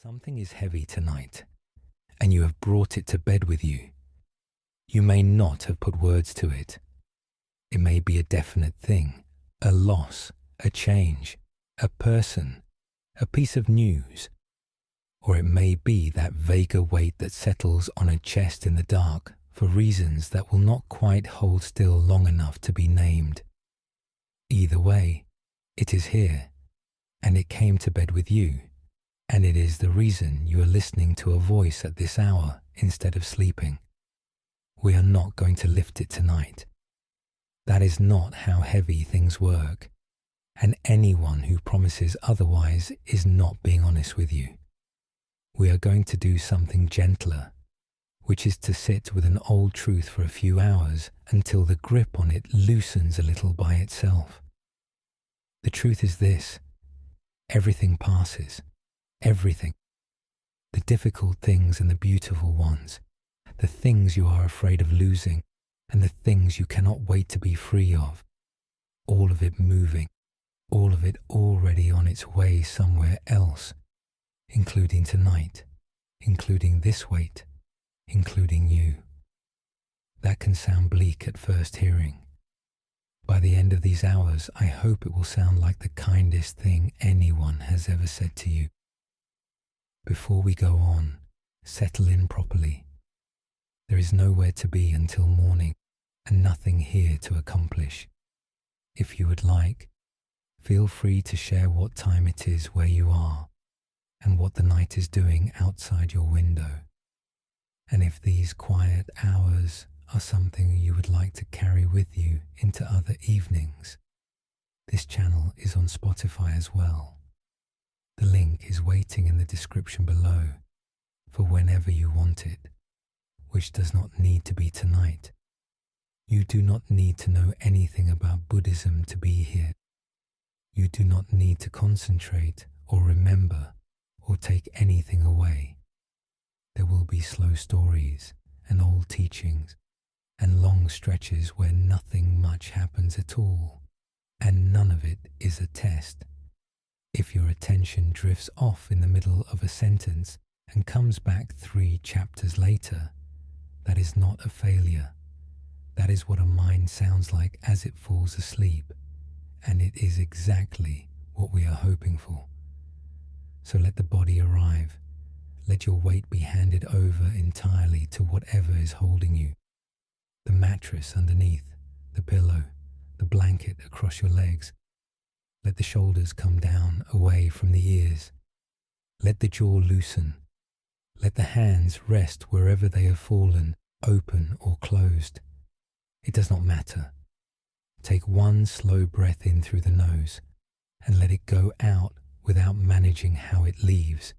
Something is heavy tonight, and you have brought it to bed with you. You may not have put words to it. It may be a definite thing, a loss, a change, a person, a piece of news, or it may be that vaguer weight that settles on a chest in the dark for reasons that will not quite hold still long enough to be named. Either way, it is here, and it came to bed with you, and it is the reason you are listening to a voice at this hour instead of sleeping. We are not going to lift it tonight. That is not how heavy things work, and anyone who promises otherwise is not being honest with you. We are going to do something gentler, which is to sit with an old truth for a few hours until the grip on it loosens a little by itself. The truth is this: everything passes, everything. The difficult things and the beautiful ones, the things you are afraid of losing, and the things you cannot wait to be free of. All of it moving, all of it already on its way somewhere else, including tonight, including this weight, including you. That can sound bleak at first hearing. By the end of these hours, I hope it will sound like the kindest thing anyone has ever said to you. Before we go on, settle in properly. There is nowhere to be until morning, and nothing here to accomplish. If you would like, feel free to share what time it is where you are, and what the night is doing outside your window. And if these quiet hours are something you would like to carry with you into other evenings, this channel is on Spotify as well. The link is waiting in the description below for whenever you want it, which does not need to be tonight. You do not need to know anything about Buddhism to be here. You do not need to concentrate or remember or take anything away. There will be slow stories and old teachings and long stretches where nothing much happens at all, and none of it is a test. If your attention drifts off in the middle of a sentence and comes back 3 chapters later, that is not a failure. That is what a mind sounds like as it falls asleep, and it is exactly what we are hoping for. So let the body arrive. Let your weight be handed over entirely to whatever is holding you. The mattress underneath, the pillow, the blanket across your legs. Let the shoulders come down away from the ears. Let the jaw loosen. Let the hands rest wherever they have fallen, open or closed. It does not matter. Take one slow breath in through the nose and let it go out without managing how it leaves.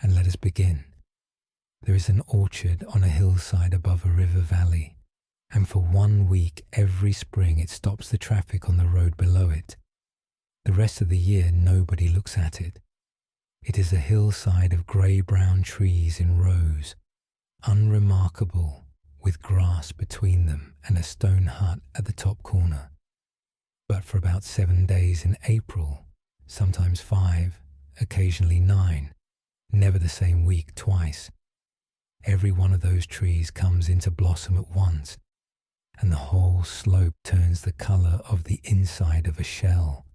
And let us begin. There is an orchard on a hillside above a river valley, and for 1 week every spring it stops the traffic on the road below it. The rest of the year nobody looks at it. It is a hillside of grey-brown trees in rows, unremarkable, with grass between them and a stone hut at the top corner. But for about 7 days in April, sometimes 5, occasionally 9, never the same week twice, every one of those trees comes into blossom at once, and the whole slope turns the colour of the inside of a shell,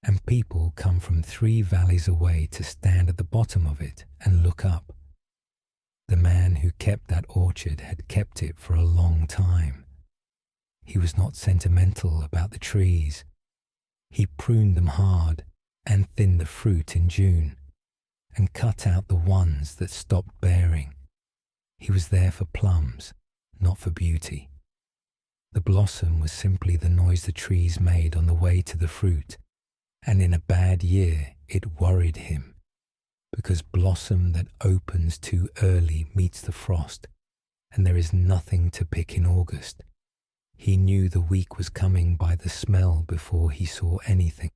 and people come from 3 valleys away to stand at the bottom of it and look up. The man who kept that orchard had kept it for a long time. He was not sentimental about the trees. He pruned them hard and thinned the fruit in June, and cut out the ones that stopped bearing. He was there for plums, not for beauty. The blossom was simply the noise the trees made on the way to the fruit, and in a bad year it worried him, because blossom that opens too early meets the frost, and there is nothing to pick in August. He knew the week was coming by the smell before he saw anything.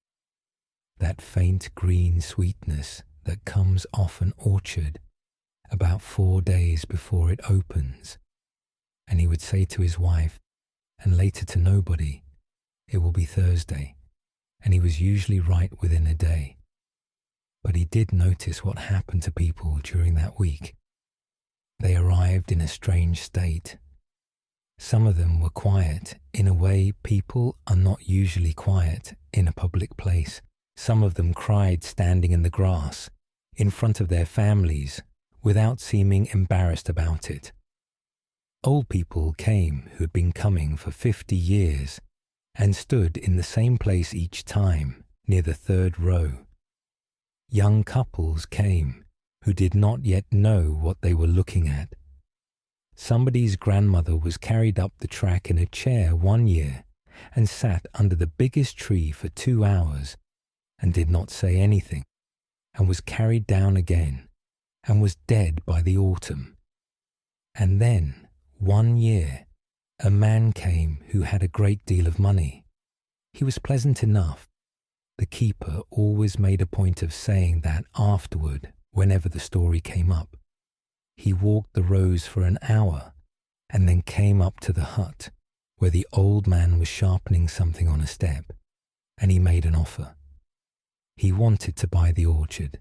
That faint green sweetness that comes off an orchard about 4 days before it opens. And he would say to his wife, and later to nobody, "It will be Thursday," and he was usually right within a day. But he did notice what happened to people during that week. They arrived in a strange state. Some of them were quiet in a way people are not usually quiet in a public place. Some of them cried standing in the grass in front of their families without seeming embarrassed about it. Old people came who had been coming for 50 years and stood in the same place each time, near the third row. Young couples came who did not yet know what they were looking at. Somebody's grandmother was carried up the track in a chair one year and sat under the biggest tree for 2 hours and did not say anything, and was carried down again and was dead by the autumn. And then, one year, a man came who had a great deal of money. He was pleasant enough. The keeper always made a point of saying that afterward, whenever the story came up. He walked the rows for an hour and then came up to the hut where the old man was sharpening something on a step, and he made an offer. He wanted to buy the orchard.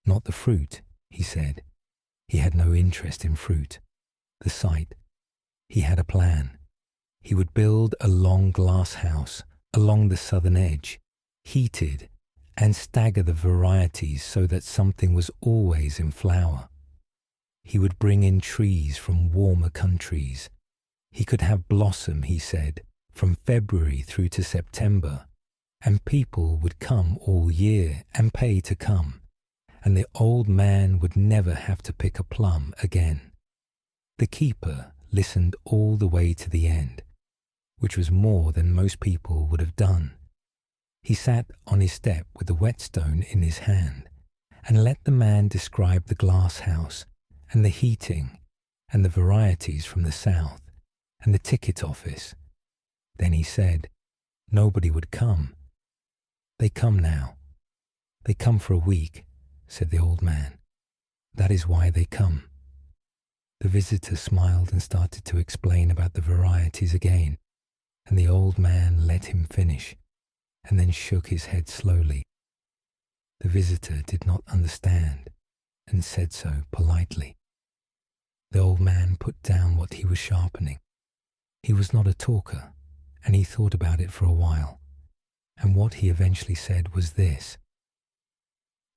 Not the fruit, he said. He had no interest in fruit. The site. He had a plan. He would build a long glass house along the southern edge, heated, and stagger the varieties so that something was always in flower. He would bring in trees from warmer countries. He could have blossom, he said, from February through to September, and people would come all year and pay to come, and the old man would never have to pick a plum again. The keeper listened all the way to the end, which was more than most people would have done. He sat on his step with the whetstone in his hand and let the man describe the glass house and the heating and the varieties from the south and the ticket office. Then he said, nobody would come. They come now. They come for a week, said the old man. That is why they come. The visitor smiled and started to explain about the varieties again, and the old man let him finish, and then shook his head slowly. The visitor did not understand, and said so politely. The old man put down what he was sharpening. He was not a talker, and he thought about it for a while, and what he eventually said was this.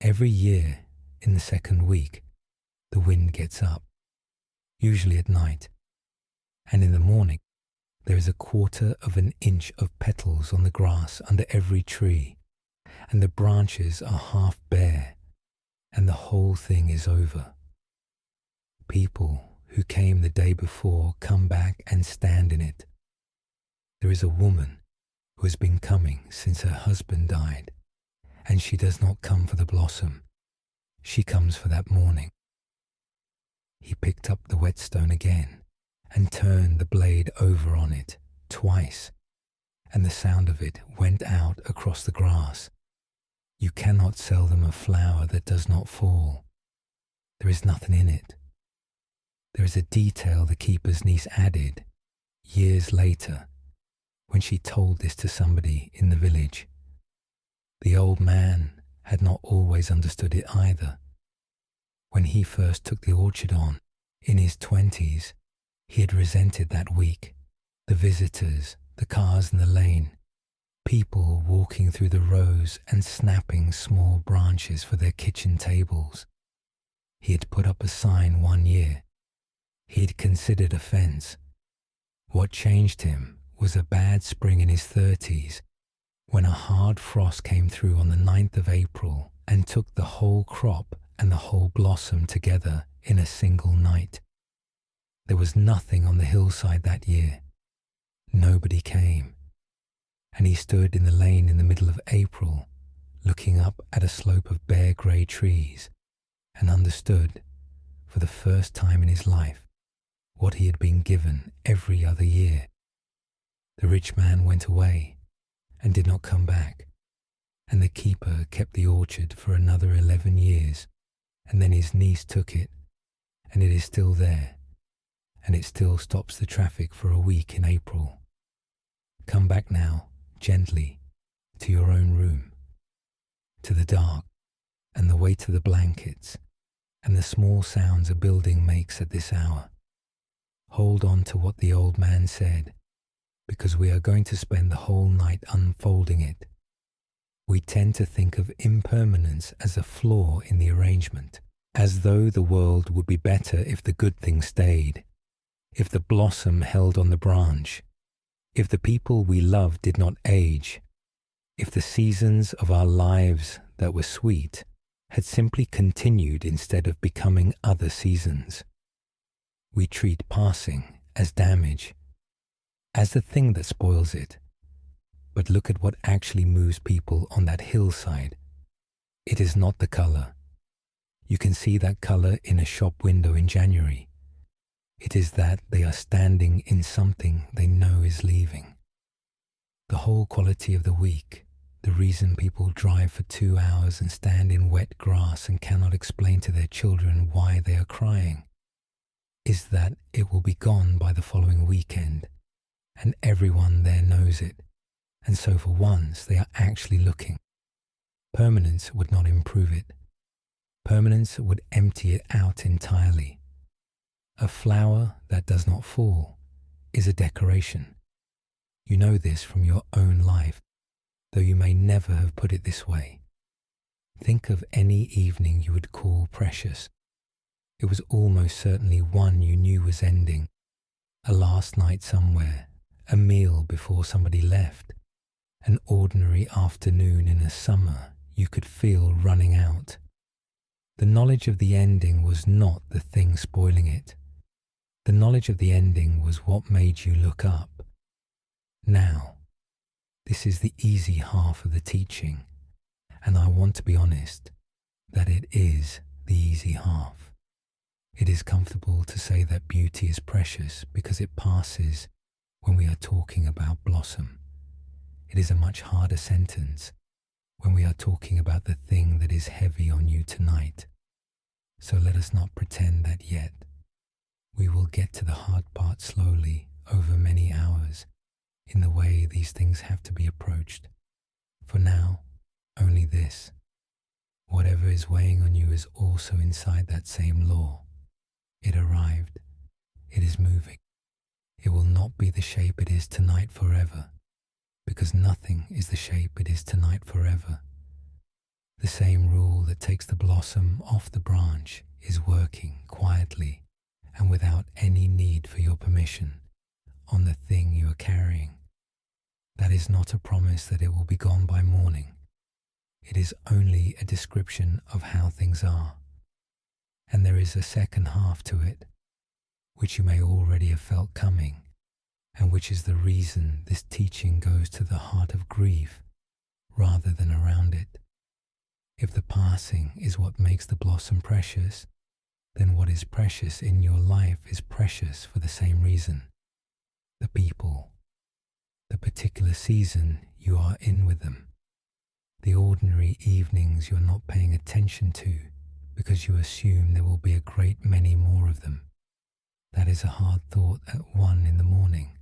Every year, in the second week, the wind gets up, usually at night, and in the morning there is 1/4 of an inch of petals on the grass under every tree, and the branches are half bare, and the whole thing is over. People who came the day before come back and stand in it. There is a woman who has been coming since her husband died, and she does not come for the blossom. She comes for that morning. He picked up the whetstone again and turned the blade over on it twice, and the sound of it went out across the grass. You cannot sell them a flower that does not fall. There is nothing in it. There is a detail the keeper's niece added years later when she told this to somebody in the village. The old man had not always understood it either. When he first took the orchard on, in his 20s, he had resented that week, the visitors, the cars in the lane, people walking through the rows and snapping small branches for their kitchen tables. He had put up a sign one year. He had considered offence. What changed him was a bad spring in his 30s, when a hard frost came through on the 9th of April and took the whole crop and the whole blossom together in a single night. There was nothing on the hillside that year. Nobody came. And he stood in the lane in the middle of April, looking up at a slope of bare grey trees, and understood, for the first time in his life, what he had been given every other year. The rich man went away and did not come back, and the keeper kept the orchard for another 11 years, and then his niece took it, and it is still there, and it still stops the traffic for a week in April. Come back now, gently, to your own room, to the dark, and the weight of the blankets, and the small sounds a building makes at this hour. Hold on to what the old man said, because we are going to spend the whole night unfolding it. We tend to think of impermanence as a flaw in the arrangement, as though the world would be better if the good things stayed, if the blossom held on the branch, if the people we love did not age, if the seasons of our lives that were sweet had simply continued instead of becoming other seasons. We treat passing as damage, as the thing that spoils it. But look at what actually moves people on that hillside. It is not the color. You can see that color in a shop window in January. It is that they are standing in something they know is leaving. The whole quality of the week, the reason people drive for 2 hours and stand in wet grass and cannot explain to their children why they are crying, is that it will be gone by the following weekend, and everyone there knows it, and so for once they are actually looking. Permanence would not improve it. Permanence would empty it out entirely. A flower that does not fall is a decoration. You know this from your own life, though you may never have put it this way. Think of any evening you would call precious. It was almost certainly one you knew was ending, a last night somewhere, a meal before somebody left, an ordinary afternoon in a summer you could feel running out. The knowledge of the ending was not the thing spoiling it. The knowledge of the ending was what made you look up. Now, this is the easy half of the teaching, and I want to be honest that it is the easy half. It is comfortable to say that beauty is precious because it passes when we are talking about blossom. It is a much harder sentence when we are talking about the thing that is heavy on you tonight. So let us not pretend that yet. We will get to the hard part slowly over many hours in the way these things have to be approached. For now, only this. Whatever is weighing on you is also inside that same law. It arrived. It is moving. It will not be the shape it is tonight forever, because nothing is the shape it is tonight forever. The same rule that takes the blossom off the branch is working quietly and without any need for your permission on the thing you are carrying. That is not a promise that it will be gone by morning. It is only a description of how things are. And there is a second half to it, which you may already have felt coming, and which is the reason this teaching goes to the heart of grief rather than around it. If the passing is what makes the blossom precious, then what is precious in your life is precious for the same reason. The people, the particular season you are in with them, the ordinary evenings you are not paying attention to because you assume there will be a great many more of them. That is a hard thought at 1 in the morning,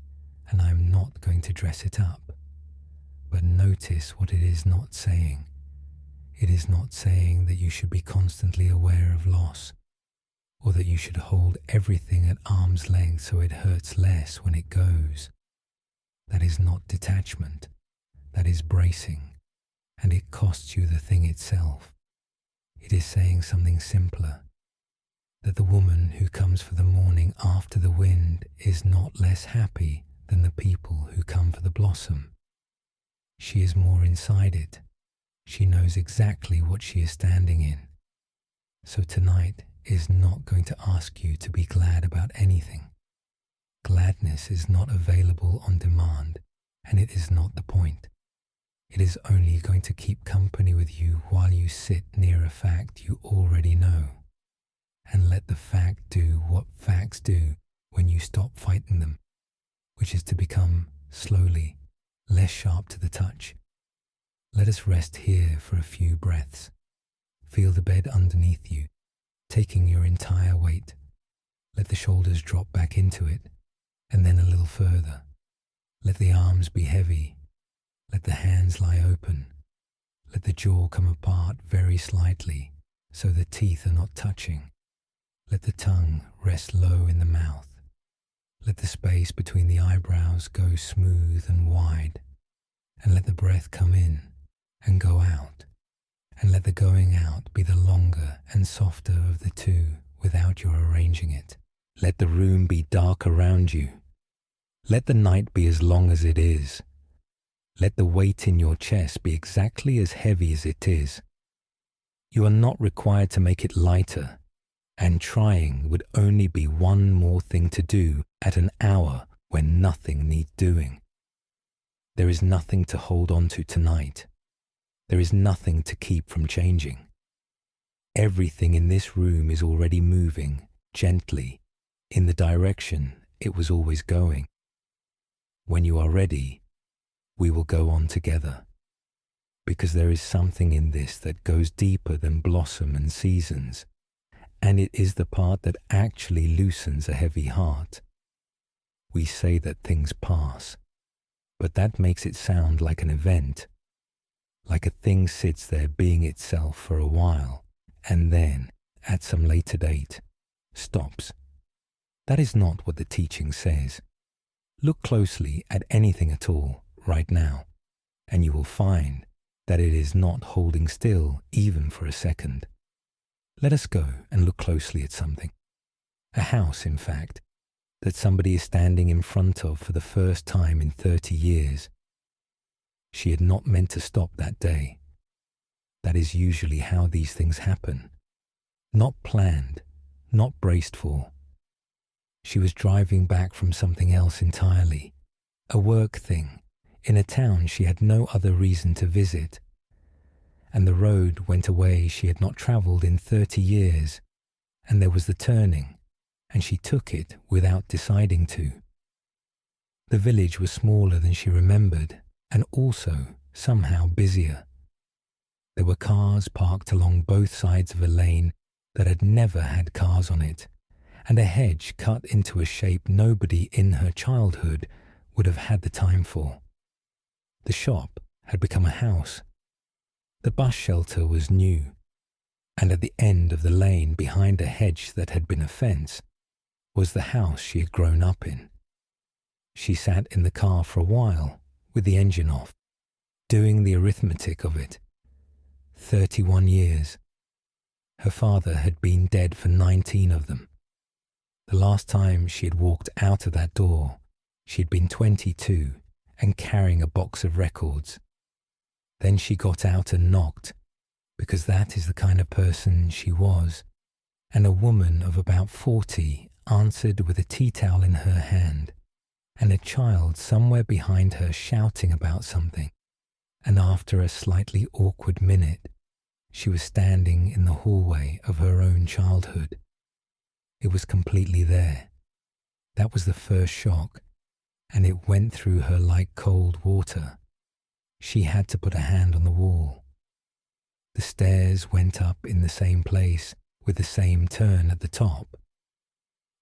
and I am not going to dress it up. But notice what it is not saying. It is not saying that you should be constantly aware of loss, or that you should hold everything at arm's length so it hurts less when it goes. That is not detachment. That is bracing, and it costs you the thing itself. It is saying something simpler, that the woman who comes for the morning after the wind is not less happy than the people who come for the blossom. She is more inside it. She knows exactly what she is standing in. So tonight is not going to ask you to be glad about anything. Gladness is not available on demand, and it is not the point. It is only going to keep company with you while you sit near a fact you already know, and let the fact do what facts do when you stop fighting them, which is to become, slowly, less sharp to the touch. Let us rest here for a few breaths. Feel the bed underneath you, taking your entire weight. Let the shoulders drop back into it, and then a little further. Let the arms be heavy. Let the hands lie open. Let the jaw come apart very slightly so the teeth are not touching. Let the tongue rest low in the mouth. Let the space between the eyebrows go smooth and wide, and let the breath come in and go out, and let the going out be the longer and softer of the two without your arranging it. Let the room be dark around you. Let the night be as long as it is. Let the weight in your chest be exactly as heavy as it is. You are not required to make it lighter, and trying would only be one more thing to do at an hour when nothing needs doing. There is nothing to hold on to tonight. There is nothing to keep from changing. Everything in this room is already moving gently in the direction it was always going. When you are ready, we will go on together, because there is something in this that goes deeper than blossom and seasons, and it is the part that actually loosens a heavy heart. We say that things pass, but that makes it sound like an event, like a thing sits there being itself for a while, and then, at some later date, stops. That is not what the teaching says. Look closely at anything at all right now, and you will find that it is not holding still even for a second. Let us go and look closely at something. A house, in fact, that somebody is standing in front of for the first time in 30 years. She had not meant to stop that day. That is usually how these things happen. Not planned, not braced for. She was driving back from something else entirely, a work thing, in a town she had no other reason to visit. And the road went a way she had not travelled in 30 years, and there was the turning, and she took it without deciding to. The village was smaller than she remembered, and also somehow busier. There were cars parked along both sides of a lane that had never had cars on it, and a hedge cut into a shape nobody in her childhood would have had the time for. The shop had become a house. The bus shelter was new, and at the end of the lane behind a hedge that had been a fence was the house she had grown up in. She sat in the car for a while with the engine off, doing the arithmetic of it. 31 years. Her father had been dead for 19 of them. The last time she had walked out of that door, she had been 22 and carrying a box of records. Then she got out and knocked, because that is the kind of person she was, and a woman of about 40 answered with a tea towel in her hand, and a child somewhere behind her shouting about something, and after a slightly awkward minute, she was standing in the hallway of her own childhood. It was completely there. That was the first shock, and it went through her like cold water. She had to put a hand on the wall. The stairs went up in the same place with the same turn at the top.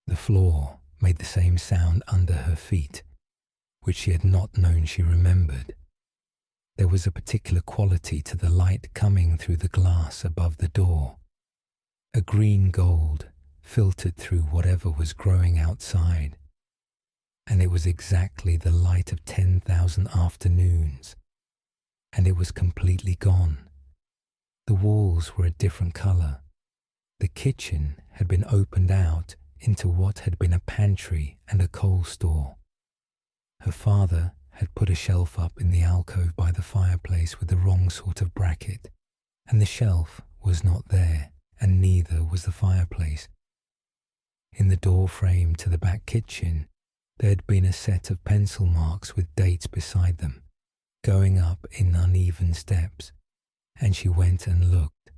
The floor made the same sound under her feet, which she had not known she remembered. There was a particular quality to the light coming through the glass above the door. A green gold filtered through whatever was growing outside, and it was exactly the light of 10,000 afternoons, and it was completely gone. The walls were a different colour. The kitchen had been opened out into what had been a pantry and a coal store. Her father had put a shelf up in the alcove by the fireplace with the wrong sort of bracket, and the shelf was not there, and neither was the fireplace. In the door frame to the back kitchen, there had been a set of pencil marks with dates beside them, going up in uneven steps, and she went and looked,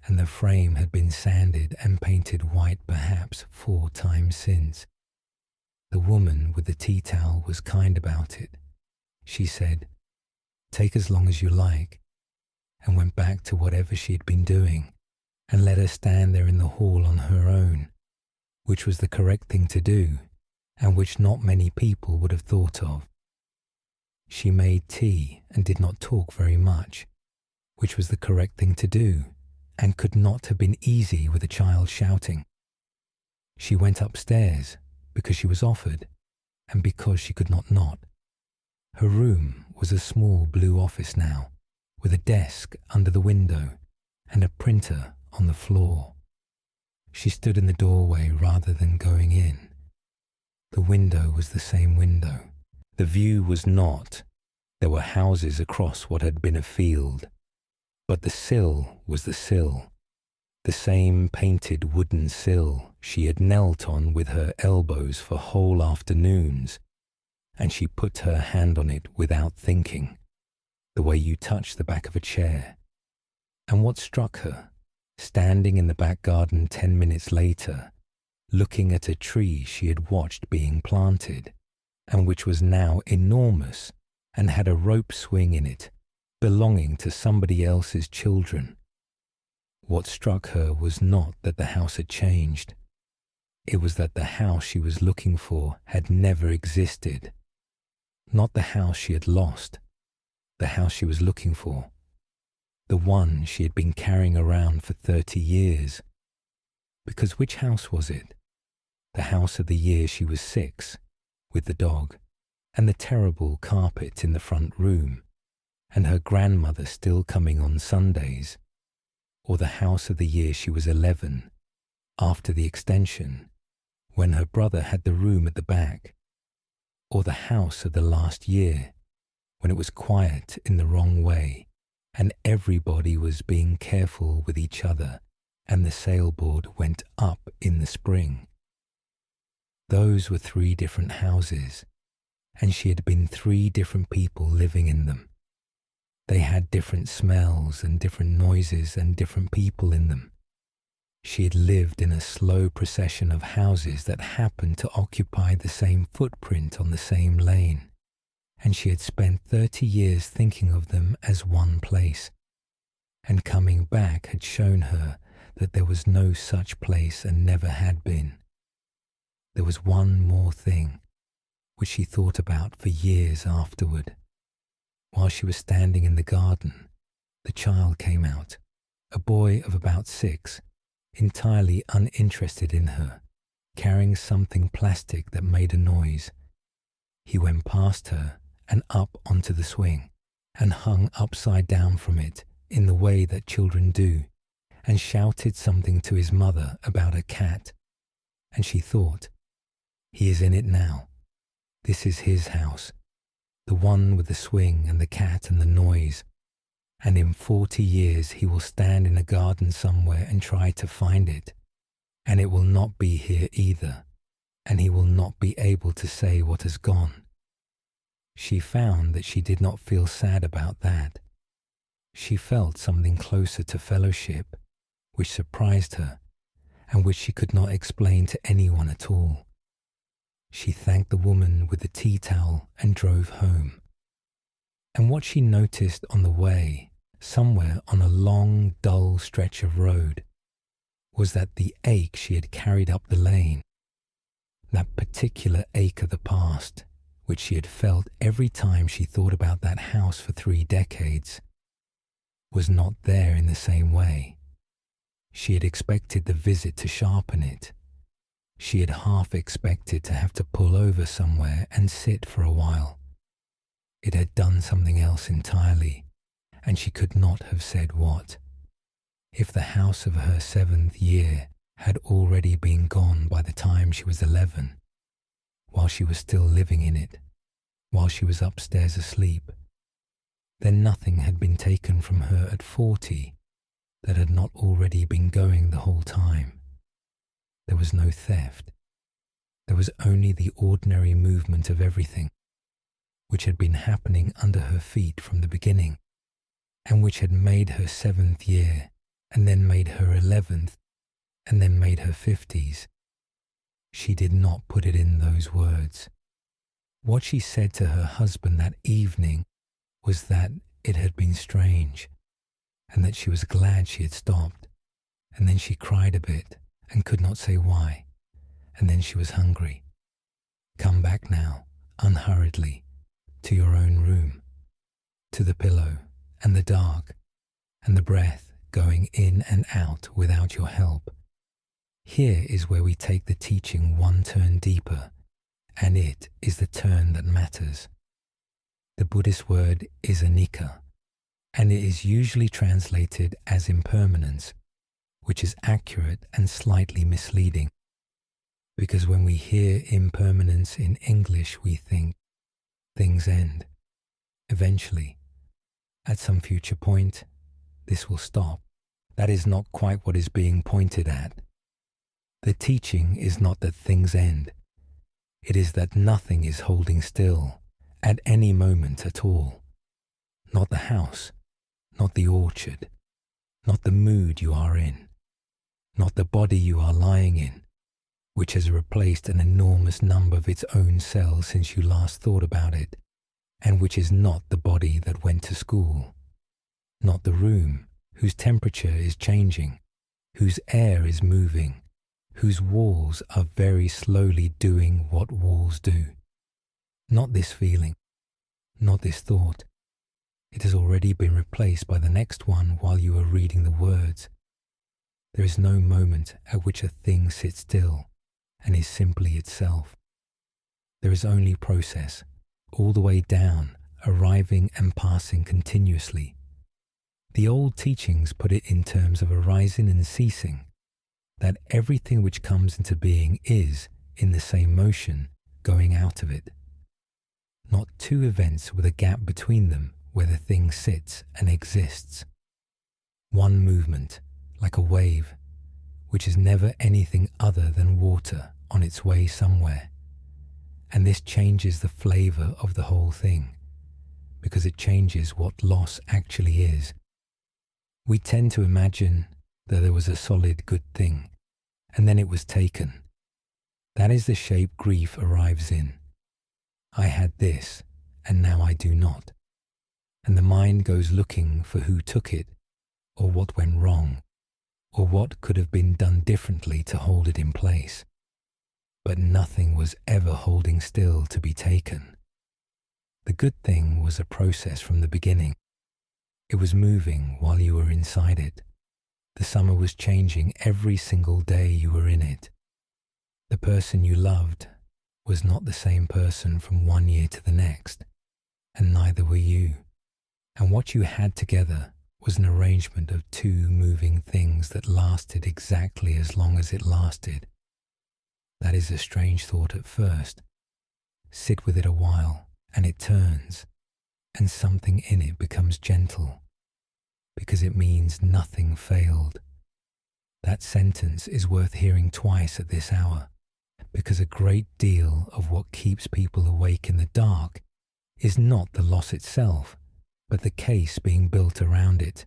and the frame had been sanded and painted white perhaps 4 times since. The woman with the tea towel was kind about it. She said, "Take as long as you like," and went back to whatever she had been doing, and let her stand there in the hall on her own, which was the correct thing to do, and which not many people would have thought of. She made tea and did not talk very much, which was the correct thing to do and could not have been easy with a child shouting. She went upstairs because she was offered and because she could not. Her room was a small blue office now, with a desk under the window and a printer on the floor. She stood in the doorway rather than going in. The window was the same window. The view was not. There were houses across what had been a field. But the sill was the sill. The same painted wooden sill she had knelt on with her elbows for whole afternoons, and she put her hand on it without thinking, the way you touch the back of a chair. And what struck her, standing in the back garden 10 minutes later, looking at a tree she had watched being planted, and which was now enormous and had a rope swing in it, belonging to somebody else's children. What struck her was not that the house had changed. It was that the house she was looking for had never existed. Not the house she had lost, the house she was looking for. The one she had been carrying around for 30 years. Because which house was it? The house of the year she was 6, with the dog, and the terrible carpet in the front room, and her grandmother still coming on Sundays, or the house of the year she was 11, after the extension, when her brother had the room at the back, or the house of the last year, when it was quiet in the wrong way, and everybody was being careful with each other, and the sailboard went up in the spring. Those were 3 different houses, and she had been 3 different people living in them. They had different smells and different noises and different people in them. She had lived in a slow procession of houses that happened to occupy the same footprint on the same lane, and she had spent 30 years thinking of them as one place, and coming back had shown her that there was no such place and never had been. There was one more thing, which she thought about for years afterward. While she was standing in the garden, the child came out, a boy of about 6, entirely uninterested in her, carrying something plastic that made a noise. He went past her and up onto the swing, and hung upside down from it in the way that children do, and shouted something to his mother about a cat. And she thought, he is in it now. This is his house, the one with the swing and the cat and the noise. And in 40 years he will stand in a garden somewhere and try to find it. And it will not be here either, and he will not be able to say what has gone. She found that she did not feel sad about that. She felt something closer to fellowship, which surprised her, and which she could not explain to anyone at all. She thanked the woman with the tea towel and drove home. And what she noticed on the way, somewhere on a long, dull stretch of road, was that the ache she had carried up the lane, that particular ache of the past, which she had felt every time she thought about that house for 3 decades, was not there in the same way. She had expected the visit to sharpen it. She had half expected to have to pull over somewhere and sit for a while. It had done something else entirely, and she could not have said what. If the house of her 7th year had already been gone by the time she was 11, while she was still living in it, while she was upstairs asleep, then nothing had been taken from her at 40 that had not already been going the whole time. There was no theft. There was only the ordinary movement of everything, which had been happening under her feet from the beginning, and which had made her 7th year, and then made her 11th, and then made her 50s. She did not put it in those words. What she said to her husband that evening was that it had been strange, and that she was glad she had stopped, and then she cried a bit and could not say why, and then she was hungry. Come back now, unhurriedly, to your own room, to the pillow and the dark, and the breath going in and out without your help. Here is where we take the teaching one turn deeper, and it is the turn that matters. The Buddhist word is anicca, and it is usually translated as impermanence, which is accurate and slightly misleading. Because when we hear impermanence in English, we think things end. Eventually, at some future point, this will stop. That is not quite what is being pointed at. The teaching is not that things end. It is that nothing is holding still at any moment at all. Not the house, not the orchard, not the mood you are in, not the body you are lying in, which has replaced an enormous number of its own cells since you last thought about it, and which is not the body that went to school, not the room whose temperature is changing, whose air is moving, whose walls are very slowly doing what walls do. Not this feeling, not this thought. It has already been replaced by the next one while you are reading the words. There is no moment at which a thing sits still and is simply itself. There is only process, all the way down, arriving and passing continuously. The old teachings put it in terms of arising and ceasing, that everything which comes into being is, in the same motion, going out of it. Not two events with a gap between them where the thing sits and exists. One movement, like a wave, which is never anything other than water on its way somewhere. And this changes the flavor of the whole thing, because it changes what loss actually is. We tend to imagine that there was a solid good thing, and then it was taken. That is the shape grief arrives in. I had this, and now I do not. And the mind goes looking for who took it, or what went wrong, or what could have been done differently to hold it in place. But nothing was ever holding still to be taken. The good thing was a process from the beginning. It was moving while you were inside it. The summer was changing every single day you were in it. The person you loved was not the same person from one year to the next, and neither were you. And what you had together was an arrangement of two moving things that lasted exactly as long as it lasted. That is a strange thought at first. Sit with it a while, and it turns, and something in it becomes gentle, because it means nothing failed. That sentence is worth hearing twice at this hour, because a great deal of what keeps people awake in the dark is not the loss itself, but the case being built around it.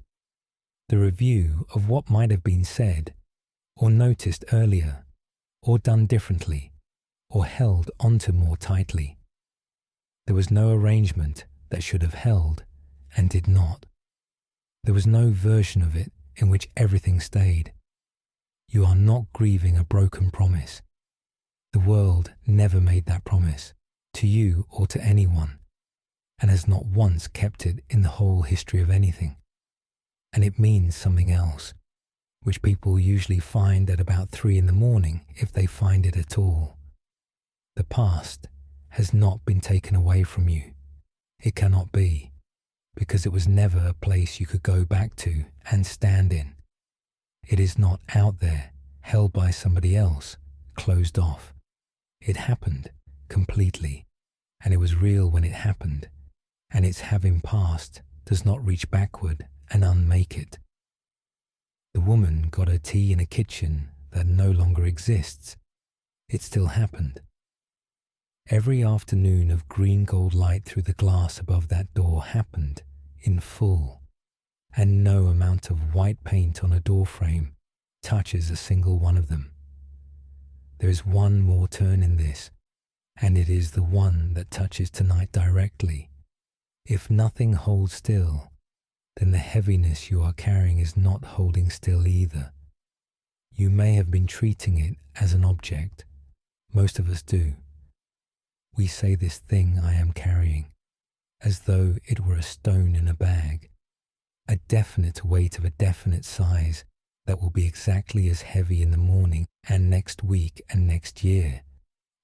The review of what might have been said, or noticed earlier, or done differently, or held onto more tightly. There was no arrangement that should have held and did not. There was no version of it in which everything stayed. You are not grieving a broken promise. The world never made that promise, to you or to anyone, and has not once kept it in the whole history of anything. And it means something else, which people usually find at about 3 a.m, if they find it at all. The past has not been taken away from you. It cannot be, because it was never a place you could go back to and stand in. It is not out there, held by somebody else, closed off. It happened completely, and it was real when it happened, and its having passed does not reach backward and unmake it. The woman got her tea in a kitchen that no longer exists. It still happened. Every afternoon of green gold light through the glass above that door happened in full, and no amount of white paint on a door frame touches a single one of them. There is one more turn in this, and it is the one that touches tonight directly. If nothing holds still, then the heaviness you are carrying is not holding still either. You may have been treating it as an object. Most of us do. We say this thing I am carrying, as though it were a stone in a bag. a definite weight of a definite size that will be exactly as heavy in the morning and next week and next year,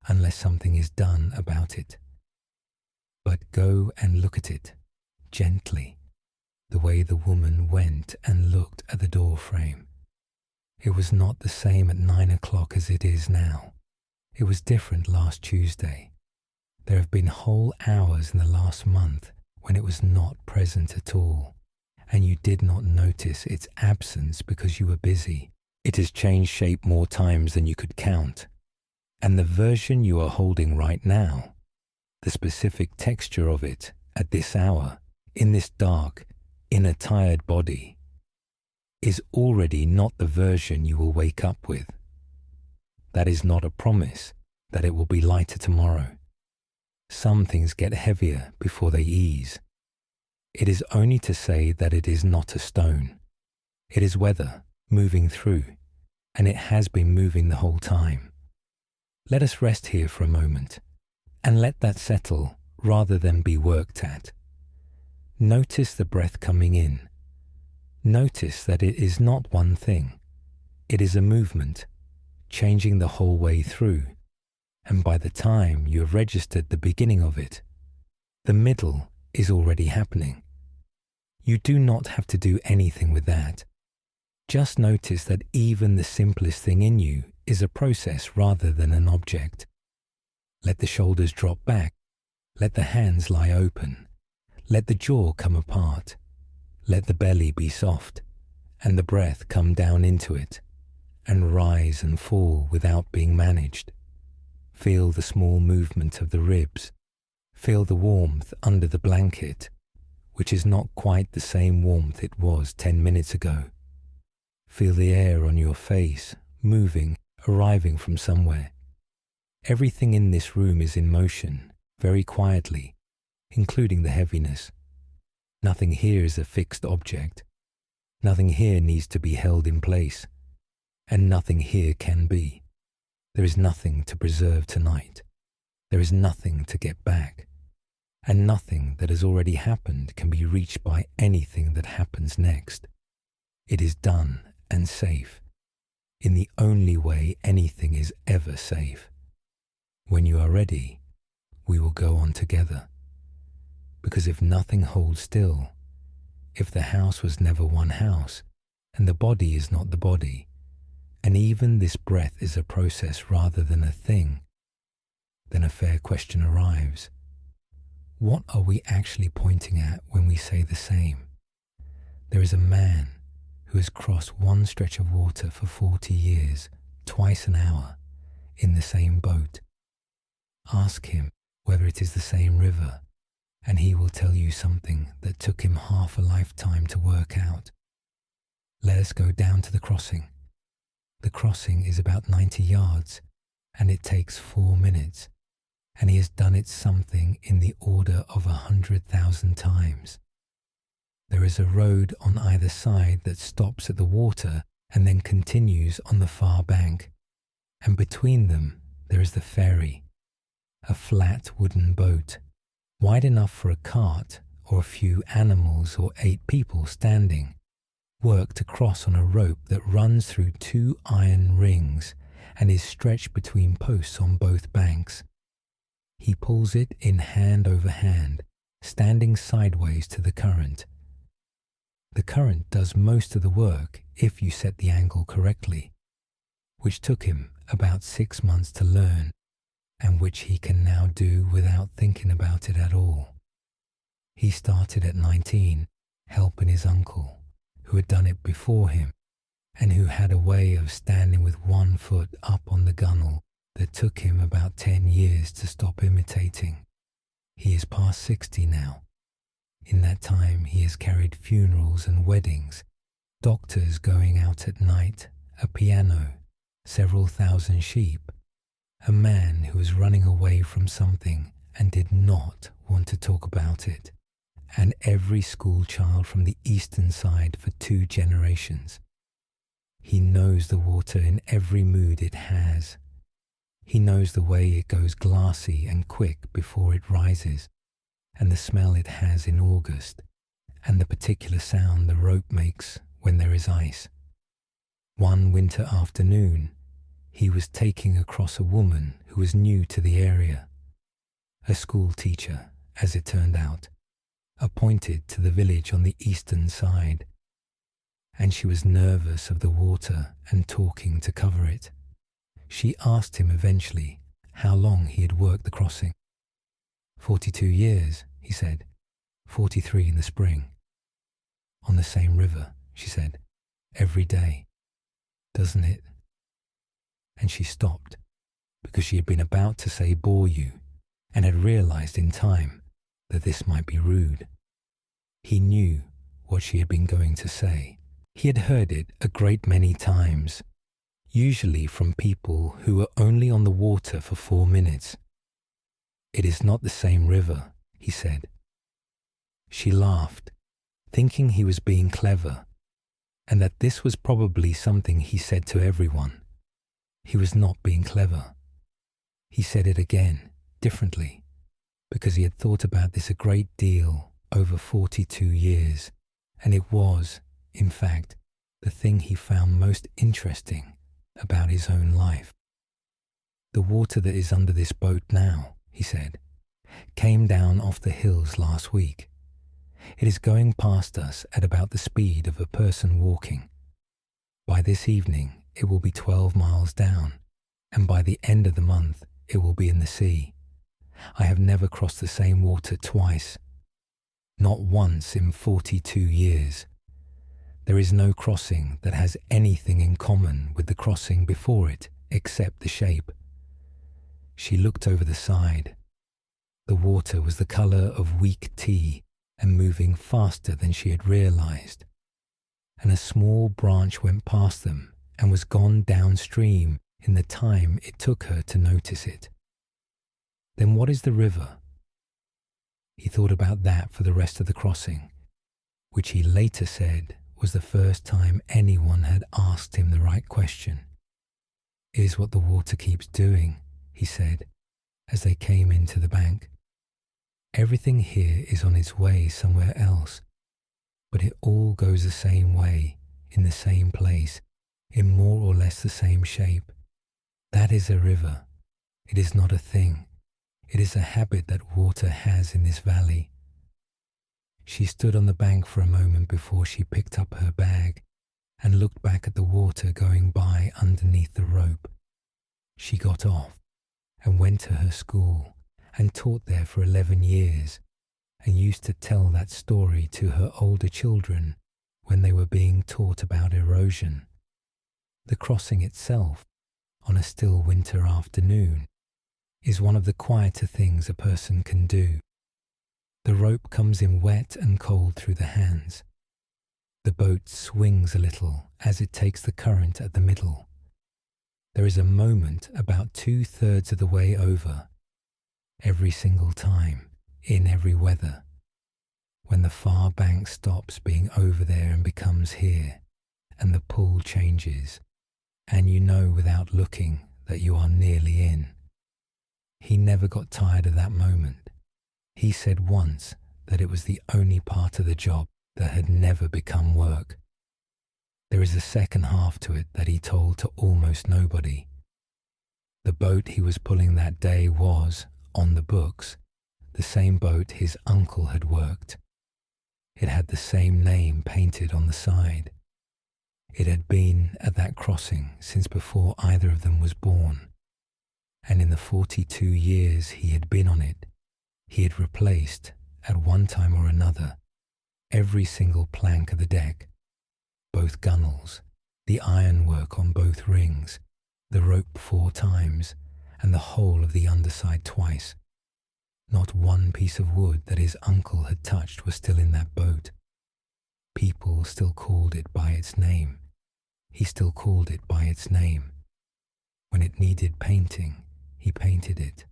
unless something is done about it. But go and look at it, gently, the way the woman went and looked at the door frame. It was not the same at 9 o'clock as it is now. It was different last Tuesday. There have been whole hours in the last month when it was not present at all, and you did not notice its absence because you were busy. It has changed shape more times than you could count, and the version you are holding right now, the specific texture of it at this hour, in this dark, inner tired body, is already not the version you will wake up with. That is not a promise that it will be lighter tomorrow. Some things get heavier before they ease. It is only to say that it is not a stone. It is weather moving through, and it has been moving the whole time. Let us rest here for a moment, and let that settle rather than be worked at. Notice the breath coming in. Notice that it is not one thing. It is a movement, changing the whole way through, and by the time you have registered the beginning of it, the middle is already happening. You do not have to do anything with that. Just notice that even the simplest thing in you is a process rather than an object. Let the shoulders drop back. Let the hands lie open. Let the jaw come apart. Let the belly be soft, and the breath come down into it, and rise and fall without being managed. Feel the small movement of the ribs. Feel the warmth under the blanket, which is not quite the same warmth it was 10 minutes ago. Feel the air on your face, moving, arriving from somewhere. Everything in this room is in motion, very quietly, including the heaviness. Nothing here is a fixed object. Nothing here needs to be held in place, and nothing here can be. There is nothing to preserve tonight. There is nothing to get back, and nothing that has already happened can be reached by anything that happens next. It is done and safe, in the only way anything is ever safe. When you are ready, we will go on together. Because if nothing holds still, if the house was never one house, and the body is not the body, and even this breath is a process rather than a thing, then a fair question arrives. What are we actually pointing at when we say the same? There is a man who has crossed one stretch of water for 40 years, twice an hour, in the same boat. Ask him whether it is the same river, and he will tell you something that took him half a lifetime to work out. Let us go down to the crossing. The crossing is about 90 yards, and it takes 4 minutes, and he has done it something in the order of 100,000 times. There is a road on either side that stops at the water and then continues on the far bank, and between them there is the ferry, a flat wooden boat, wide enough for a cart or a few animals or 8 people standing, worked across on a rope that runs through 2 iron rings and is stretched between posts on both banks. He pulls it in hand over hand, standing sideways to the current. The current does most of the work if you set the angle correctly, which took him about 6 months to learn, and which he can now do without thinking about it at all. He started at 19, helping his uncle, who had done it before him, and who had a way of standing with one foot up on the gunwale that took him about 10 years to stop imitating. He is past 60 now. In that time he has carried funerals and weddings, doctors going out at night, a piano, several thousand sheep, a man who was running away from something and did not want to talk about it, and every school child from the eastern side for 2 generations. He knows the water in every mood it has. He knows the way it goes glassy and quick before it rises, and the smell it has in August, and the particular sound the rope makes when there is ice. One winter afternoon, he was taking across a woman who was new to the area, a school teacher, as it turned out, appointed to the village on the eastern side, and she was nervous of the water and talking to cover it. She asked him eventually how long he had worked the crossing. 42 years, he said, 43 in the spring. On the same river, she said, every day. Doesn't it? And she stopped, because she had been about to say bore you, and had realized in time that this might be rude. He knew what she had been going to say. He had heard it a great many times, usually from people who were only on the water for 4 minutes. It is not the same river, he said. She laughed, thinking he was being clever, and that this was probably something he said to everyone. He was not being clever. He said it again, differently, because he had thought about this a great deal over 42 years, and it was, in fact, the thing he found most interesting about his own life. The water that is under this boat now, he said, came down off the hills last week. It is going past us at about the speed of a person walking. By this evening, it will be 12 miles down, and by the end of the month, it will be in the sea. I have never crossed the same water twice. Not once in 42 years. There is no crossing that has anything in common with the crossing before it except the shape. She looked over the side. The water was the color of weak tea and moving faster than she had realized, and a small branch went past them and was gone downstream in the time it took her to notice it. Then what is the river? He thought about that for the rest of the crossing, which he later said was the first time anyone had asked him the right question. It is what the water keeps doing, he said, as they came into the bank. Everything here is on its way somewhere else, but it all goes the same way, in the same place, in more or less the same shape. That is a river. It is not a thing. It is a habit that water has in this valley. She stood on the bank for a moment before she picked up her bag and looked back at the water going by underneath the rope. She got off and went to her school and taught there for 11 years and used to tell that story to her older children when they were being taught about erosion. The crossing itself, on a still winter afternoon, is one of the quieter things a person can do. The rope comes in wet and cold through the hands. The boat swings a little as it takes the current at the middle. There is a moment about 2/3 of the way over, every single time, in every weather, when the far bank stops being over there and becomes here, and the pull changes, and you know without looking that you are nearly in. He never got tired of that moment. He said once that it was the only part of the job that had never become work. There is a second half to it that he told to almost nobody. The boat he was pulling that day was, on the books, the same boat his uncle had worked. It had the same name painted on the side. It had been at that crossing since before either of them was born, and in the 42 years he had been on it, he had replaced, at one time or another, every single plank of the deck, both gunwales, the ironwork on both rings, the rope 4 times, and the whole of the underside twice. Not one piece of wood that his uncle had touched was still in that boat. People still called it by its name. He still called it by its name. When it needed painting, he painted it.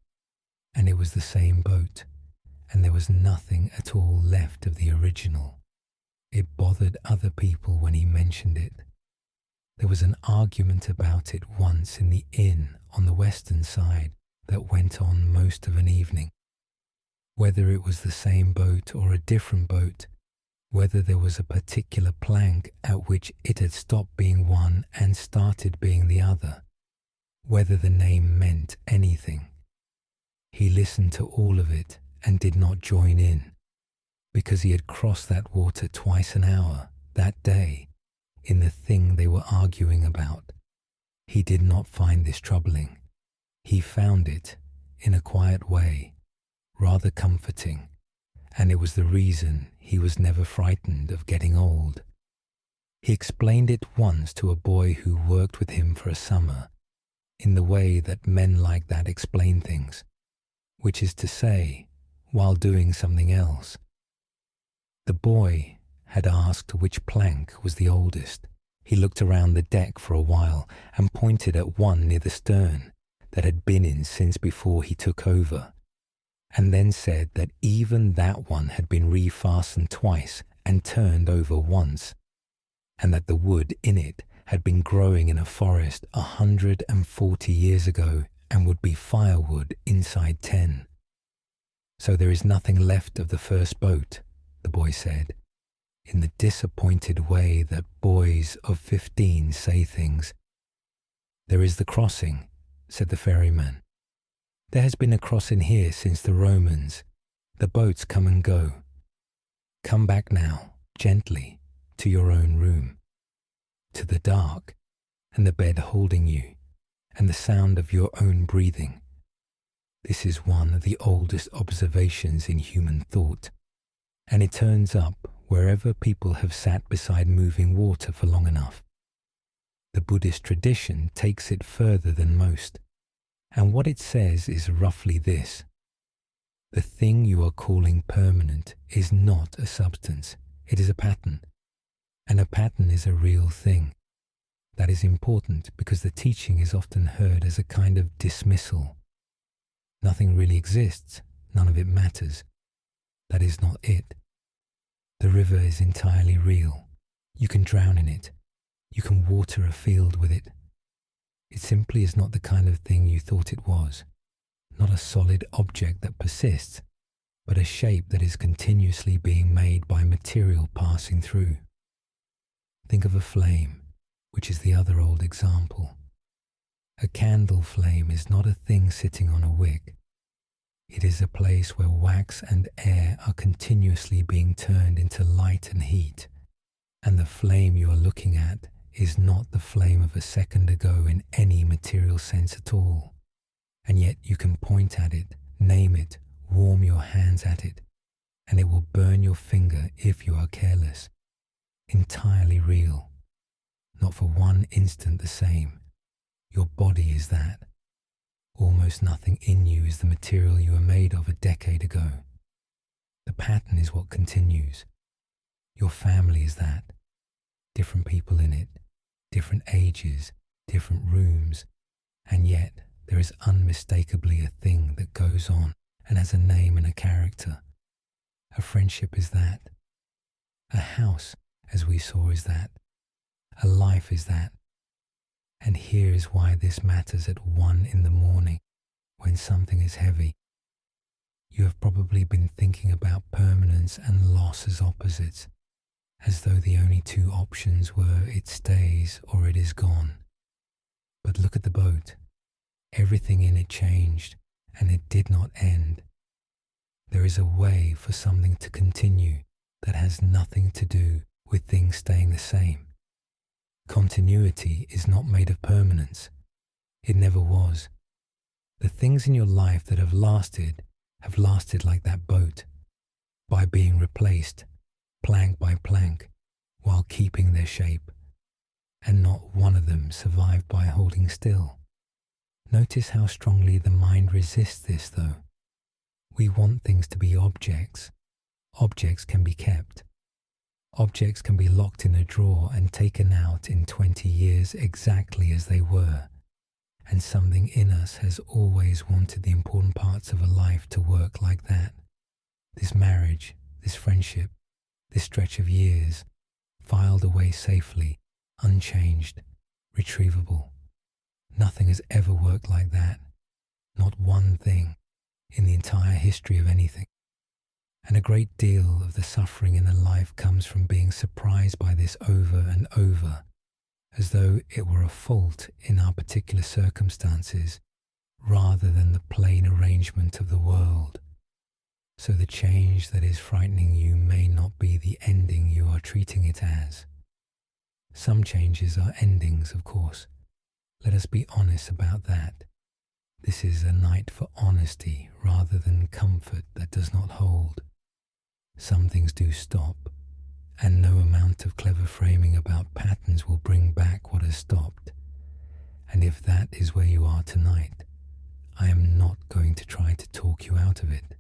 And it was the same boat, and there was nothing at all left of the original. It bothered other people when he mentioned it. There was an argument about it once in the inn on the western side that went on most of an evening. Whether it was the same boat or a different boat, whether there was a particular plank at which it had stopped being one and started being the other, whether the name meant anything. He listened to all of it and did not join in, because he had crossed that water twice an hour that day in the thing they were arguing about. He did not find this troubling. He found it, in a quiet way, rather comforting, and it was the reason he was never frightened of getting old. He explained it once to a boy who worked with him for a summer, in the way that men like that explain things, which is to say, while doing something else. The boy had asked which plank was the oldest. He looked around the deck for a while and pointed at one near the stern that had been in since before he took over, and then said that even that one had been refastened twice and turned over once, and that the wood in it had been growing in a forest 140 years ago and would be firewood inside 10. So there is nothing left of the first boat, the boy said, in the disappointed way that boys of 15 say things. There is the crossing, said the ferryman. There has been a crossing here since the Romans. The boats come and go. Come back now, gently, to your own room, to the dark, and the bed holding you, and the sound of your own breathing. This is one of the oldest observations in human thought, and it turns up wherever people have sat beside moving water for long enough. The Buddhist tradition takes it further than most, and what it says is roughly this: the thing you are calling permanent is not a substance, it is a pattern, and a pattern is a real thing. That is important because the teaching is often heard as a kind of dismissal. Nothing really exists, none of it matters. That is not it. The river is entirely real. You can drown in it. You can water a field with it. It simply is not the kind of thing you thought it was. Not a solid object that persists, but a shape that is continuously being made by material passing through. Think of a flame, which is the other old example. A candle flame is not a thing sitting on a wick. It is a place where wax and air are continuously being turned into light and heat, and the flame you are looking at is not the flame of a second ago in any material sense at all, and yet you can point at it, name it, warm your hands at it, and it will burn your finger if you are careless. Entirely real, not for one instant the same. Your body is that. Almost nothing in you is the material you were made of a decade ago. The pattern is what continues. Your family is that. Different people in it, different ages, different rooms, and yet there is unmistakably a thing that goes on and has a name and a character. A friendship is that. A house, as we saw, is that. A life is that. And here is why this matters at 1 a.m, when something is heavy. You have probably been thinking about permanence and loss as opposites, as though the only two options were it stays or it is gone. But look at the boat. Everything in it changed, and it did not end. There is a way for something to continue that has nothing to do with things staying the same. Continuity is not made of permanence. It never was. The things in your life that have lasted like that boat, by being replaced, plank by plank, while keeping their shape, and not one of them survived by holding still. Notice how strongly the mind resists this, though. We want things to be objects. Objects can be kept. Objects can be locked in a drawer and taken out in 20 years exactly as they were, and something in us has always wanted the important parts of a life to work like that. This marriage, this friendship, this stretch of years, filed away safely, unchanged, retrievable. Nothing has ever worked like that, not one thing, in the entire history of anything. And a great deal of the suffering in the life comes from being surprised by this over and over, as though it were a fault in our particular circumstances rather than the plain arrangement of the world. So the change that is frightening you may not be the ending you are treating it as. Some changes are endings, of course. Let us be honest about that. This is a night for honesty rather than comfort that does not hold. Some things do stop, and no amount of clever framing about patterns will bring back what has stopped. And if that is where you are tonight, I am not going to try to talk you out of it.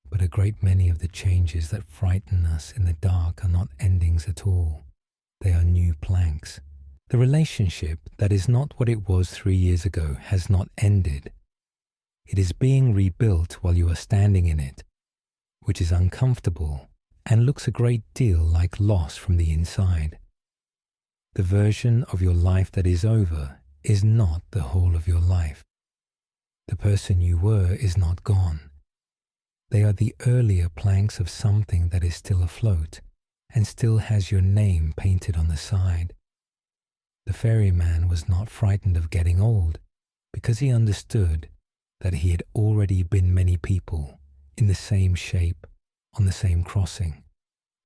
But a great many of the changes that frighten us in the dark are not endings at all. They are new planks. The relationship that is not what it was 3 years ago has not ended. It is being rebuilt while you are standing in it, which is uncomfortable and looks a great deal like loss from the inside. The version of your life that is over is not the whole of your life. The person you were is not gone. They are the earlier planks of something that is still afloat and still has your name painted on the side. The ferryman was not frightened of getting old because he understood that he had already been many people in the same shape on the same crossing,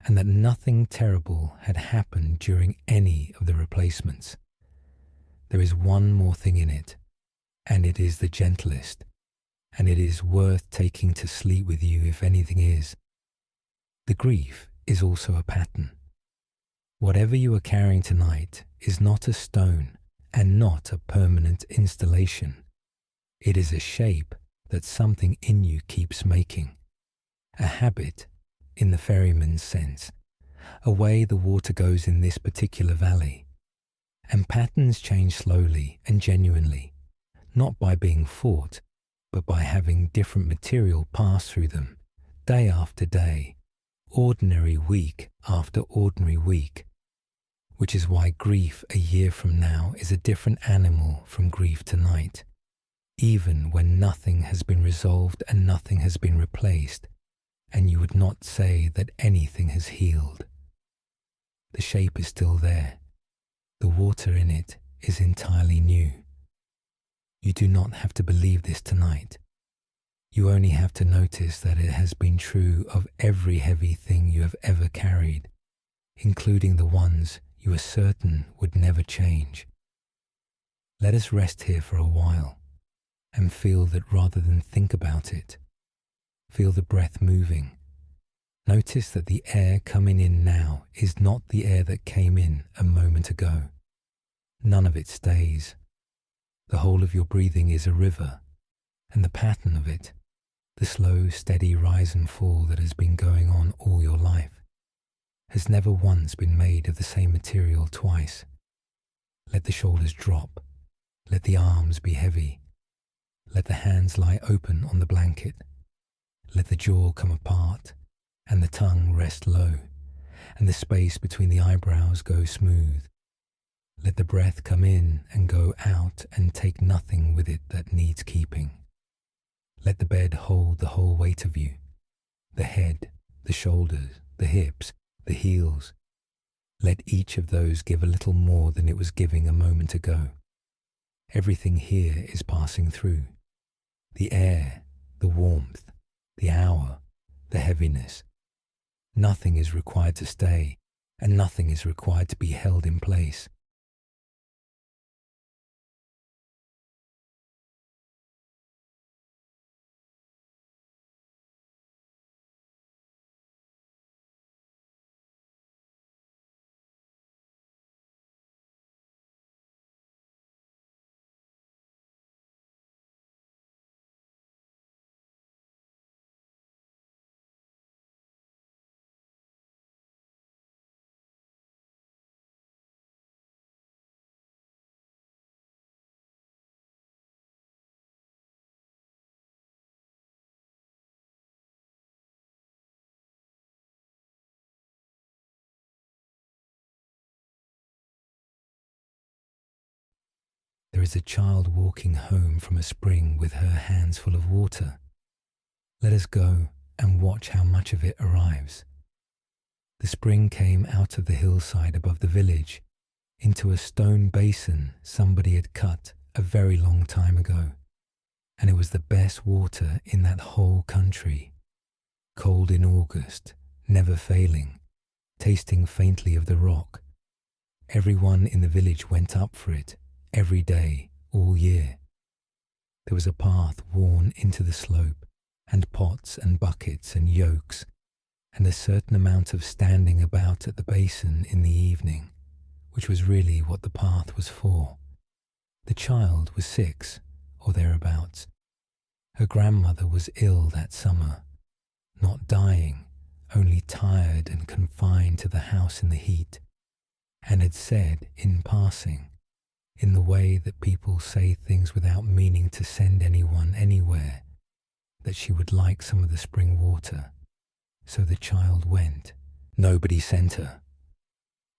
and that nothing terrible had happened during any of the replacements. There is one more thing in it, and it is the gentlest, and it is worth taking to sleep with you if anything is. The grief is also a pattern. Whatever you are carrying tonight is not a stone and not a permanent installation. It is a shape that something in you keeps making. A habit, in the ferryman's sense, a way the water goes in this particular valley. And patterns change slowly and genuinely, not by being fought, but by having different material pass through them, day after day, ordinary week after ordinary week, which is why grief a year from now is a different animal from grief tonight, even when nothing has been resolved and nothing has been replaced, and you would not say that anything has healed. The shape is still there. The water in it is entirely new. You do not have to believe this tonight. You only have to notice that it has been true of every heavy thing you have ever carried, including the ones you are certain would never change. Let us rest here for a while and feel that rather than think about it. Feel the breath moving. Notice that the air coming in now is not the air that came in a moment ago. None of it stays. The whole of your breathing is a river, and the pattern of it, the slow, steady rise and fall that has been going on all your life, has never once been made of the same material twice. Let the shoulders drop. Let the arms be heavy. Let the hands lie open on the blanket. Let the jaw come apart and the tongue rest low, and the space between the eyebrows go smooth. Let the breath come in and go out and take nothing with it that needs keeping. Let the bed hold the whole weight of you, the head, the shoulders, the hips, the heels. Let each of those give a little more than it was giving a moment ago. Everything here is passing through. The air, the warmth, the hour, the heaviness. Nothing is required to stay, and nothing is required to be held in place. There is a child walking home from a spring with her hands full of water. Let us go and watch how much of it arrives. The spring came out of the hillside above the village into a stone basin somebody had cut a very long time ago, and it was the best water in that whole country, cold in August, never failing, tasting faintly of the rock. Everyone in the village went up for it, every day, all year. There was a path worn into the slope, and pots and buckets and yokes, and a certain amount of standing about at the basin in the evening, which was really what the path was for. The child was 6, or thereabouts. Her grandmother was ill that summer, not dying, only tired and confined to the house in the heat, and had said in passing, in the way that people say things without meaning to send anyone anywhere, that she would like some of the spring water. So the child went. Nobody sent her.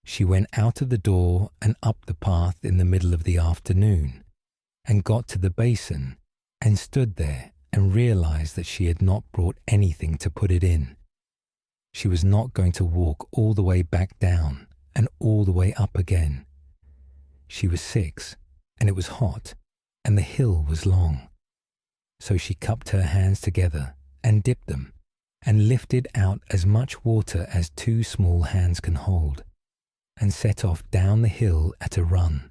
She went out of the door and up the path in the middle of the afternoon, and got to the basin, and stood there and realized that she had not brought anything to put it in. She was not going to walk all the way back down and all the way up again. She was 6, and it was hot, and the hill was long. So she cupped her hands together and dipped them, and lifted out as much water as 2 small hands can hold, and set off down the hill at a run.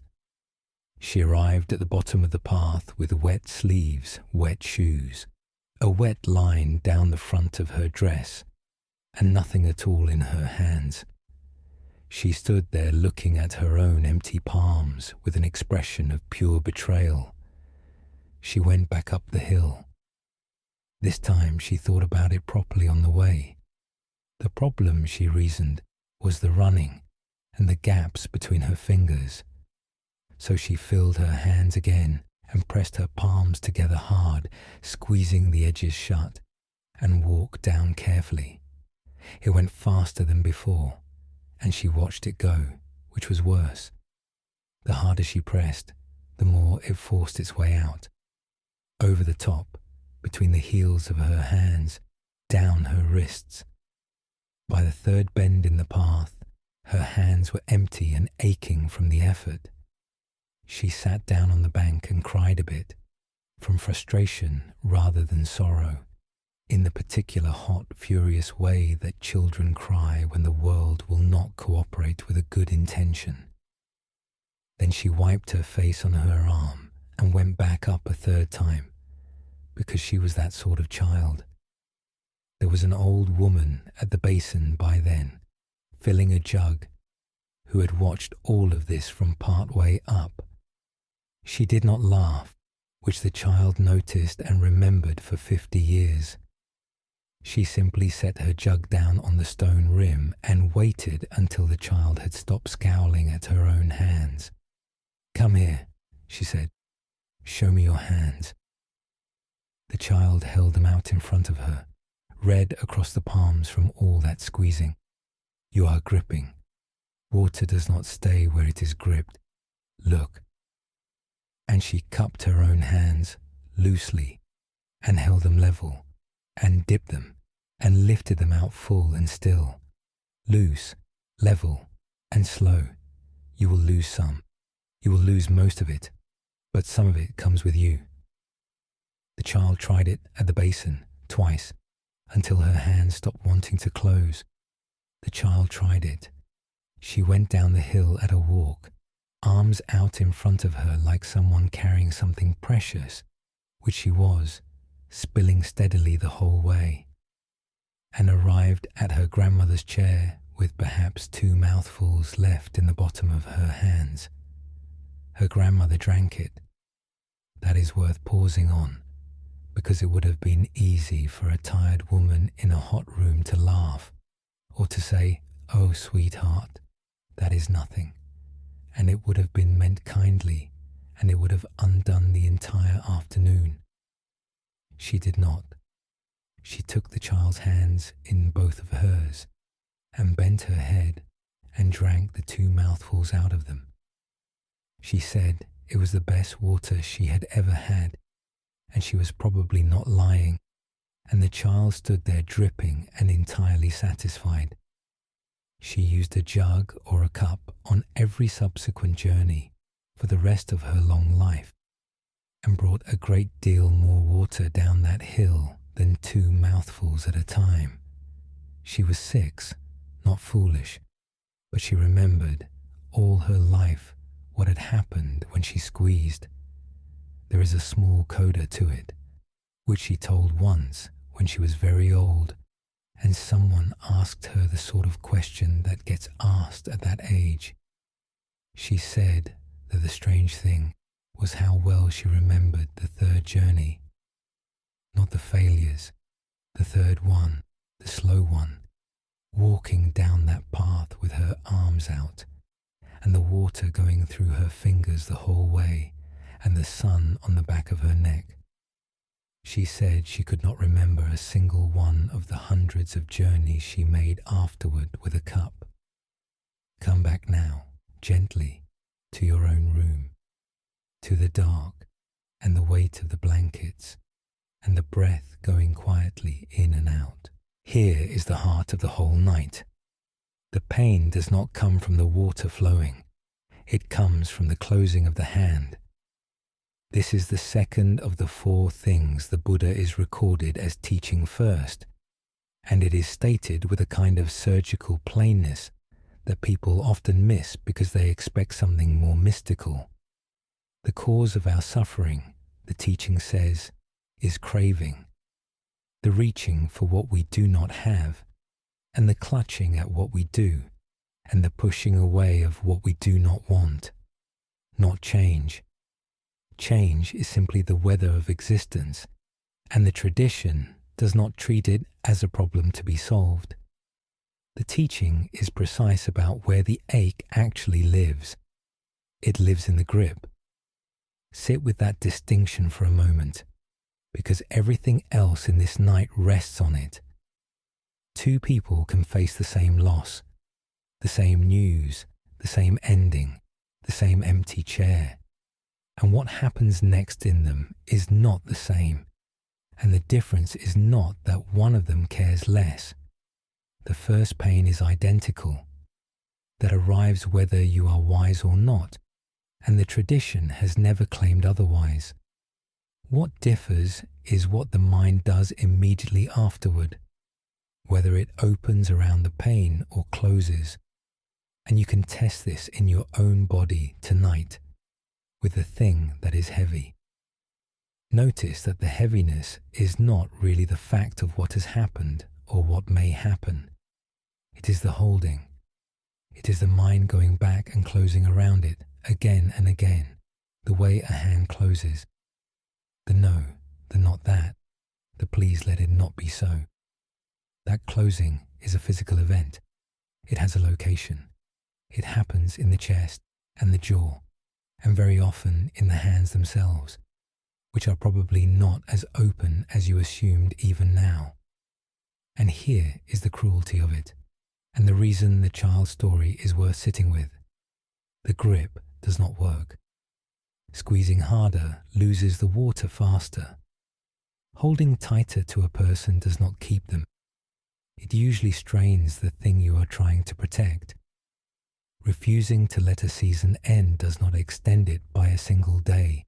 She arrived at the bottom of the path with wet sleeves, wet shoes, a wet line down the front of her dress, and nothing at all in her hands. She stood there looking at her own empty palms with an expression of pure betrayal. She went back up the hill. This time she thought about it properly on the way. The problem, she reasoned, was the running and the gaps between her fingers. So she filled her hands again and pressed her palms together hard, squeezing the edges shut, and walked down carefully. It went faster than before, and she watched it go, which was worse. The harder she pressed, the more it forced its way out. Over the top, between the heels of her hands, down her wrists. By the third bend in the path, her hands were empty and aching from the effort. She sat down on the bank and cried a bit, from frustration rather than sorrow, in the particular hot, furious way that children cry when the world will not cooperate with a good intention. Then she wiped her face on her arm and went back up a third time, because she was that sort of child. There was an old woman at the basin by then, filling a jug, who had watched all of this from part way up. She did not laugh, which the child noticed and remembered for 50 years. She simply set her jug down on the stone rim and waited until the child had stopped scowling at her own hands. "Come here," she said. "Show me your hands." The child held them out in front of her, red across the palms from all that squeezing. "You are gripping. Water does not stay where it is gripped. Look." And she cupped her own hands loosely and held them level and dipped them and lifted them out full and still. Loose, level, and slow. You will lose some. You will lose most of it, but some of it comes with you. The child tried it at the basin twice until her hands stopped wanting to close. The child tried it. She went down the hill at a walk, arms out in front of her like someone carrying something precious, which she was, spilling steadily the whole way, and arrived at her grandmother's chair with perhaps 2 mouthfuls left in the bottom of her hands. Her grandmother drank it. That is worth pausing on, because it would have been easy for a tired woman in a hot room to laugh, or to say, "Oh, sweetheart, that is nothing," and it would have been meant kindly, and it would have undone the entire afternoon. She did not. She took the child's hands in both of hers, and bent her head and drank the 2 mouthfuls out of them. She said it was the best water she had ever had, and she was probably not lying, and the child stood there dripping and entirely satisfied. She used a jug or a cup on every subsequent journey for the rest of her long life, and brought a great deal more water down that hill than 2 mouthfuls at a time. She was 6, not foolish, but she remembered all her life what had happened when she squeezed. There is a small coda to it, which she told once when she was very old, and someone asked her the sort of question that gets asked at that age. She said that the strange thing was how well she remembered the 3rd journey. Not the failures, the 3rd one, the slow one, walking down that path with her arms out, and the water going through her fingers the whole way, and the sun on the back of her neck. She said she could not remember a single one of the hundreds of journeys she made afterward with a cup. Come back now, gently, to your own room, to the dark and the weight of the blankets, and the breath going quietly in and out. Here is the heart of the whole night. The pain does not come from the water flowing. It comes from the closing of the hand. This is the second of the 4 things the Buddha is recorded as teaching first, and it is stated with a kind of surgical plainness that people often miss because they expect something more mystical. The cause of our suffering, the teaching says, is craving, the reaching for what we do not have, and the clutching at what we do, and the pushing away of what we do not want. Not change. Change is simply the weather of existence, and the tradition does not treat it as a problem to be solved. The teaching is precise about where the ache actually lives. It lives in the grip. Sit with that distinction for a moment, because everything else in this night rests on it. 2 people can face the same loss, the same news, the same ending, the same empty chair, and what happens next in them is not the same, and the difference is not that one of them cares less. The first pain is identical, that arrives whether you are wise or not, and the tradition has never claimed otherwise. What differs is what the mind does immediately afterward, whether it opens around the pain or closes, and you can test this in your own body tonight with the thing that is heavy. Notice that the heaviness is not really the fact of what has happened or what may happen. It is the holding. It is the mind going back and closing around it again and again, the way a hand closes. The no, the not that, the please let it not be so. That closing is a physical event. It has a location. It happens in the chest and the jaw, and very often in the hands themselves, which are probably not as open as you assumed even now. And here is the cruelty of it, and the reason the child's story is worth sitting with. The grip does not work. Squeezing harder loses the water faster. Holding tighter to a person does not keep them. It usually strains the thing you are trying to protect. Refusing to let a season end does not extend it by a single day.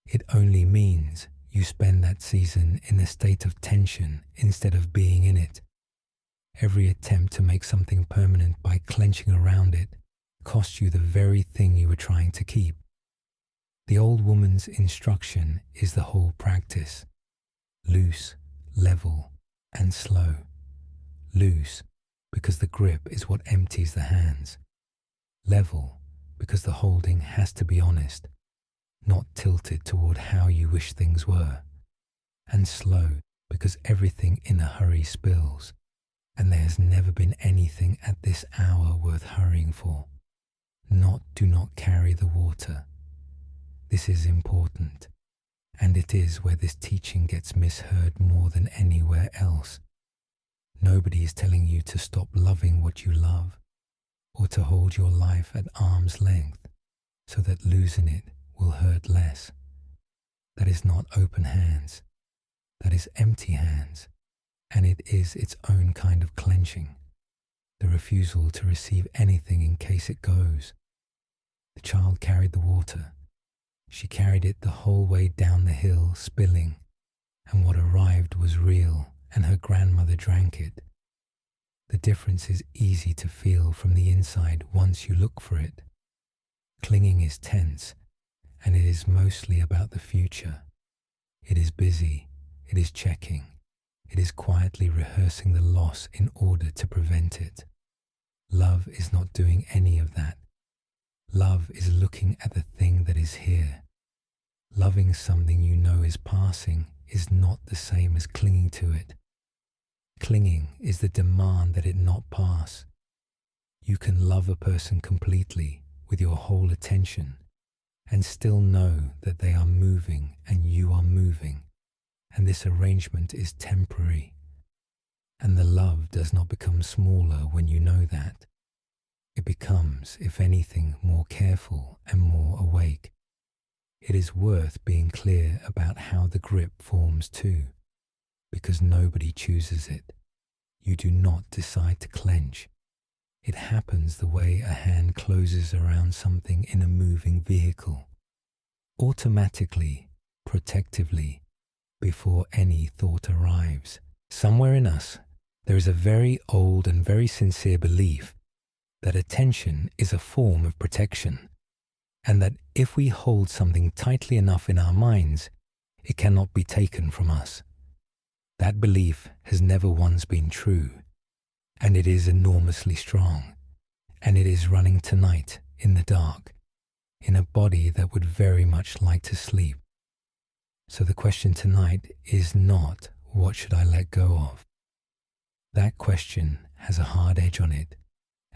It only means you spend that season in a state of tension instead of being in it. Every attempt to make something permanent by clenching around it costs you the very thing you were trying to keep. The old woman's instruction is the whole practice. Loose, level, and slow. Loose, because the grip is what empties the hands. Level, because the holding has to be honest, not tilted toward how you wish things were. And slow, because everything in a hurry spills, and there has never been anything at this hour worth hurrying for. Do not carry the water. This is important, and it is where this teaching gets misheard more than anywhere else. Nobody is telling you to stop loving what you love, or to hold your life at arm's length, so that losing it will hurt less. That is not open hands. That is empty hands, and it is its own kind of clenching, the refusal to receive anything in case it goes. The child carried the water. She carried it the whole way down the hill, spilling, and what arrived was real, and her grandmother drank it. The difference is easy to feel from the inside once you look for it. Clinging is tense, and it is mostly about the future. It is busy, it is checking, it is quietly rehearsing the loss in order to prevent it. Love is not doing any of that. Love is looking at the thing that is here. Loving something you know is passing is not the same as clinging to it. Clinging is the demand that it not pass. You can love a person completely with your whole attention and still know that they are moving and you are moving, and this arrangement is temporary. And the love does not become smaller when you know that. It becomes, if anything, more careful and more awake. It is worth being clear about how the grip forms too, because nobody chooses it. You do not decide to clench. It happens the way a hand closes around something in a moving vehicle, automatically, protectively, before any thought arrives. Somewhere in us, there is a very old and very sincere belief that attention is a form of protection, and that if we hold something tightly enough in our minds, it cannot be taken from us. That belief has never once been true, and it is enormously strong, and it is running tonight in the dark, in a body that would very much like to sleep. So the question tonight is not, what should I let go of? That question has a hard edge on it,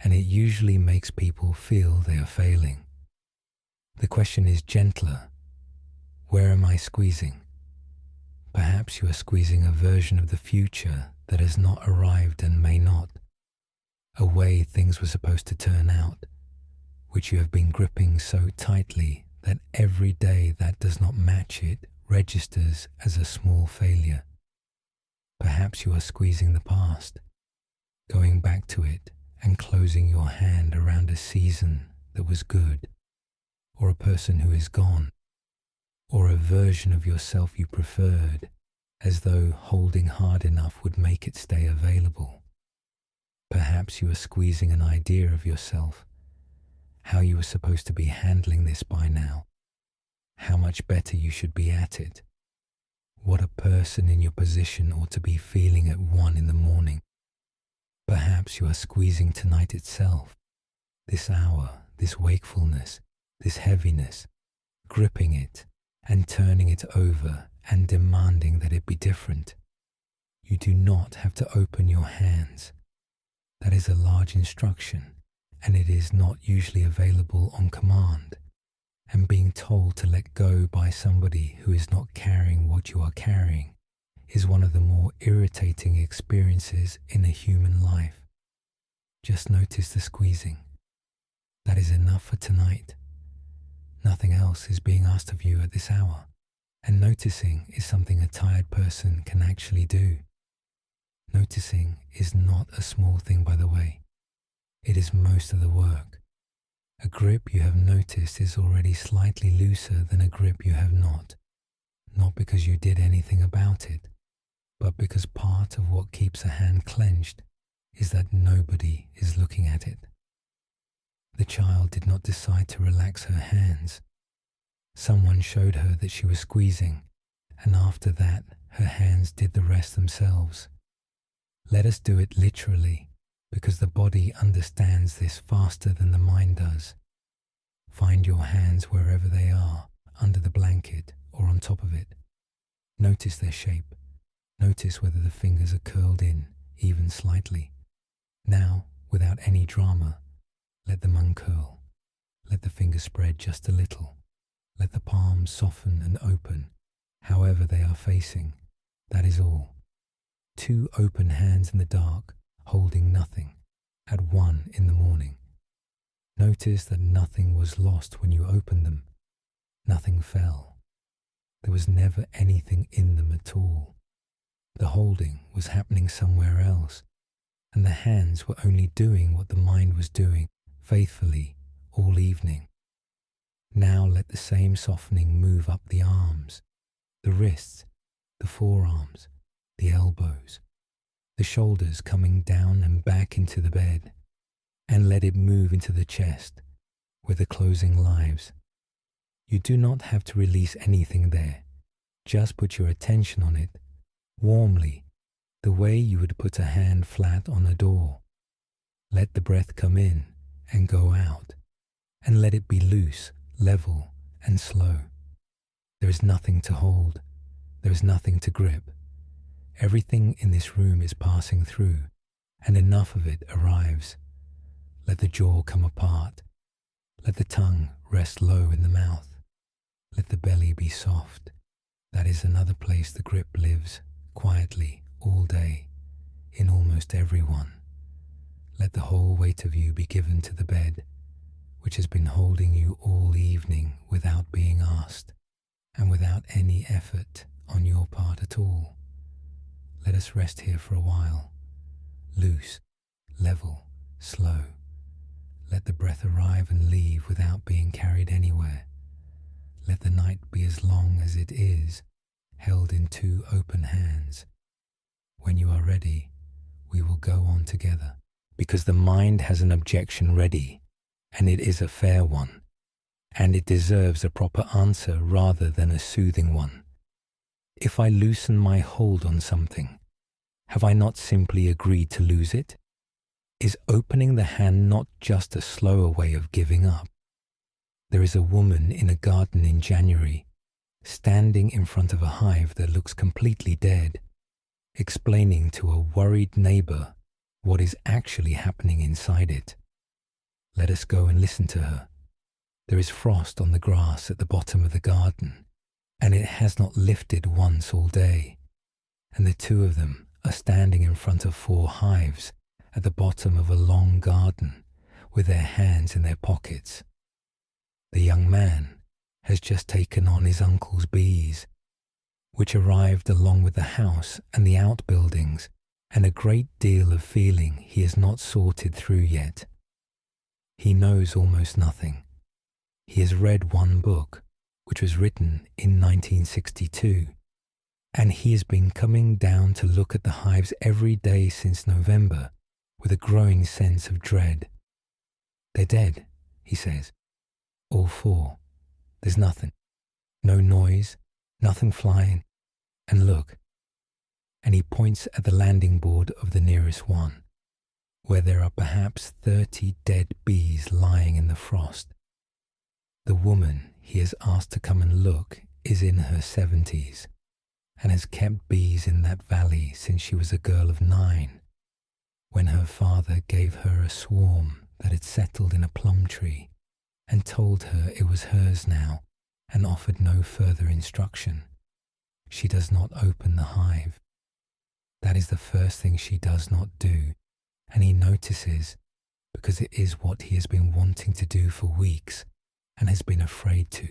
and it usually makes people feel they are failing. The question is gentler. Where am I squeezing? Perhaps you are squeezing a version of the future that has not arrived and may not, a way things were supposed to turn out, which you have been gripping so tightly that every day that does not match it registers as a small failure. Perhaps you are squeezing the past, going back to it and closing your hand around a season that was good, or a person who is gone, or a version of yourself you preferred, as though holding hard enough would make it stay available. Perhaps you are squeezing an idea of yourself, how you were supposed to be handling this by now, how much better you should be at it, what a person in your position ought to be feeling at 1 a.m. Perhaps you are squeezing tonight itself, this hour, this wakefulness, this heaviness, gripping it and turning it over and demanding that it be different. You do not have to open your hands. That is a large instruction, and it is not usually available on command. And being told to let go by somebody who is not carrying what you are carrying is one of the more irritating experiences in a human life. Just notice the squeezing. That is enough for tonight. Nothing else is being asked of you at this hour, and noticing is something a tired person can actually do. Noticing is not a small thing, by the way. It is most of the work. A grip you have noticed is already slightly looser than a grip you have not because you did anything about it, but because part of what keeps a hand clenched is that nobody is looking at it. The child did not decide to relax her hands. Someone showed her that she was squeezing, and after that her hands did the rest themselves. Let us do it literally, because the body understands this faster than the mind does. Find your hands wherever they are, under the blanket or on top of it. Notice their shape. Notice whether the fingers are curled in, even slightly. Now, without any drama, let them uncurl. Let the fingers spread just a little. Let the palms soften and open, however they are facing. That is all. 2 open hands in the dark, holding nothing, at 1 a.m. Notice that nothing was lost when you opened them. Nothing fell. There was never anything in them at all. The holding was happening somewhere else, and the hands were only doing what the mind was doing faithfully all evening. Now let the same softening move up the arms, the wrists, the forearms, the elbows, the shoulders coming down and back into the bed, and let it move into the chest where the closing lies. You do not have to release anything there. Just put your attention on it, warmly, the way you would put a hand flat on a door. Let the breath come in and go out, and let it be loose, level, and slow. There is nothing to hold. There is nothing to grip. Everything in this room is passing through, and enough of it arrives. Let the jaw come apart. Let the tongue rest low in the mouth. Let the belly be soft. That is another place the grip lives, quietly, all day, in almost everyone. Let the whole weight of you be given to the bed, which has been holding you all evening without being asked, and without any effort on your part at all. Let us rest here for a while, loose, level, slow. Let the breath arrive and leave without being carried anywhere. Let the night be as long as it is, held in two open hands. When you are ready, we will go on together, because the mind has an objection ready, and it is a fair one, and it deserves a proper answer rather than a soothing one. If I loosen my hold on something, have I not simply agreed to lose it? Is opening the hand not just a slower way of giving up? There is a woman in a garden in January, standing in front of a hive that looks completely dead, explaining to a worried neighbor what is actually happening inside it. Let us go and listen to her. There is frost on the grass at the bottom of the garden, and it has not lifted once all day, and the two of them are standing in front of 4 hives at the bottom of a long garden with their hands in their pockets. The young man has just taken on his uncle's bees, which arrived along with the house and the outbuildings and a great deal of feeling he has not sorted through yet. He knows almost nothing. He has read one book, which was written in 1962, and he has been coming down to look at the hives every day since November with a growing sense of dread. They're dead, he says. All 4. There's nothing. No noise, nothing flying. And look. And he points at the landing board of the nearest one, where there are perhaps 30 dead bees lying in the frost. The woman he has asked to come and look is in her 70s, and has kept bees in that valley since she was a girl of 9, when her father gave her a swarm that had settled in a plum tree and told her it was hers now and offered no further instruction. She does not open the hive. That is the first thing she does not do, and he notices, because it is what he has been wanting to do for weeks and has been afraid to.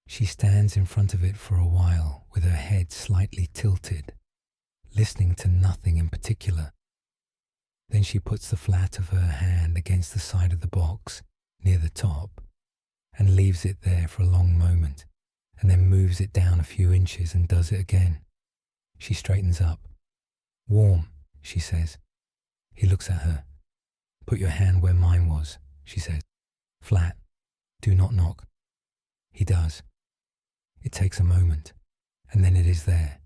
She stands in front of it for a while with her head slightly tilted, listening to nothing in particular. Then she puts the flat of her hand against the side of the box near the top and leaves it there for a long moment, and then moves it down a few inches and does it again. She straightens up. Warm, she says. He looks at her. Put your hand where mine was, she says. Flat. Do not knock. He does. It takes a moment, and then it is there,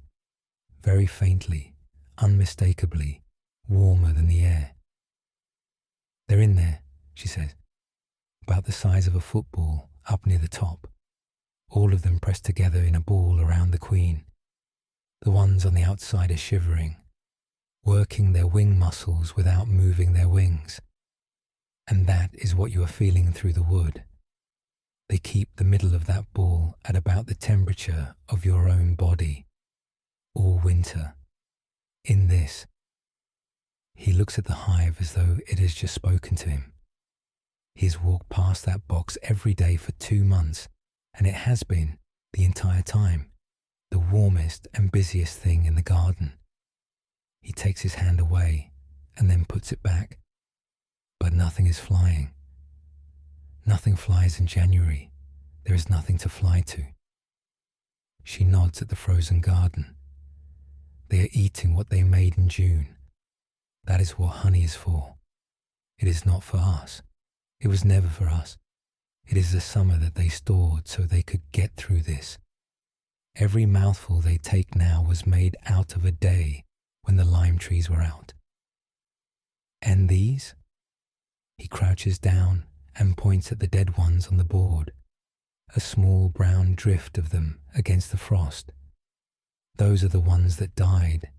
very faintly, unmistakably, warmer than the air. They're in there, she says, about the size of a football up near the top, all of them pressed together in a ball around the queen. The ones on the outside are shivering, working their wing muscles without moving their wings. And that is what you are feeling through the wood. They keep the middle of that ball at about the temperature of your own body, all winter. In this, he looks at the hive as though it has just spoken to him. He has walked past that box every day for 2 months, and it has been the entire time. The warmest and busiest thing in the garden. He takes his hand away and then puts it back. But nothing is flying. Nothing flies in January. There is nothing to fly to. She nods at the frozen garden. They are eating what they made in June. That is what honey is for. It is not for us. It was never for us. It is the summer that they stored so they could get through this. Every mouthful they take now was made out of a day when the lime trees were out. And these? He crouches down and points at the dead ones on the board, a small brown drift of them against the frost. Those are the ones that died.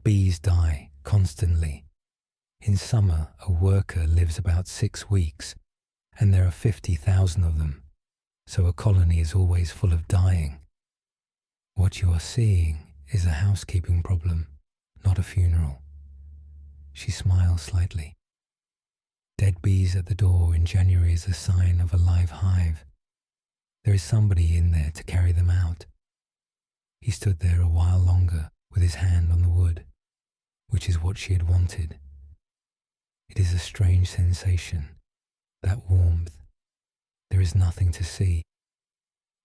Bees die constantly. In summer, a worker lives about 6 weeks, and there are 50,000 of them, so a colony is always full of dying. What you are seeing is a housekeeping problem, not a funeral. She smiles slightly. Dead bees at the door in January is a sign of a live hive. There is somebody in there to carry them out. He stood there a while longer with his hand on the wood, which is what she had wanted. It is a strange sensation, that warmth. There is nothing to see.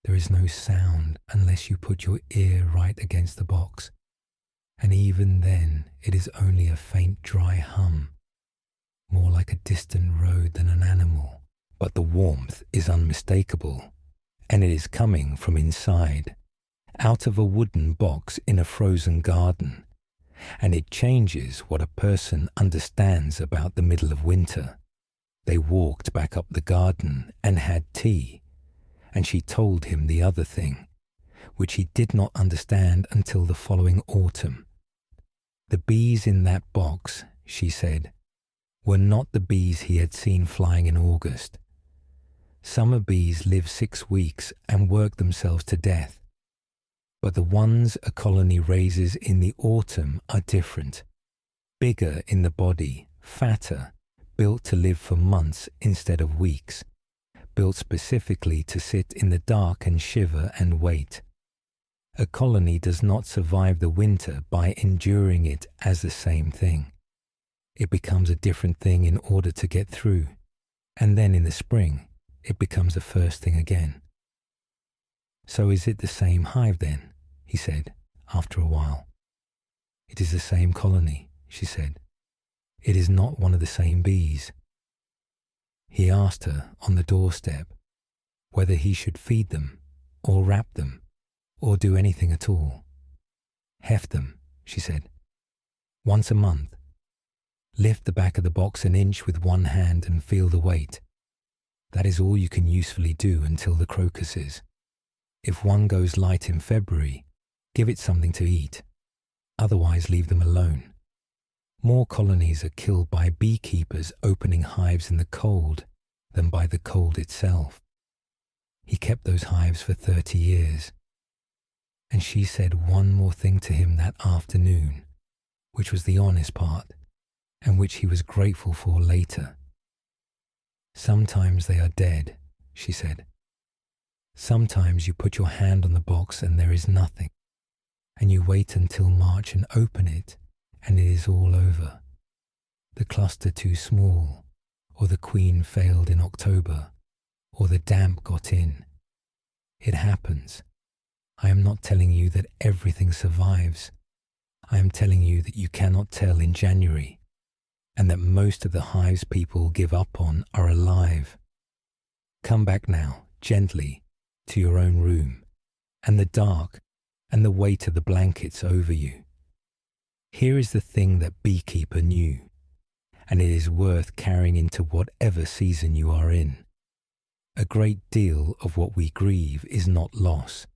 There is no sound unless you put your ear right against the box, and even then it is only a faint dry hum, more like a distant road than an animal. But the warmth is unmistakable, and it is coming from inside, out of a wooden box in a frozen garden, and it changes what a person understands about the middle of winter. They walked back up the garden and had tea, and she told him the other thing, which he did not understand until the following autumn. The bees in that box, she said, were not the bees he had seen flying in August. Summer bees live 6 weeks and work themselves to death. But the ones a colony raises in the autumn are different, bigger in the body, fatter, built to live for months instead of weeks, built specifically to sit in the dark and shiver and wait. A colony does not survive the winter by enduring it as the same thing. It becomes a different thing in order to get through, and then in the spring, it becomes the first thing again. So is it the same hive then? He said, after a while. It is the same colony, she said. It is not one of the same bees. He asked her on the doorstep whether he should feed them, or wrap them, or do anything at all. Heft them, she said, once a month. Lift the back of the box an inch with one hand and feel the weight. That is all you can usefully do until the crocuses. If one goes light in February, give it something to eat. Otherwise, leave them alone. More colonies are killed by beekeepers opening hives in the cold than by the cold itself. He kept those hives for 30 years. And she said one more thing to him that afternoon, which was the honest part, and which he was grateful for later. Sometimes they are dead, she said. Sometimes you put your hand on the box and there is nothing, and you wait until March and open it, and it is all over. The cluster too small, or the queen failed in October, or the damp got in. It happens. I am not telling you that everything survives. I am telling you that you cannot tell in January, and that most of the hives people give up on are alive. Come back now, gently, to your own room, and the dark, and the weight of the blankets over you. Here is the thing that beekeeper knew, and it is worth carrying into whatever season you are in. A great deal of what we grieve is not loss.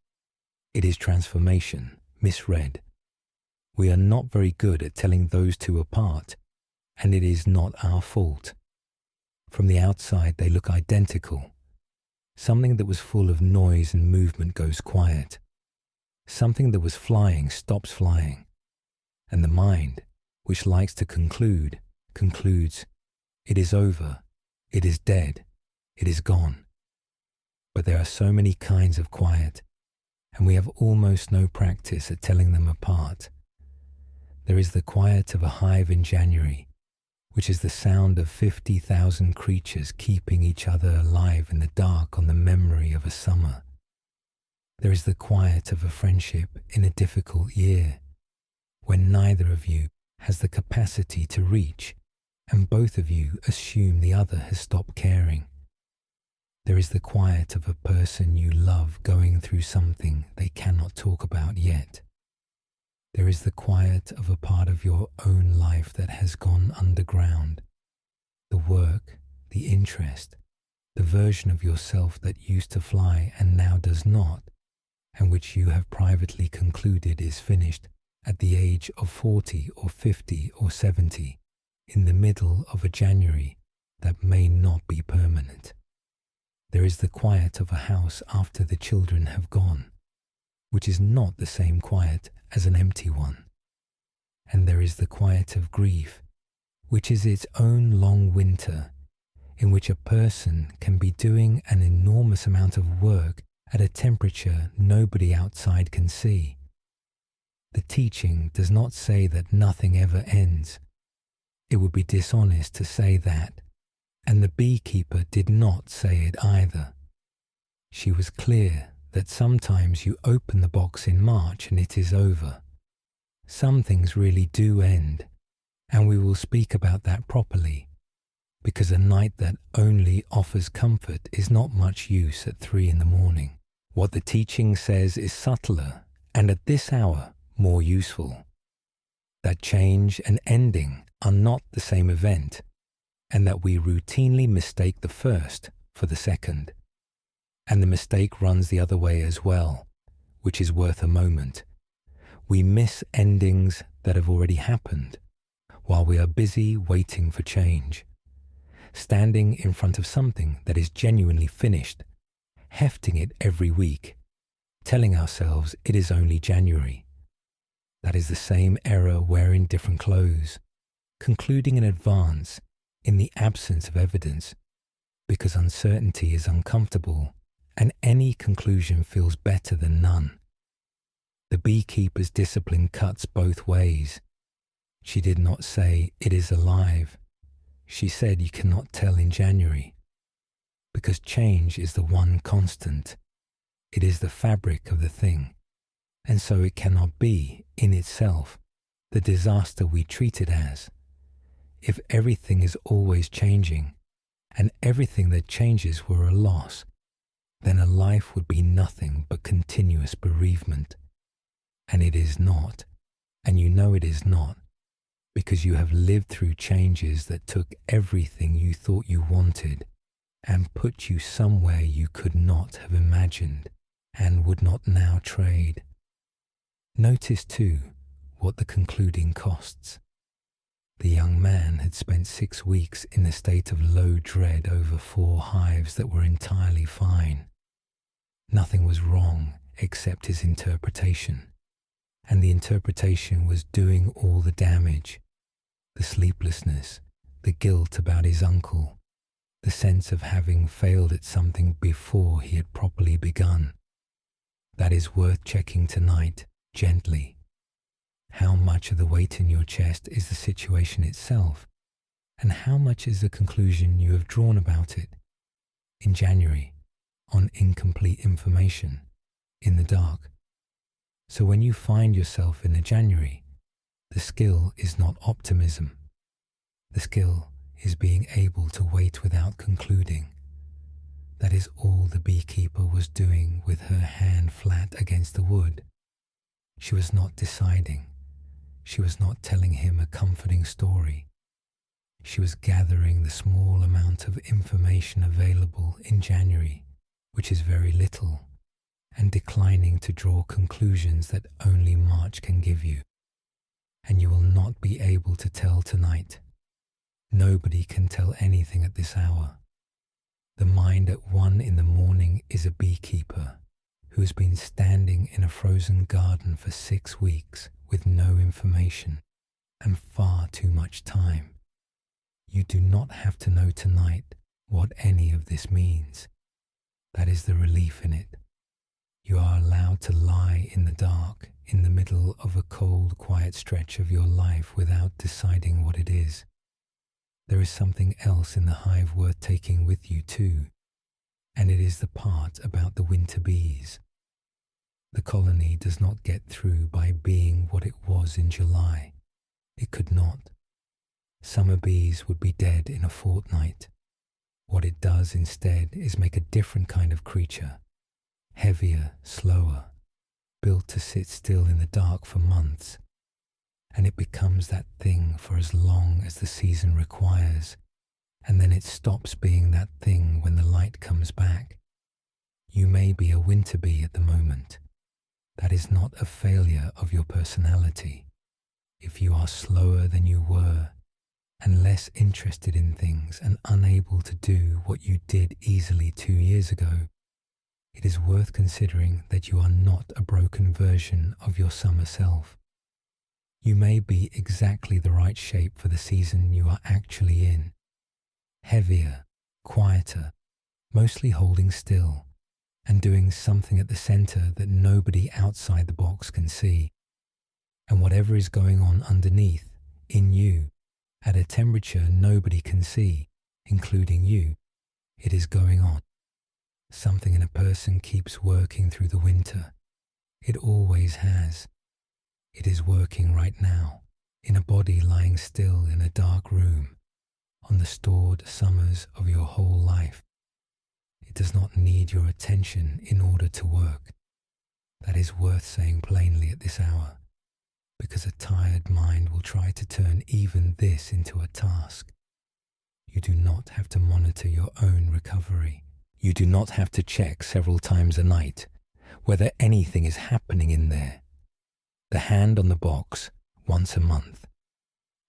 It is transformation, misread. We are not very good at telling those two apart, and it is not our fault. From the outside they look identical. Something that was full of noise and movement goes quiet. Something that was flying stops flying. And the mind, which likes to conclude, concludes, it is over, it is dead, it is gone. But there are so many kinds of quiet, and we have almost no practice at telling them apart. There is the quiet of a hive in January, which is the sound of 50,000 creatures keeping each other alive in the dark on the memory of a summer. There is the quiet of a friendship in a difficult year, when neither of you has the capacity to reach, and both of you assume the other has stopped caring. There is the quiet of a person you love going through something they cannot talk about yet. There is the quiet of a part of your own life that has gone underground. The work, the interest, the version of yourself that used to fly and now does not, and which you have privately concluded is finished at the age of 40 or 50 or 70, in the middle of a January that may not be permanent. There is the quiet of a house after the children have gone, which is not the same quiet as an empty one. And there is the quiet of grief, which is its own long winter, in which a person can be doing an enormous amount of work at a temperature nobody outside can see. The teaching does not say that nothing ever ends. It would be dishonest to say that, and the beekeeper did not say it either. She was clear that sometimes you open the box in March and it is over. Some things really do end, and we will speak about that properly, because a night that only offers comfort is not much use at 3 a.m. What the teaching says is subtler, and at this hour more useful. That change and ending are not the same event, and that we routinely mistake the first for the second. And the mistake runs the other way as well, which is worth a moment. We miss endings that have already happened, while we are busy waiting for change. Standing in front of something that is genuinely finished, hefting it every week, telling ourselves it is only January. That is the same error wearing different clothes, concluding in advance in the absence of evidence, because uncertainty is uncomfortable and any conclusion feels better than none. The beekeeper's discipline cuts both ways. She did not say it is alive. She said you cannot tell in January, because change is the one constant. It is the fabric of the thing, and so it cannot be, in itself, the disaster we treat it as. If everything is always changing, and everything that changes were a loss, then a life would be nothing but continuous bereavement. And it is not, and you know it is not, because you have lived through changes that took everything you thought you wanted and put you somewhere you could not have imagined and would not now trade. Notice too what the concluding costs. The young man had spent 6 weeks in a state of low dread over 4 hives that were entirely fine. Nothing was wrong except his interpretation, and the interpretation was doing all the damage. The sleeplessness, the guilt about his uncle, the sense of having failed at something before he had properly begun. That is worth checking tonight, gently. How much of the weight in your chest is the situation itself, and how much is the conclusion you have drawn about it? In January, on incomplete information, in the dark. So when you find yourself in a January, the skill is not optimism. The skill is being able to wait without concluding. That is all the beekeeper was doing with her hand flat against the wood. She was not deciding. She was not telling him a comforting story. She was gathering the small amount of information available in January, which is very little, and declining to draw conclusions that only March can give you. And you will not be able to tell tonight. Nobody can tell anything at this hour. The mind at 1 a.m. is a beekeeper who has been standing in a frozen garden for 6 weeks with no information and far too much time. You do not have to know tonight what any of this means. That is the relief in it. You are allowed to lie in the dark, in the middle of a cold, quiet stretch of your life without deciding what it is. There is something else in the hive worth taking with you too, and it is the part about the winter bees. The colony does not get through by being what it was in July. It could not. Summer bees would be dead in a fortnight. What it does instead is make a different kind of creature, heavier, slower, built to sit still in the dark for months, and it becomes that thing for as long as the season requires, and then it stops being that thing when the light comes back. You may be a winter bee at the moment. That is not a failure of your personality. If you are slower than you were, and less interested in things and unable to do what you did easily 2 years ago, it is worth considering that you are not a broken version of your summer self. You may be exactly the right shape for the season you are actually in. Heavier, quieter, mostly holding still, and doing something at the center that nobody outside the box can see. And whatever is going on underneath, in you, at a temperature nobody can see, including you, it is going on. Something in a person keeps working through the winter. It always has. It is working right now, in a body lying still in a dark room, on the stored summers of your whole life. It does not need your attention in order to work. That is worth saying plainly at this hour, because a tired mind will try to turn even this into a task. You do not have to monitor your own recovery. You do not have to check several times a night whether anything is happening in there. The hand on the box once a month,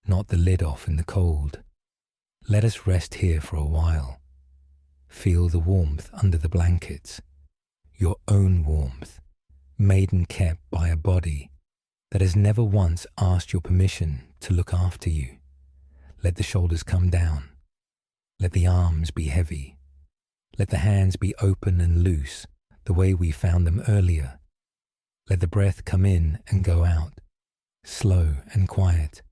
not the lid off in the cold. Let us rest here for a while. Feel the warmth under the blankets, your own warmth, made and kept by a body that has never once asked your permission to look after you. Let the shoulders come down. Let the arms be heavy. Let the hands be open and loose, the way we found them earlier. Let the breath come in and go out, slow and quiet,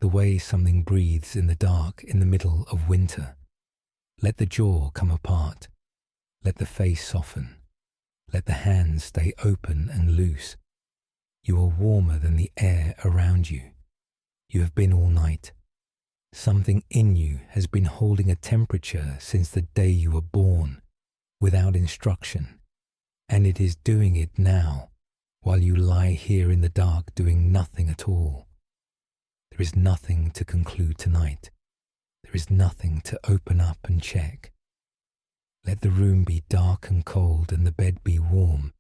the way something breathes in the dark in the middle of winter. Let the jaw come apart. Let the face soften. Let the hands stay open and loose. You are warmer than the air around you. You have been all night. Something in you has been holding a temperature since the day you were born, without instruction, and it is doing it now, while you lie here in the dark doing nothing at all. There is nothing to conclude tonight. There is nothing to open up and check. Let the room be dark and cold and the bed be warm,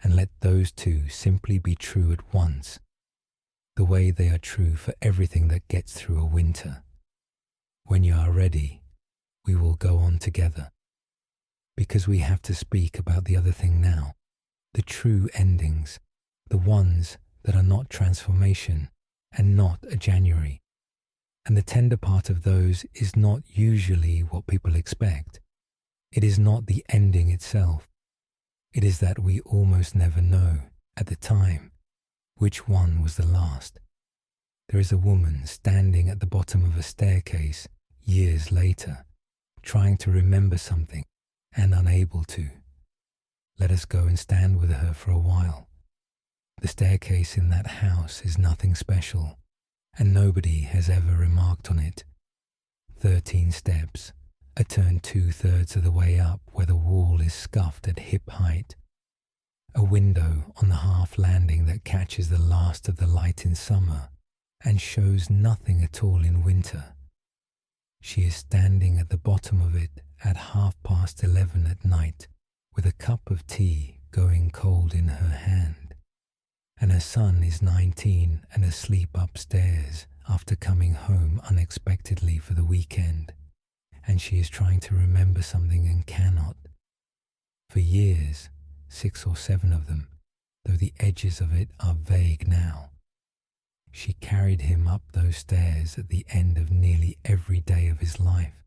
and let those two simply be true at once, the way they are true for everything that gets through a winter. When you are ready, we will go on together, because we have to speak about the other thing now, the true endings, the ones that are not transformation and not a January. And the tender part of those is not usually what people expect. It is not the ending itself. It is that we almost never know, at the time, which one was the last. There is a woman standing at the bottom of a staircase years later, trying to remember something and unable to. Let us go and stand with her for a while. The staircase in that house is nothing special, and nobody has ever remarked on it. 13 steps, a turn 2/3 of the way up where the wall is scuffed at hip height. A window on the half landing that catches the last of the light in summer and shows nothing at all in winter. She is standing at the bottom of it at 11:30 at night with a cup of tea going cold in her hand. And her son is 19 and asleep upstairs after coming home unexpectedly for the weekend, and she is trying to remember something and cannot. For years, 6 or 7 of them, though the edges of it are vague now. She carried him up those stairs at the end of nearly every day of his life.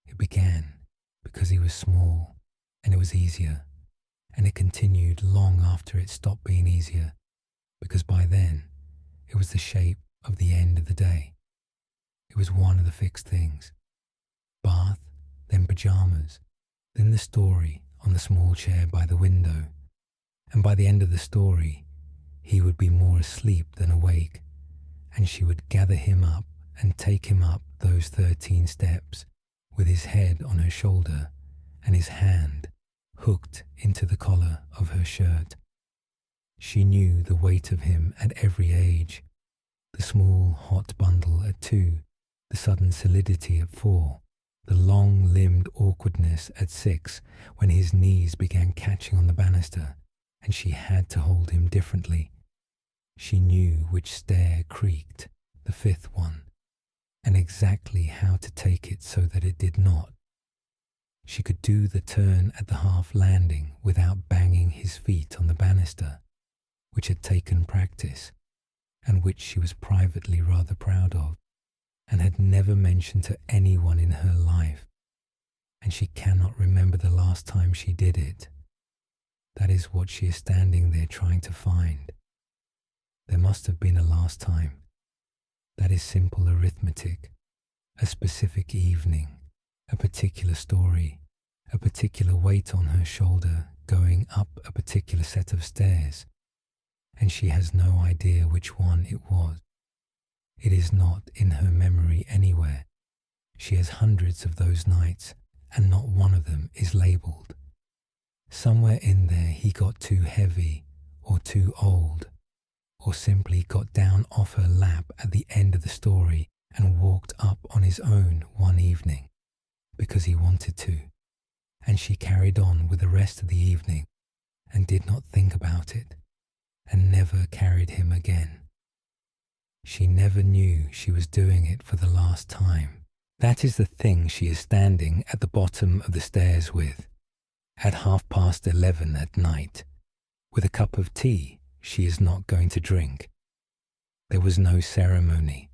It began because he was small, and it was easier, and it continued long after it stopped being easier, because by then it was the shape of the end of the day. It was one of the fixed things. Bath, then pajamas, then the story on the small chair by the window, and by the end of the story he would be more asleep than awake, and she would gather him up and take him up those 13 steps with his head on her shoulder and his hand hooked into the collar of her shirt. She knew the weight of him at every age, the small hot bundle at 2, the sudden solidity at 4, the long-limbed awkwardness at 6 when his knees began catching on the banister and she had to hold him differently. She knew which stair creaked, the 5th one, and exactly how to take it so that it did not. She could do the turn at the half landing without banging his feet on the banister, which had taken practice, and which she was privately rather proud of, and had never mentioned to anyone in her life, and she cannot remember the last time she did it. That is what she is standing there trying to find. There must have been a last time. That is simple arithmetic, a specific evening, a particular story, a particular weight on her shoulder going up a particular set of stairs, and she has no idea which one it was. It is not in her memory anywhere. She has hundreds of those nights, and not one of them is labelled. Somewhere in there he got too heavy or too old, or simply got down off her lap at the end of the story and walked up on his own one evening, because he wanted to, and she carried on with the rest of the evening and did not think about it, and never carried him again. She never knew she was doing it for the last time. That is the thing she is standing at the bottom of the stairs with, at 11:30 at night, with a cup of tea she is not going to drink. There was no ceremony.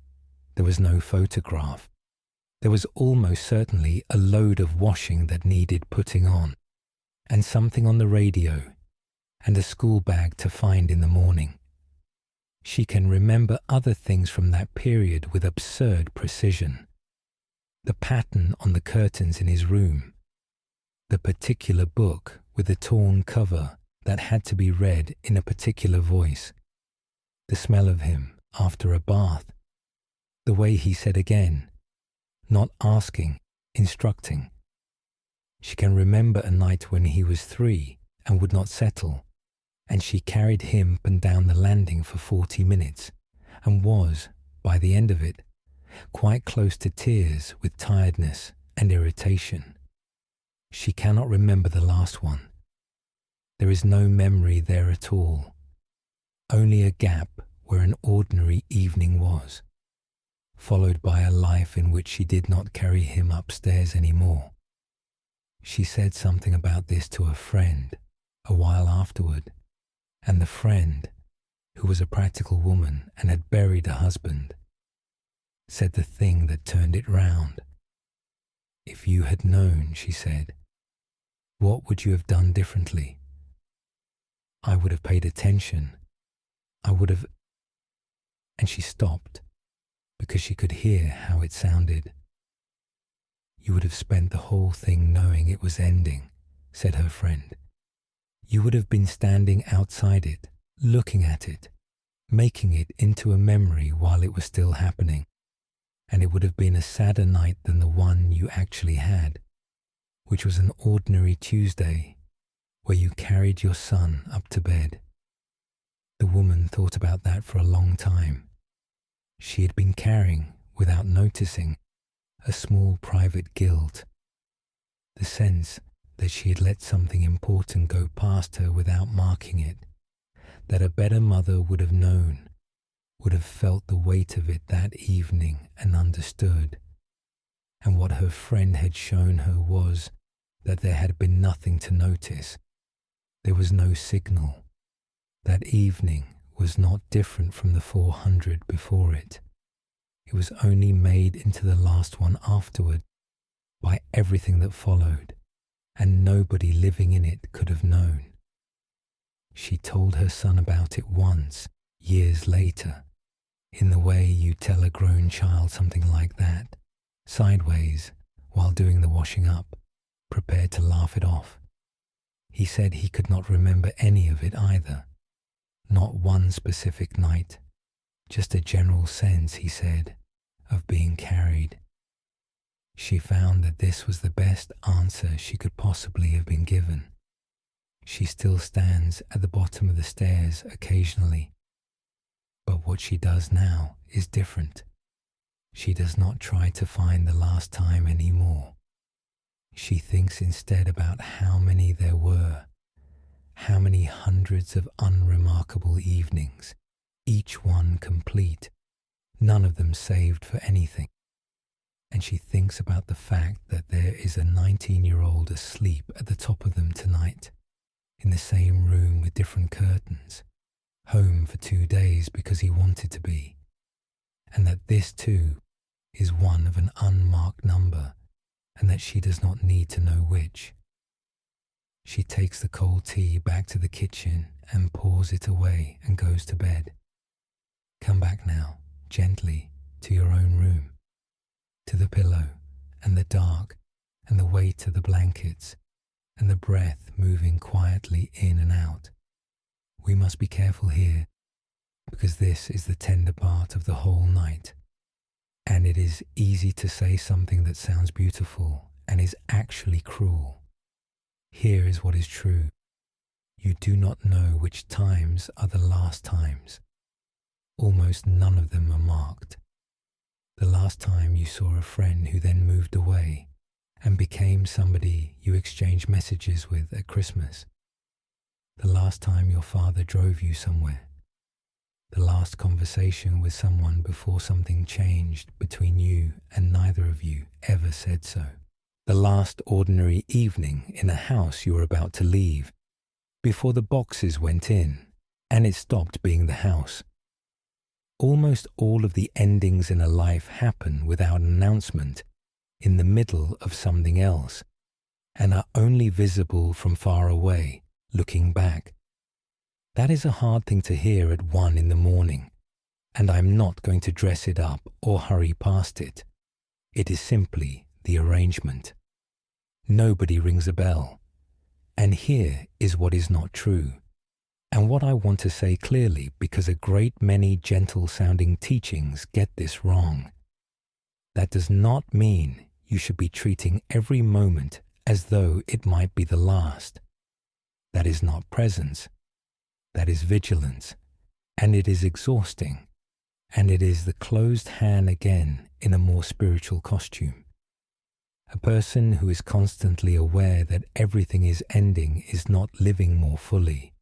There was no photograph. There was almost certainly a load of washing that needed putting on, and something on the radio, and a school bag to find in the morning. She can remember other things from that period with absurd precision. The pattern on the curtains in his room, the particular book with the torn cover that had to be read in a particular voice, the smell of him after a bath, the way he said again, not asking, instructing. She can remember a night when he was 3 and would not settle, and she carried him up and down the landing for 40 minutes and was, by the end of it, quite close to tears with tiredness and irritation. She cannot remember the last one. There is no memory there at all, only a gap where an ordinary evening was, followed by a life in which she did not carry him upstairs anymore. She said something about this to a friend a while afterward, and the friend, who was a practical woman and had buried a husband, said the thing that turned it round. "If you had known," she said, "what would you have done differently?" "I would have paid attention. I would have—" And she stopped, because she could hear how it sounded. "You would have spent the whole thing knowing it was ending," said her friend. "You would have been standing outside it, looking at it, making it into a memory while it was still happening, and it would have been a sadder night than the one you actually had, which was an ordinary Tuesday, where you carried your son up to bed." The woman thought about that for a long time. She had been carrying, without noticing, a small private guilt, the sense that she had let something important go past her without marking it, that a better mother would have known, would have felt the weight of it that evening and understood. And what her friend had shown her was that there had been nothing to notice. There was no signal. That evening was not different from the 400 before it. It was only made into the last one afterward by everything that followed, and nobody living in it could have known. She told her son about it once, years later, in the way you tell a grown child something like that, sideways, while doing the washing up, prepared to laugh it off. He said he could not remember any of it either. Not one specific night, just a general sense, he said, of being carried. She found that this was the best answer she could possibly have been given. She still stands at the bottom of the stairs occasionally, but what she does now is different. She does not try to find the last time anymore. She thinks instead about how many there were, how many hundreds of unremarkable evenings, each one complete, none of them saved for anything. And she thinks about the fact that there is a 19-year-old asleep at the top of them tonight, in the same room with different curtains, home for 2 days because he wanted to be, and that this too is one of an unmarked number, and that she does not need to know which. She takes the cold tea back to the kitchen and pours it away and goes to bed. Come back now, gently, to your own room, to the pillow and the dark and the weight of the blankets and the breath moving quietly in and out. We must be careful here, because this is the tender part of the whole night, and it is easy to say something that sounds beautiful and is actually cruel. Here is what is true. You do not know which times are the last times. Almost none of them are marked. The last time you saw a friend who then moved away and became somebody you exchanged messages with at Christmas. The last time your father drove you somewhere. The last conversation with someone before something changed between you and neither of you ever said so. The last ordinary evening in a house you were about to leave, before the boxes went in and it stopped being the house. Almost all of the endings in a life happen without an announcement, in the middle of something else, and are only visible from far away, looking back. That is a hard thing to hear at 1 in the morning, and I'm not going to dress it up or hurry past it. It is simply the arrangement. Nobody rings a bell. And here is what is not true, and what I want to say clearly, because a great many gentle-sounding teachings get this wrong. That does not mean you should be treating every moment as though it might be the last. That is not presence. That is vigilance, and it is exhausting, and it is the closed hand again in a more spiritual costume. A person who is constantly aware that everything is ending is not living more fully.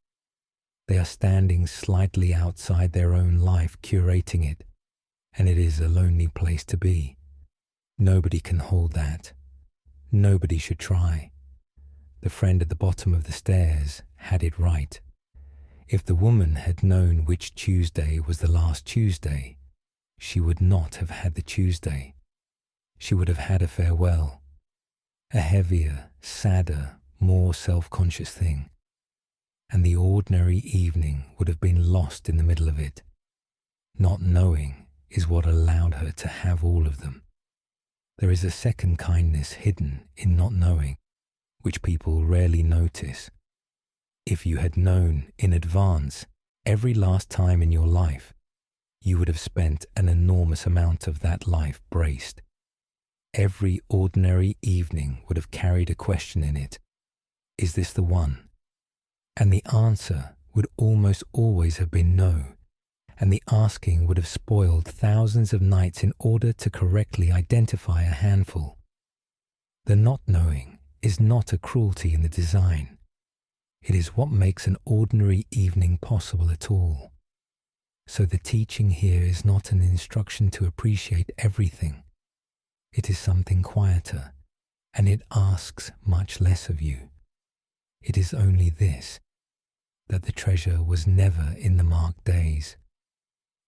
They are standing slightly outside their own life, curating it, and it is a lonely place to be. Nobody can hold that. Nobody should try. The friend at the bottom of the stairs had it right. If the woman had known which Tuesday was the last Tuesday, she would not have had the Tuesday. She would have had a farewell, a heavier, sadder, more self-conscious thing, and the ordinary evening would have been lost in the middle of it. Not knowing is what allowed her to have all of them. There is a second kindness hidden in not knowing, which people rarely notice. If you had known in advance every last time in your life, you would have spent an enormous amount of that life braced. Every ordinary evening would have carried a question in it. Is this the one? And the answer would almost always have been no, and the asking would have spoiled thousands of nights in order to correctly identify a handful. The not knowing is not a cruelty in the design. It is what makes an ordinary evening possible at all. So the teaching here is not an instruction to appreciate everything. It is something quieter, and it asks much less of you. It is only this, that the treasure was never in the marked days.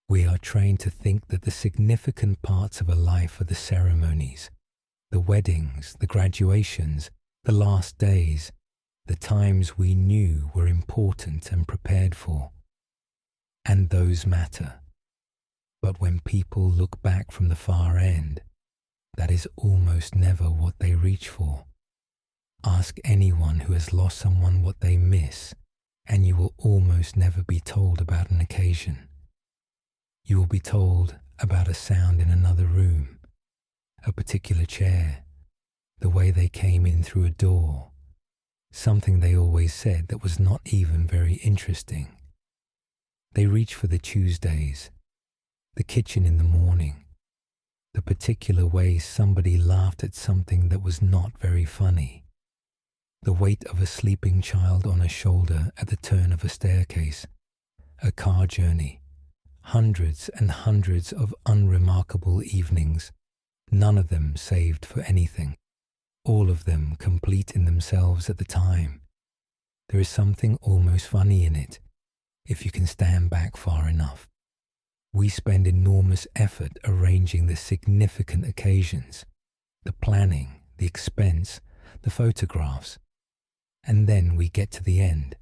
We are trained to think that the significant parts of a life are the ceremonies, the weddings, the graduations, the last days, the times we knew were important and prepared for, and those matter. But when people look back from the far end, that is almost never what they reach for. Ask anyone who has lost someone what they miss, and you will almost never be told about an occasion. You will be told about a sound in another room, a particular chair, the way they came in through a door, something they always said that was not even very interesting. They reach for the Tuesdays, the kitchen in the morning, the particular way somebody laughed at something that was not very funny, the weight of a sleeping child on a shoulder at the turn of a staircase, a car journey, hundreds and hundreds of unremarkable evenings, none of them saved for anything, all of them complete in themselves at the time. There is something almost funny in it, if you can stand back far enough. We spend enormous effort arranging the significant occasions, the planning, the expense, the photographs, and then we get to the end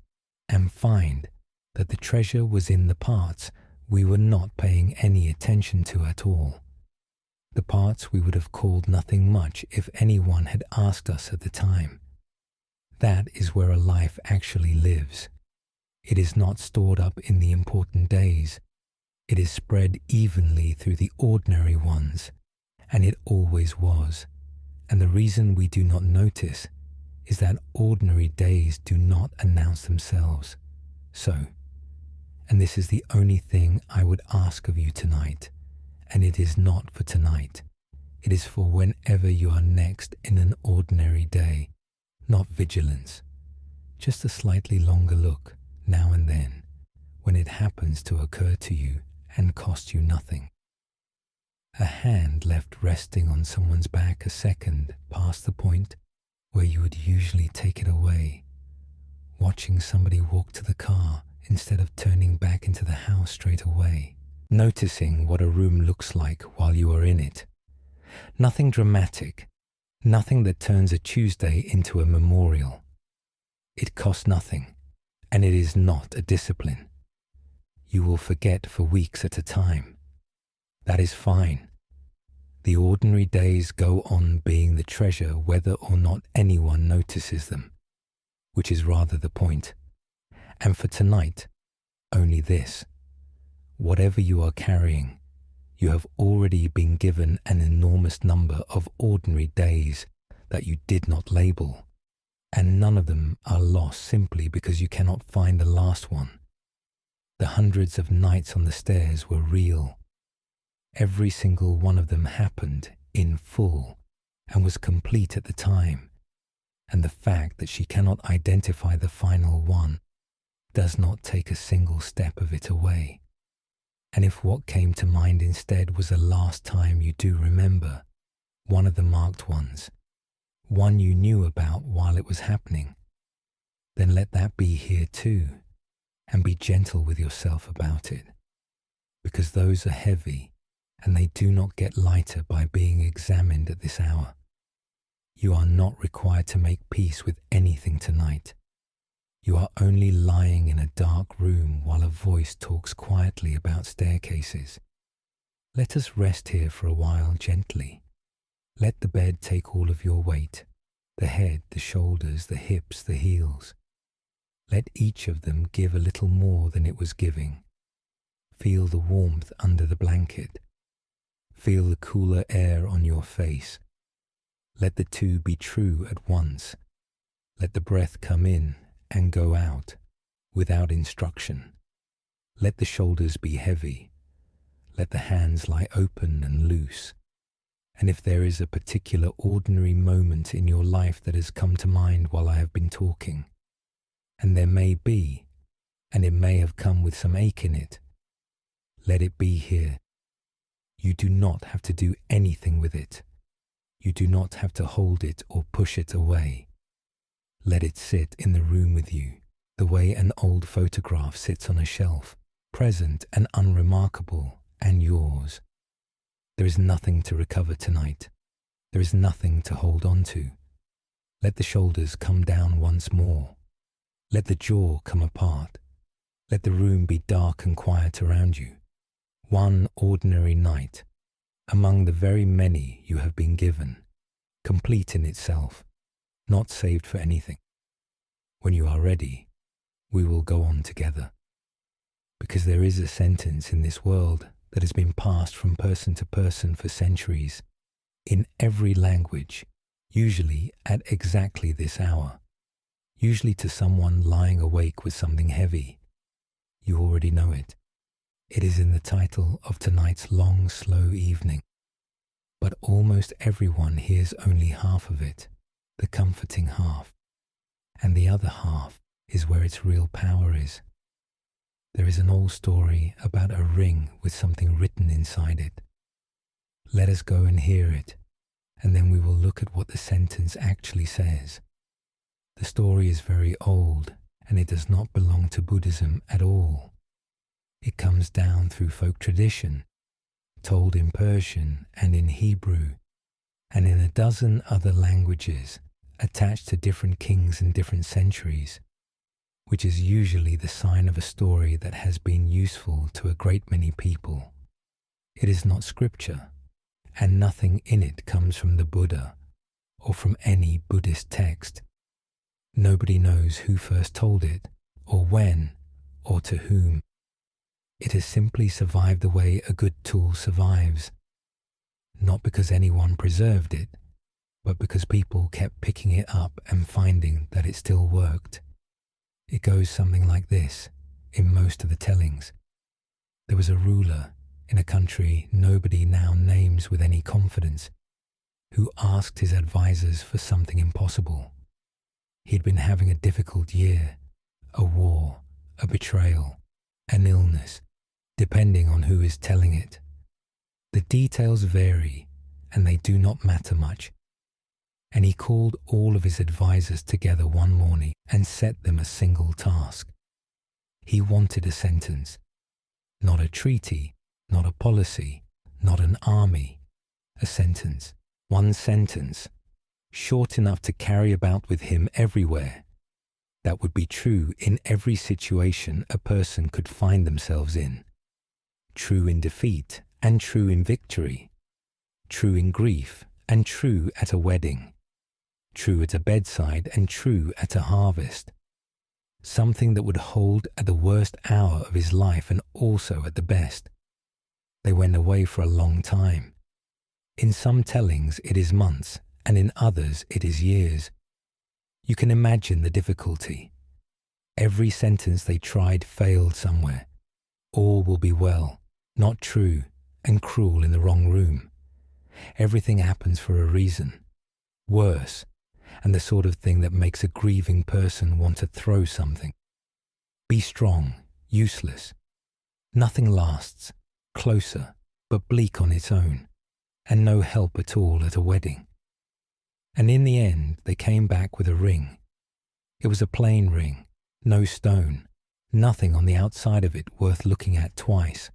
and find that the treasure was in the parts we were not paying any attention to at all. The parts we would have called nothing much if anyone had asked us at the time. That is where a life actually lives. It is not stored up in the important days. It is spread evenly through the ordinary ones, and it always was. And the reason we do not notice is that ordinary days do not announce themselves. So, and this is the only thing I would ask of you tonight, and it is not for tonight. It is for whenever you are next in an ordinary day, not vigilance, just a slightly longer look now and then, when it happens to occur to you and cost you nothing. A hand left resting on someone's back a second past the point where you would usually take it away, watching somebody walk to the car instead of turning back into the house straight away, noticing what a room looks like while you are in it. Nothing dramatic, nothing that turns a Tuesday into a memorial. It costs nothing, and it is not a discipline. You will forget for weeks at a time. That is fine. The ordinary days go on being the treasure whether or not anyone notices them, which is rather the point. And for tonight, only this. Whatever you are carrying, you have already been given an enormous number of ordinary days that you did not label, and none of them are lost simply because you cannot find the last one. The hundreds of nights on the stairs were real. Every single one of them happened in full and was complete at the time, and the fact that she cannot identify the final one does not take a single step of it away. And if what came to mind instead was a last time you do remember, one of the marked ones, one you knew about while it was happening, then let that be here too, and be gentle with yourself about it, because those are heavy and they do not get lighter by being examined at this hour. You are not required to make peace with anything tonight. You are only lying in a dark room while a voice talks quietly about staircases. Let us rest here for a while gently. Let the bed take all of your weight, the head, the shoulders, the hips, the heels. Let each of them give a little more than it was giving. Feel the warmth under the blanket. Feel the cooler air on your face. Let the two be true at once. Let the breath come in and go out without instruction. Let the shoulders be heavy. Let the hands lie open and loose. And if there is a particular ordinary moment in your life that has come to mind while I have been talking, and there may be, and it may have come with some ache in it, let it be here. You do not have to do anything with it. You do not have to hold it or push it away. Let it sit in the room with you, the way an old photograph sits on a shelf, present and unremarkable, and yours. There is nothing to recover tonight. There is nothing to hold on to. Let the shoulders come down once more. Let the jaw come apart. Let the room be dark and quiet around you. One ordinary night, among the very many you have been given, complete in itself, not saved for anything. When you are ready, we will go on together. Because there is a sentence in this world that has been passed from person to person for centuries, in every language, usually at exactly this hour, usually to someone lying awake with something heavy. You already know it. It is in the title of tonight's long, slow evening. But almost everyone hears only half of it, the comforting half. And the other half is where its real power is. There is an old story about a ring with something written inside it. Let us go and hear it, and then we will look at what the sentence actually says. The story is very old, and it does not belong to Buddhism at all. It comes down through folk tradition, told in Persian and in Hebrew, and in a dozen other languages attached to different kings in different centuries, which is usually the sign of a story that has been useful to a great many people. It is not scripture, and nothing in it comes from the Buddha or from any Buddhist text. Nobody knows who first told it, or when, or to whom. It has simply survived the way a good tool survives, not because anyone preserved it, but because people kept picking it up and finding that it still worked. It goes something like this in most of the tellings. There was a ruler in a country nobody now names with any confidence, who asked his advisors for something impossible. He'd been having a difficult year, a war, a betrayal, an illness, depending on who is telling it. The details vary, and they do not matter much. And he called all of his advisors together one morning and set them a single task. He wanted a sentence, not a treaty, not a policy, not an army, a sentence, one sentence, short enough to carry about with him everywhere, that would be true in every situation a person could find themselves in. True in defeat and true in victory, true in grief and true at a wedding, true at a bedside and true at a harvest. Something that would hold at the worst hour of his life and also at the best. They went away for a long time. In some tellings it is months, and in others it is years. You can imagine the difficulty. Every sentence they tried failed somewhere. All will be well, not true, and cruel in the wrong room. Everything happens for a reason. Worse, and the sort of thing that makes a grieving person want to throw something. Be strong, useless. Nothing lasts, closer, but bleak on its own, and no help at all at a wedding. And in the end, they came back with a ring. It was a plain ring, no stone, nothing on the outside of it worth looking at twice.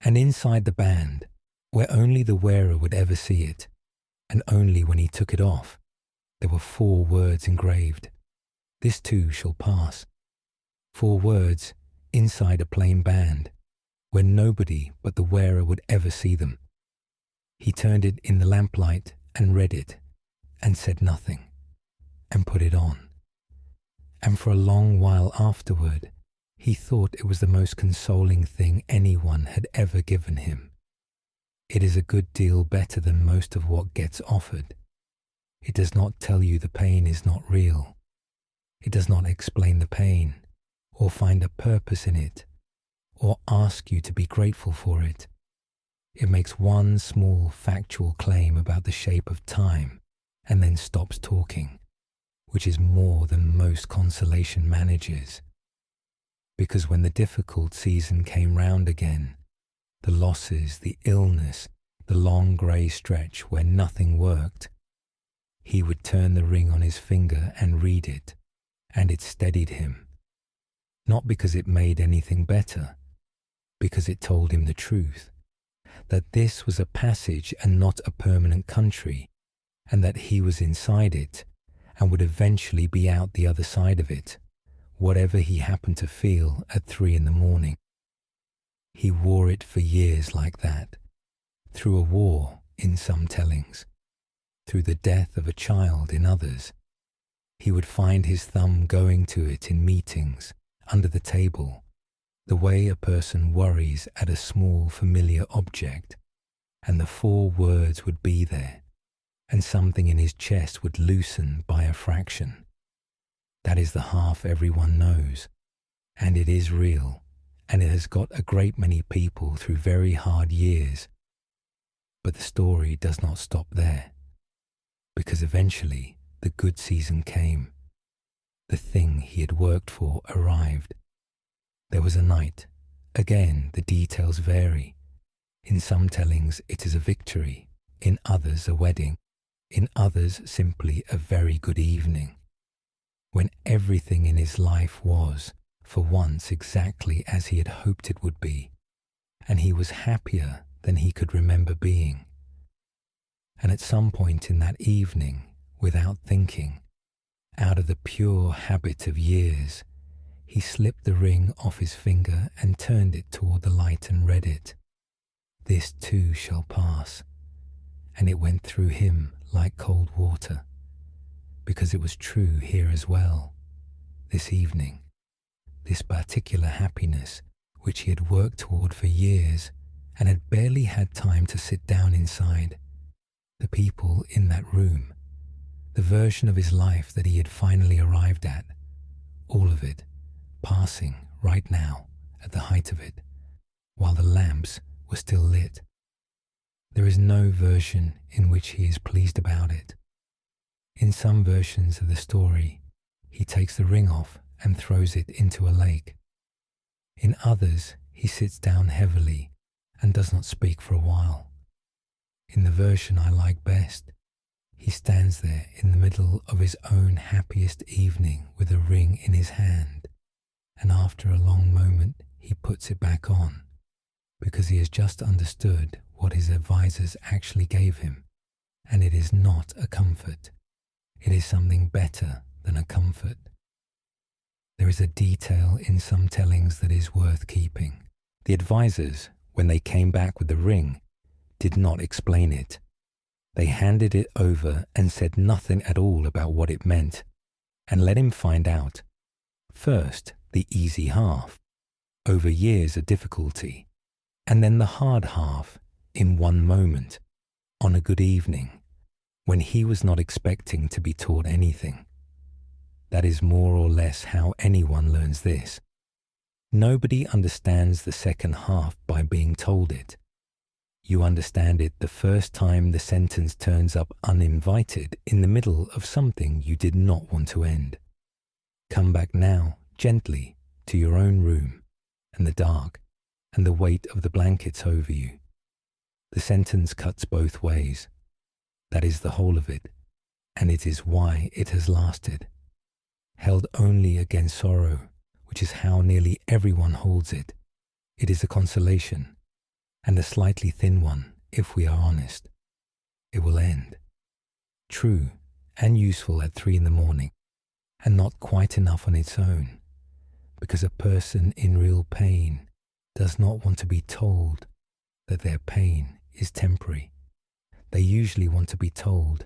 And inside the band, where only the wearer would ever see it, and only when he took it off, there were 4 words engraved. This too shall pass. 4 words inside a plain band, where nobody but the wearer would ever see them. He turned it in the lamplight and read it, and said nothing, and put it on. And for a long while afterward, he thought it was the most consoling thing anyone had ever given him. It is a good deal better than most of what gets offered. It does not tell you the pain is not real. It does not explain the pain, or find a purpose in it, or ask you to be grateful for it. It makes one small factual claim about the shape of time, and then stops talking, which is more than most consolation manages. Because when the difficult season came round again, the losses, the illness, the long grey stretch where nothing worked, he would turn the ring on his finger and read it, and it steadied him. Not because it made anything better, because it told him the truth, that this was a passage and not a permanent country, and that he was inside it, and would eventually be out the other side of it, whatever he happened to feel at 3 in the morning. He wore it for years like that, through a war in some tellings, through the death of a child in others. He would find his thumb going to it in meetings, under the table, the way a person worries at a small familiar object, and the 4 words would be there, and something in his chest would loosen by a fraction. That is the half everyone knows, and it is real, and it has got a great many people through very hard years. But the story does not stop there, because eventually the good season came. The thing he had worked for arrived. There was a night. Again, the details vary. In some tellings it is a victory, in others a wedding, in others simply a very good evening, when everything in his life was, for once, exactly as he had hoped it would be, and he was happier than he could remember being. And at some point in that evening, without thinking, out of the pure habit of years, he slipped the ring off his finger and turned it toward the light and read it. This too shall pass. And it went through him like cold water, because it was true here as well, this evening, this particular happiness which he had worked toward for years and had barely had time to sit down inside. The people in that room, the version of his life that he had finally arrived at, all of it, passing right now at the height of it, while the lamps were still lit. There is no version in which he is pleased about it. In some versions of the story, he takes the ring off and throws it into a lake. In others, he sits down heavily and does not speak for a while. In the version I like best, he stands there in the middle of his own happiest evening with a ring in his hand, and after a long moment he puts it back on, because he has just understood what his advisors actually gave him, and it is not a comfort. It is something better than a comfort. There is a detail in some tellings that is worth keeping. The advisors, when they came back with the ring, did not explain it. They handed it over and said nothing at all about what it meant, and let him find out. First, the easy half, over years of difficulty, and then the hard half, in one moment, on a good evening, when he was not expecting to be taught anything. That is more or less how anyone learns this. Nobody understands the second half by being told it. You understand it the first time the sentence turns up uninvited in the middle of something you did not want to end. Come back now, gently, to your own room, and the dark, and the weight of the blankets over you. The sentence cuts both ways. That is the whole of it, and it is why it has lasted. Held only against sorrow, which is how nearly everyone holds it. It is a consolation, and a slightly thin one, if we are honest. It will end. True and useful at 3 in the morning, and not quite enough on its own, because a person in real pain does not want to be told that their pain is temporary. They usually want to be told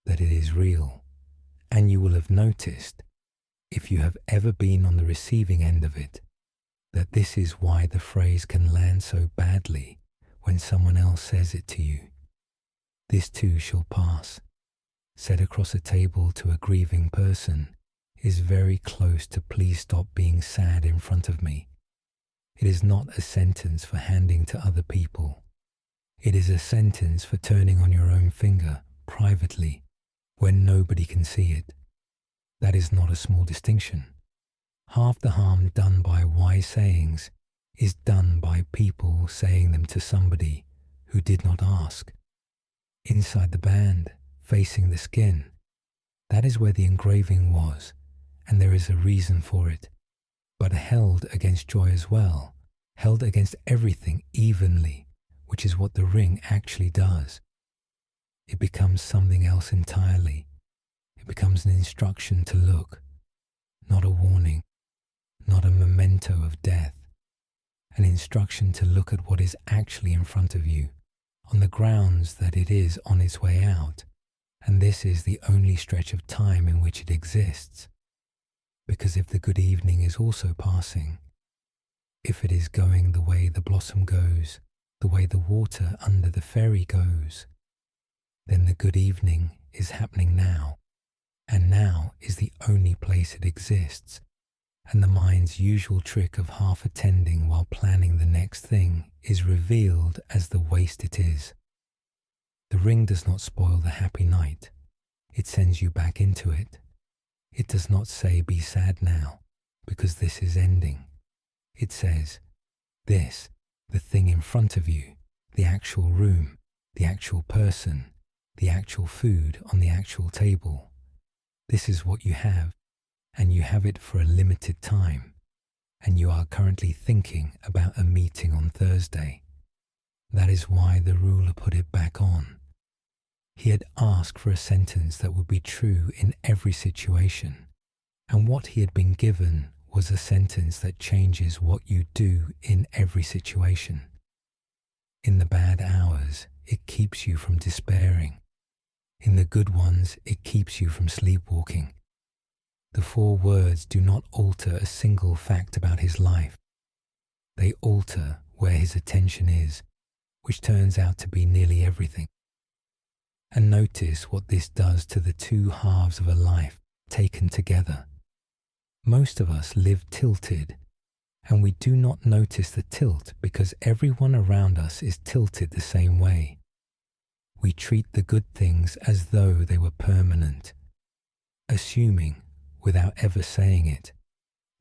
that it is real, and you will have noticed, if you have ever been on the receiving end of it, that this is why the phrase can land so badly when someone else says it to you. This too shall pass, said across a table to a grieving person, is very close to please stop being sad in front of me. It is not a sentence for handing to other people. It is a sentence for turning on your own finger privately when nobody can see it. That is not a small distinction. Half the harm done by wise sayings is done by people saying them to somebody who did not ask. Inside the band, facing the skin, that is where the engraving was, and there is a reason for it, but held against joy as well, held against everything evenly, which is what the ring actually does. It becomes something else entirely. It becomes an instruction to look, not a warning, not a memento of death, an instruction to look at what is actually in front of you, on the grounds that it is on its way out, and this is the only stretch of time in which it exists. Because if the good evening is also passing, if it is going the way the blossom goes, the way the water under the ferry goes, then the good evening is happening now, and now is the only place it exists, and the mind's usual trick of half attending while planning the next thing is revealed as the waste it is. The ring does not spoil the happy night, it sends you back into it. It does not say be sad now, because this is ending. It says, this, the thing in front of you, the actual room, the actual person, the actual food on the actual table. This is what you have, and you have it for a limited time, and you are currently thinking about a meeting on Thursday. That is why the ruler put it back on. He had asked for a sentence that would be true in every situation, and what he had been given was a sentence that changes what you do in every situation. In the bad hours, it keeps you from despairing. In the good ones, it keeps you from sleepwalking. The 4 words do not alter a single fact about his life. They alter where his attention is, which turns out to be nearly everything. And notice what this does to the 2 halves of a life taken together. Most of us live tilted, and we do not notice the tilt because everyone around us is tilted the same way. We treat the good things as though they were permanent, assuming, without ever saying it,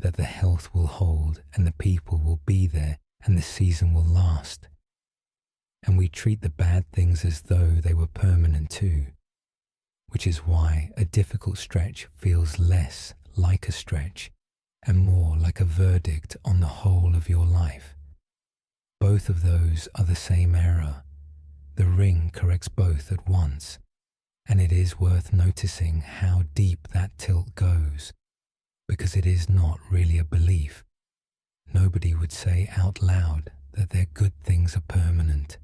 that the health will hold and the people will be there and the season will last. And we treat the bad things as though they were permanent too, which is why a difficult stretch feels less like a stretch and more like a verdict on the whole of your life. Both of those are the same error. The ring corrects both at once, and it is worth noticing how deep that tilt goes, because it is not really a belief. Nobody would say out loud that their good things are permanent.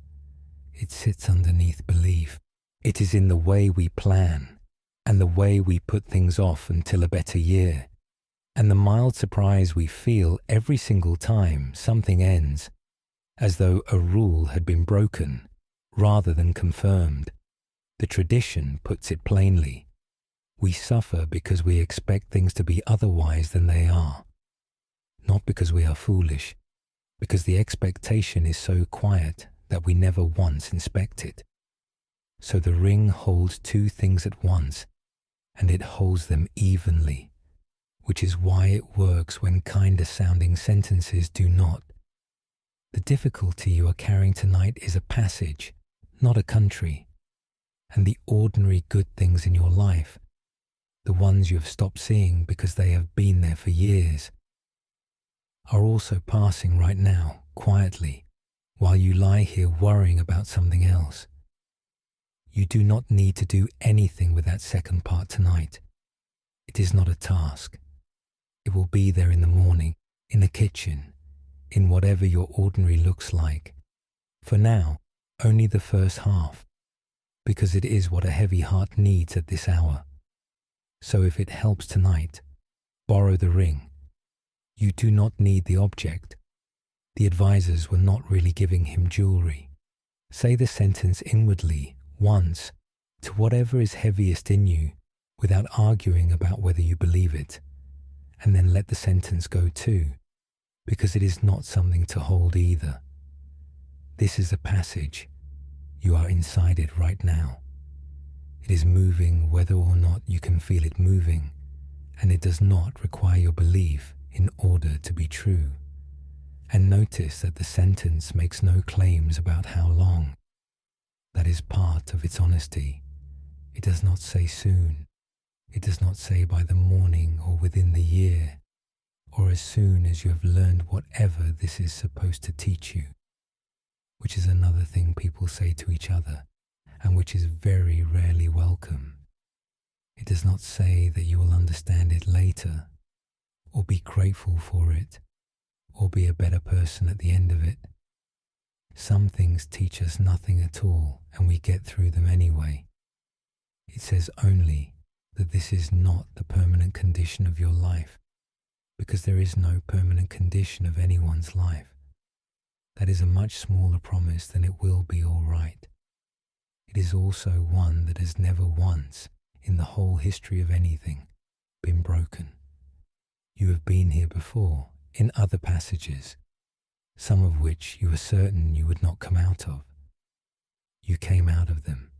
It sits underneath belief. It is in the way we plan, and the way we put things off until a better year, and the mild surprise we feel every single time something ends, as though a rule had been broken, rather than confirmed. The tradition puts it plainly. We suffer because we expect things to be otherwise than they are, not because we are foolish, because the expectation is so quiet that we never once inspect it. So the ring holds 2 things at once, and it holds them evenly, which is why it works when kinder sounding sentences do not. The difficulty you are carrying tonight is a passage, not a country, and the ordinary good things in your life, the ones you have stopped seeing because they have been there for years, are also passing right now, quietly, while you lie here worrying about something else. You do not need to do anything with that second part tonight. It is not a task. It will be there in the morning, in the kitchen, in whatever your ordinary looks like. For now, only the first half, because it is what a heavy heart needs at this hour. So if it helps tonight, borrow the ring. You do not need the object. The advisors were not really giving him jewelry. Say the sentence inwardly, once, to whatever is heaviest in you, without arguing about whether you believe it, and then let the sentence go too, because it is not something to hold either. This is a passage. You are inside it right now. It is moving whether or not you can feel it moving, and it does not require your belief in order to be true. And notice that the sentence makes no claims about how long. That is part of its honesty. It does not say soon. It does not say by the morning or within the year, or as soon as you have learned whatever this is supposed to teach you, which is another thing people say to each other, and which is very rarely welcome. It does not say that you will understand it later, or be grateful for it, or be a better person at the end of it. Some things teach us nothing at all, and we get through them anyway. It says only that this is not the permanent condition of your life, because there is no permanent condition of anyone's life. That is a much smaller promise than it will be all right. It is also one that has never once, in the whole history of anything, been broken. You have been here before, in other passages, some of which you were certain you would not come out of. You came out of them,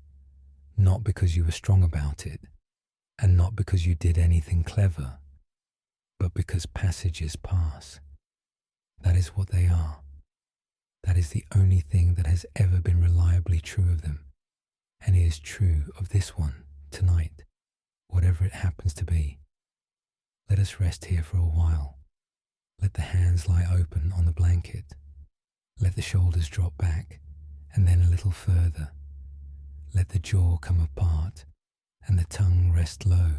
not because you were strong about it, and not because you did anything clever, but because passages pass. That is what they are. That is the only thing that has ever been reliably true of them, and it is true of this one tonight, whatever it happens to be. Let us rest here for a while. Let the hands lie open on the blanket. Let the shoulders drop back, and then a little further. Let the jaw come apart, and the tongue rest low,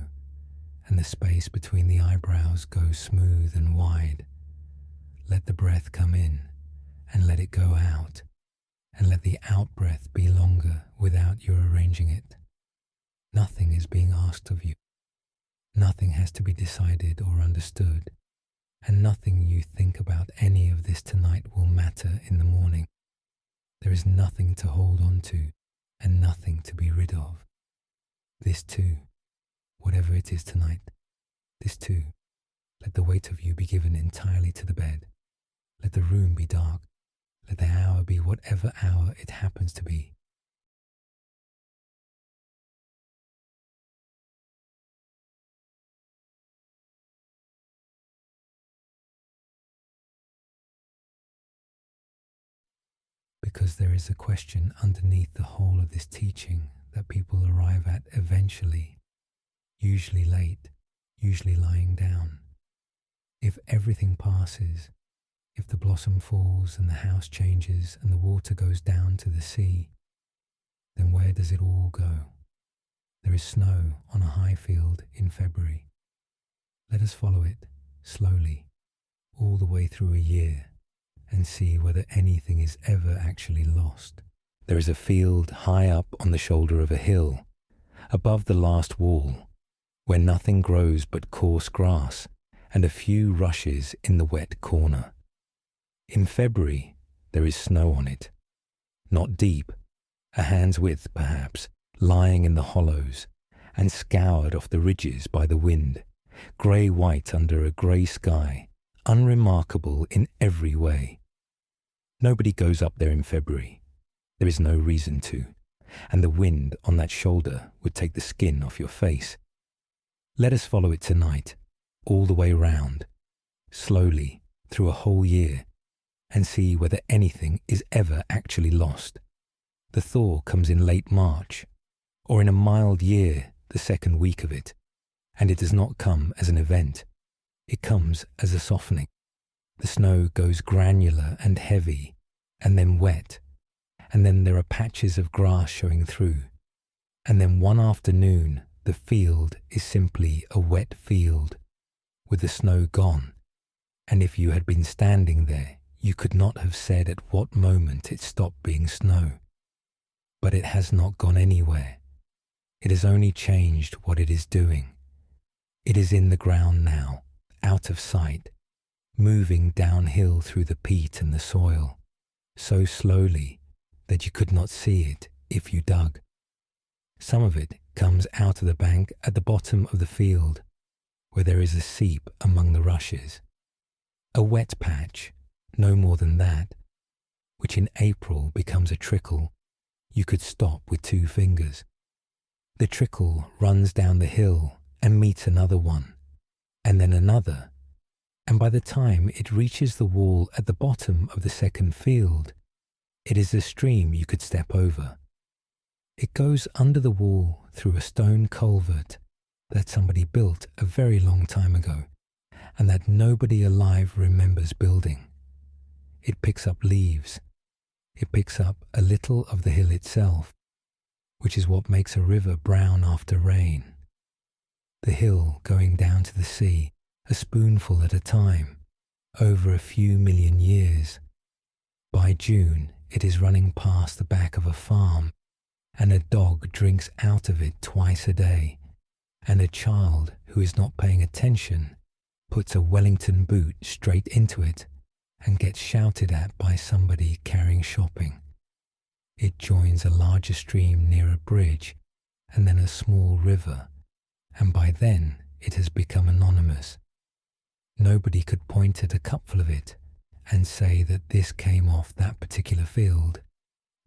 and the space between the eyebrows go smooth and wide. Let the breath come in, and let it go out, and let the out-breath be longer without your arranging it. Nothing is being asked of you. Nothing has to be decided or understood, and nothing you think about any of this tonight will matter in the morning. There is nothing to hold on to, and nothing to be rid of. This too, whatever it is tonight, this too, let the weight of you be given entirely to the bed. Let the room be dark. Let the hour be whatever hour it happens to be. Because there is a question underneath the whole of this teaching that people arrive at eventually, usually late, usually lying down. If everything passes, if the blossom falls and the house changes and the water goes down to the sea, then where does it all go? There is snow on a high field in February. Let us follow it slowly, all the way through a year, and see whether anything is ever actually lost. There is a field high up on the shoulder of a hill, above the last wall, where nothing grows but coarse grass and a few rushes in the wet corner. In February, there is snow on it, not deep, a hand's width perhaps, lying in the hollows and scoured off the ridges by the wind, grey-white under a grey sky, unremarkable in every way. Nobody goes up there in February. There is no reason to, and the wind on that shoulder would take the skin off your face. Let us follow it tonight, all the way round, slowly, through a whole year, and see whether anything is ever actually lost. The thaw comes in late March, or in a mild year, the second week of it, and it does not come as an event. It comes as a softening. The snow goes granular and heavy, and then wet, and then there are patches of grass showing through, and then one afternoon the field is simply a wet field, with the snow gone, and if you had been standing there, you could not have said at what moment it stopped being snow. But it has not gone anywhere. It has only changed what it is doing. It is in the ground now, out of sight, moving downhill through the peat and the soil, so slowly that you could not see it if you dug. Some of it comes out of the bank at the bottom of the field, where there is a seep among the rushes. A wet patch, no more than that, which in April becomes a trickle you could stop with 2 fingers. The trickle runs down the hill and meets another one, and then another, and by the time it reaches the wall at the bottom of the second field, it is a stream you could step over. It goes under the wall through a stone culvert that somebody built a very long time ago, and that nobody alive remembers building. It picks up leaves. It picks up a little of the hill itself, which is what makes a river brown after rain. the hill going down to the sea, a spoonful at a time, over a few million years. By June, it is running past the back of a farm, and a dog drinks out of it twice a day, and a child who is not paying attention puts a Wellington boot straight into it and gets shouted at by somebody carrying shopping. It joins a larger stream near a bridge and then a small river, and by then it has become anonymous. Nobody could point at a cupful of it and say that this came off that particular field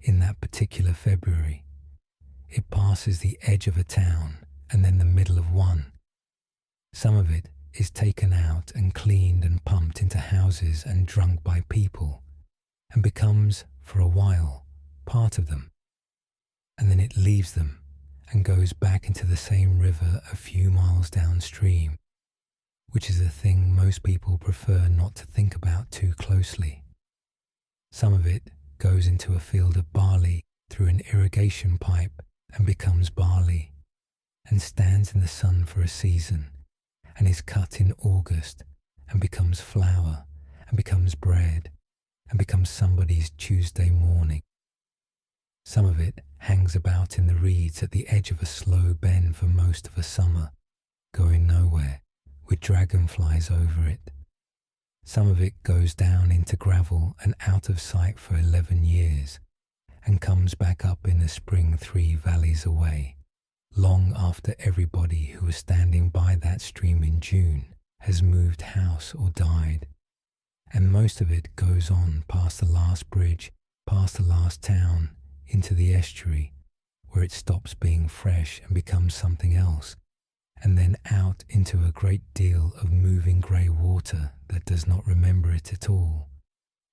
in that particular February. It passes the edge of a town and then the middle of one. Some of it is taken out and cleaned and pumped into houses and drunk by people, and becomes, for a while, part of them. And then it leaves them and goes back into the same river a few miles downstream, which is a thing most people prefer not to think about too closely. Some of it goes into a field of barley through an irrigation pipe and becomes barley, and stands in the sun for a season, and is cut in August, and becomes flour, and becomes bread, and becomes somebody's Tuesday morning. Some of it hangs about in the reeds at the edge of a slow bend for most of a summer, going nowhere, with dragonflies over it. Some of it goes down into gravel and out of sight for 11 years, and comes back up in the spring 3 valleys away, long after everybody who was standing by that stream in June has moved house or died. And most of it goes on past the last bridge, past the last town, into the estuary, where it stops being fresh and becomes something else, and then out into a great deal of moving grey water that does not remember it at all.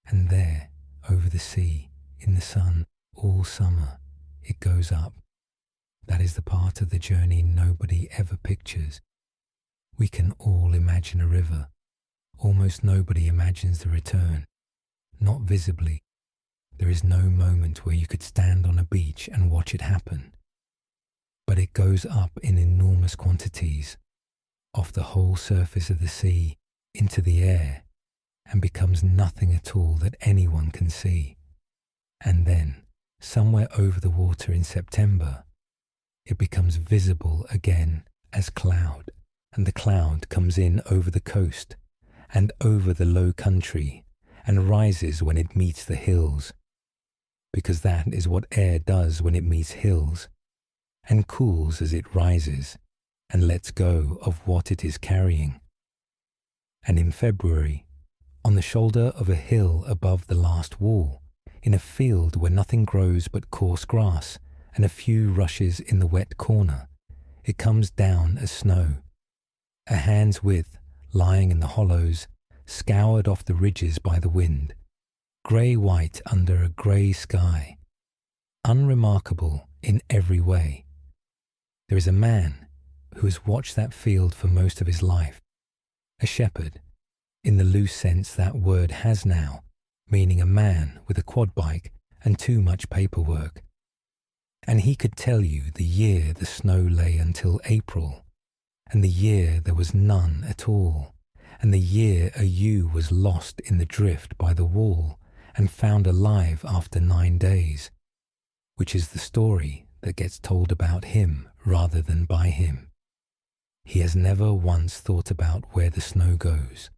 And there, over the sea, in the sun, all summer, it goes up. That is the part of the journey nobody ever pictures. We can all imagine a river. Almost nobody imagines the return. Not visibly. There is no moment where you could stand on a beach and watch it happen. But it goes up in enormous quantities, off the whole surface of the sea, into the air, and becomes nothing at all that anyone can see. And then, somewhere over the water in September, it becomes visible again as cloud, and the cloud comes in over the coast and over the low country and rises when it meets the hills, because that is what air does when it meets hills, and cools as it rises and lets go of what it is carrying. And in February, on the shoulder of a hill above the last wall, in a field where nothing grows but coarse grass and a few rushes in the wet corner, it comes down as snow, a hand's width lying in the hollows, scoured off the ridges by the wind, grey-white under a grey sky, unremarkable in every way. There is a man who has watched that field for most of his life, a shepherd, in the loose sense that word has now, meaning a man with a quad bike and too much paperwork. And he could tell you the year the snow lay until April, and the year there was none at all, and the year a ewe was lost in the drift by the wall and found alive after 9 days, which is the story that gets told about him rather than by him. He has never once thought about where the snow goes.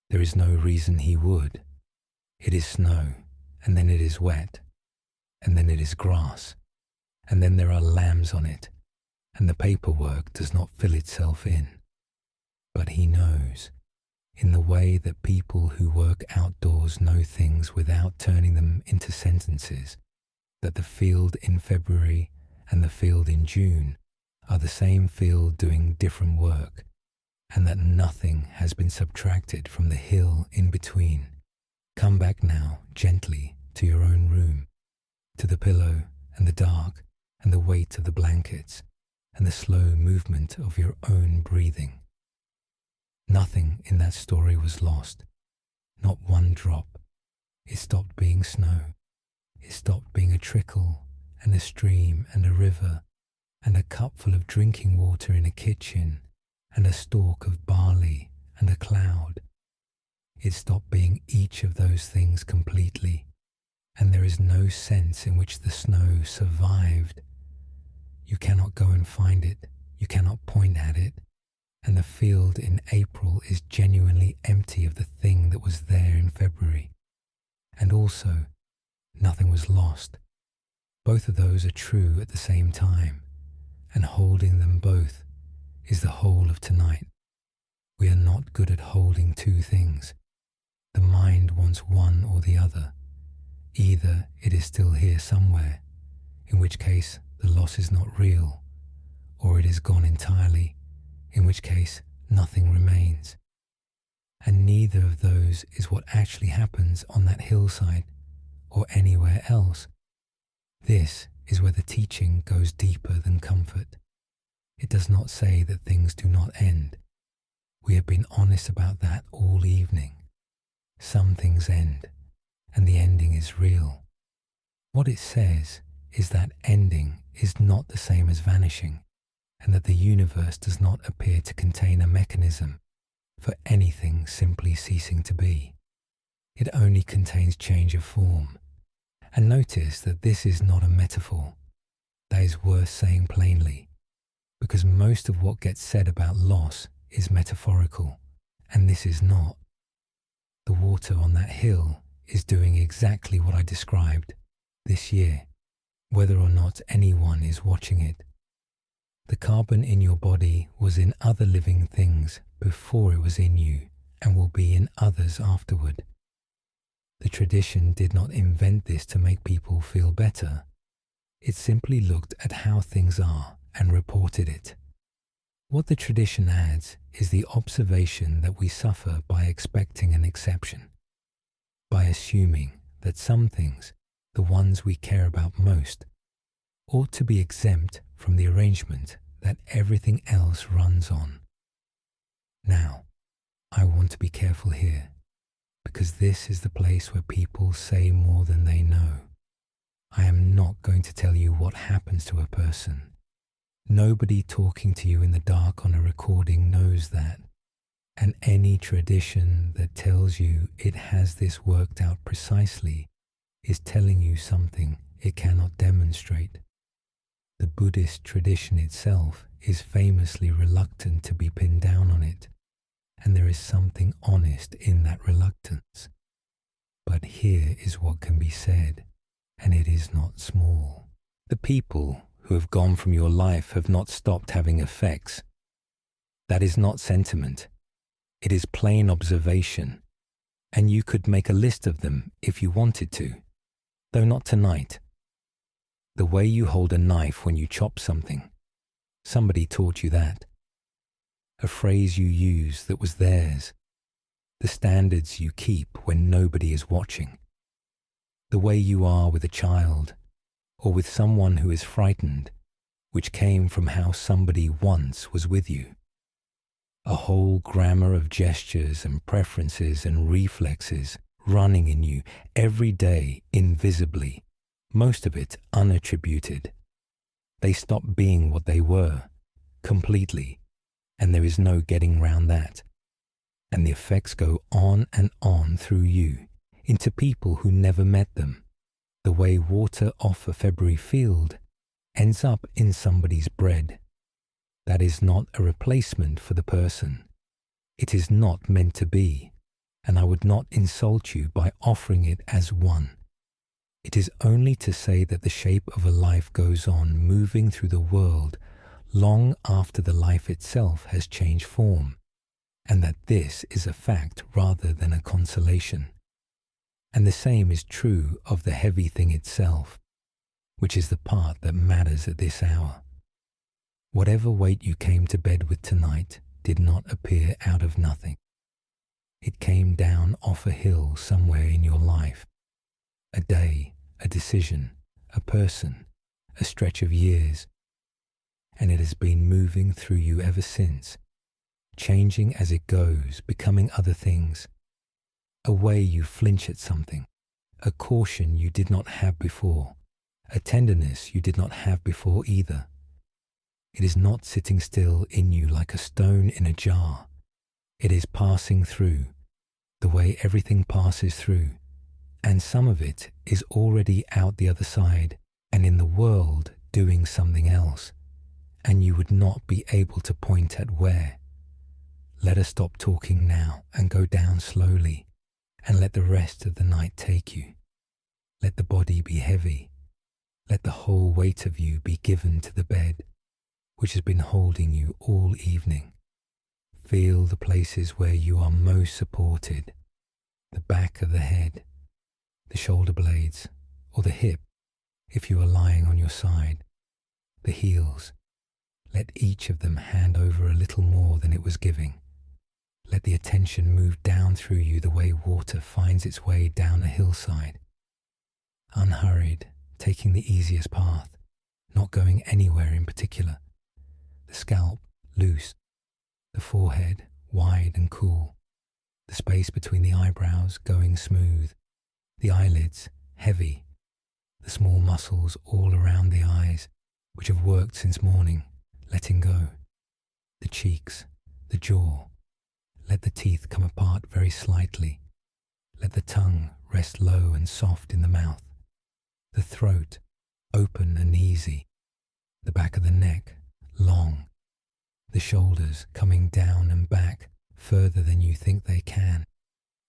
There is no reason he would. It is snow, and then it is wet, and then it is grass, and then there are lambs on it, and the paperwork does not fill itself in. But he knows, in the way that people who work outdoors know things without turning them into sentences, that the field in February and the field in June are the same field doing different work, and that nothing has been subtracted from the hill in between. Come back now, gently, to your own room, to the pillow and the dark and the weight of the blankets and the slow movement of your own breathing. Nothing in that story was lost, not one drop. It stopped being snow. It stopped being a trickle and a stream and a river and a cup full of drinking water in a kitchen and a stalk of barley and a cloud. It stopped being each of those things completely, and there is no sense in which the snow survived. You cannot go and find it, you cannot point at it, and the field in April is genuinely empty of the thing that was there in February. And also, nothing was lost. Both of those are true at the same time, and holding them both is the whole of tonight. We are not good at holding two things. The mind wants one or the other. Either it is still here somewhere, in which case the loss is not real, or it is gone entirely, in which case nothing remains. And neither of those is what actually happens on that hillside or anywhere else. This is where the teaching goes deeper than comfort. It does not say that things do not end. We have been honest about that all evening. Some things end, and the ending is real. What it says is that ending is not the same as vanishing, and that the universe does not appear to contain a mechanism for anything simply ceasing to be. It only contains change of form. And notice that this is not a metaphor. That is worth saying plainly, because most of what gets said about loss is metaphorical, and this is not. The water on that hill is doing exactly what I described this year, whether or not anyone is watching it. The carbon in your body was in other living things before it was in you and will be in others afterward. The tradition did not invent this to make people feel better. It simply looked at how things are and reported it. What the tradition adds is the observation that we suffer by expecting an exception, by assuming that some things, the ones we care about most, ought to be exempt from the arrangement that everything else runs on. Now, I want to be careful here, because this is the place where people say more than they know. I am not going to tell you what happens to a person. Nobody talking to you in the dark on a recording knows that, and any tradition that tells you it has this worked out precisely is telling you something it cannot demonstrate. The Buddhist tradition itself is famously reluctant to be pinned down on it, and there is something honest in that reluctance. But here is what can be said, and it is not small. The people who have gone from your life have not stopped having effects. That is not sentiment. It is plain observation, and you could make a list of them if you wanted to, though not tonight. The way you hold a knife when you chop something, somebody taught you that. A phrase you use that was theirs. The standards you keep when nobody is watching. The way you are with a child, or with someone who is frightened, which came from how somebody once was with you. A whole grammar of gestures and preferences and reflexes running in you every day invisibly, most of it unattributed. They stop being what they were, completely, and there is no getting round that. And the effects go on and on through you, into people who never met them. The way water off a February field ends up in somebody's bread. That is not a replacement for the person. It is not meant to be, and I would not insult you by offering it as one. It is only to say that the shape of a life goes on moving through the world long after the life itself has changed form, and that this is a fact rather than a consolation. And the same is true of the heavy thing itself, which is the part that matters at this hour. Whatever weight you came to bed with tonight did not appear out of nothing. It came down off a hill somewhere in your life. A day, a decision, a person, a stretch of years. And it has been moving through you ever since, changing as it goes, becoming other things. A way you flinch at something, a caution you did not have before, a tenderness you did not have before either. It is not sitting still in you like a stone in a jar. It is passing through, the way everything passes through, and some of it is already out the other side and in the world doing something else, and you would not be able to point at where. Let us stop talking now and go down slowly, and let the rest of the night take you. Let the body be heavy. Let the whole weight of you be given to the bed, which has been holding you all evening. Feel the places where you are most supported, the back of the head, the shoulder blades, or the hip, if you are lying on your side, the heels. Let each of them hand over a little more than it was giving. Let the attention move down through you the way water finds its way down a hillside. Unhurried, taking the easiest path, not going anywhere in particular. The scalp loose, the forehead wide and cool, the space between the eyebrows going smooth, the eyelids heavy, the small muscles all around the eyes, which have worked since morning, letting go, the cheeks, the jaw. Let the teeth come apart very slightly. Let the tongue rest low and soft in the mouth, the throat open and easy, the back of the neck long, the shoulders coming down and back further than you think they can,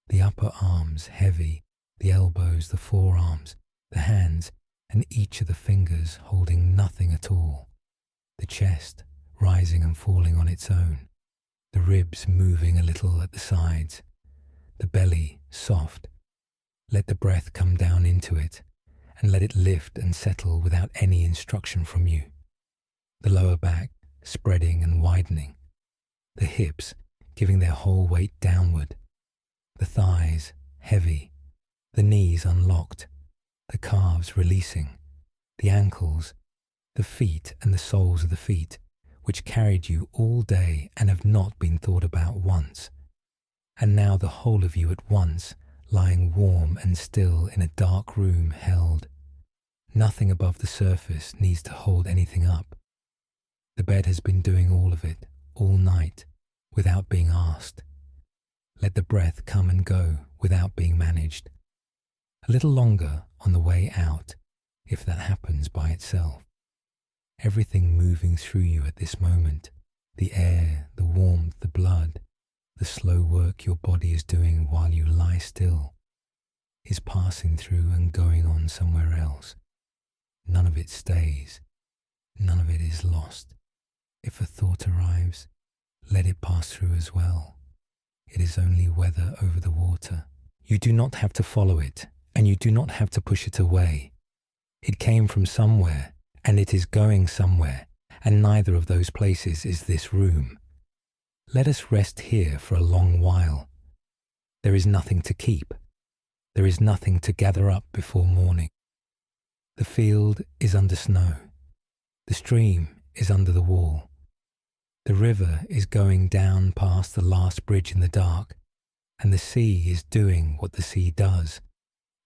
the upper arms heavy, the elbows, the forearms, the hands, and each of the fingers holding nothing at all, the chest rising and falling on its own, the ribs moving a little at the sides, the belly soft. Let the breath come down into it, and let it lift and settle without any instruction from you. The lower back spreading and widening, the hips giving their whole weight downward, the thighs heavy, the knees unlocked, the calves releasing, the ankles, the feet and the soles of the feet, which carried you all day and have not been thought about once, and now the whole of you at once, lying warm and still in a dark room held. Nothing above the surface needs to hold anything up. The bed has been doing all of it, all night, without being asked. Let the breath come and go without being managed. A little longer on the way out, if that happens by itself. Everything moving through you at this moment, the air, the warmth, the blood, the slow work your body is doing while you lie still, is passing through and going on somewhere else. None of it stays. None of it is lost. If a thought arrives, let it pass through as well. It is only weather over the water. You do not have to follow it, and you do not have to push it away. It came from somewhere, and it is going somewhere, and neither of those places is this room. Let us rest here for a long while. There is nothing to keep. There is nothing to gather up before morning. The field is under snow. The stream is under the wall. The river is going down past the last bridge in the dark, and the sea is doing what the sea does,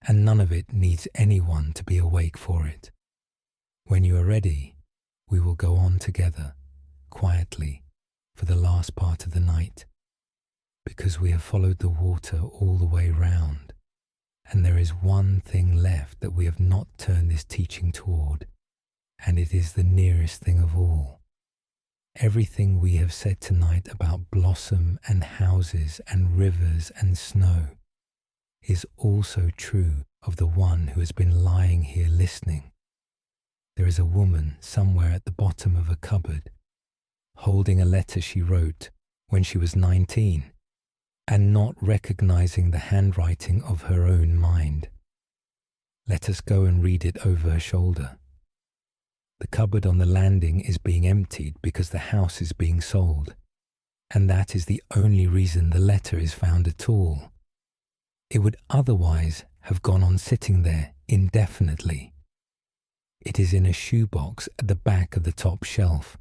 and none of it needs anyone to be awake for it. When you are ready, we will go on together, quietly, for the last part of the night, because we have followed the water all the way round, and there is one thing left that we have not turned this teaching toward, and it is the nearest thing of all. Everything we have said tonight about blossom and houses and rivers and snow is also true of the one who has been lying here listening. There is a woman somewhere at the bottom of a cupboard, holding a letter she wrote when she was 19, and not recognizing the handwriting of her own mind. Let us go and read it over her shoulder. The cupboard on the landing is being emptied because the house is being sold, and that is the only reason the letter is found at all. It would otherwise have gone on sitting there indefinitely. It is in a shoebox at the back of the top shelf,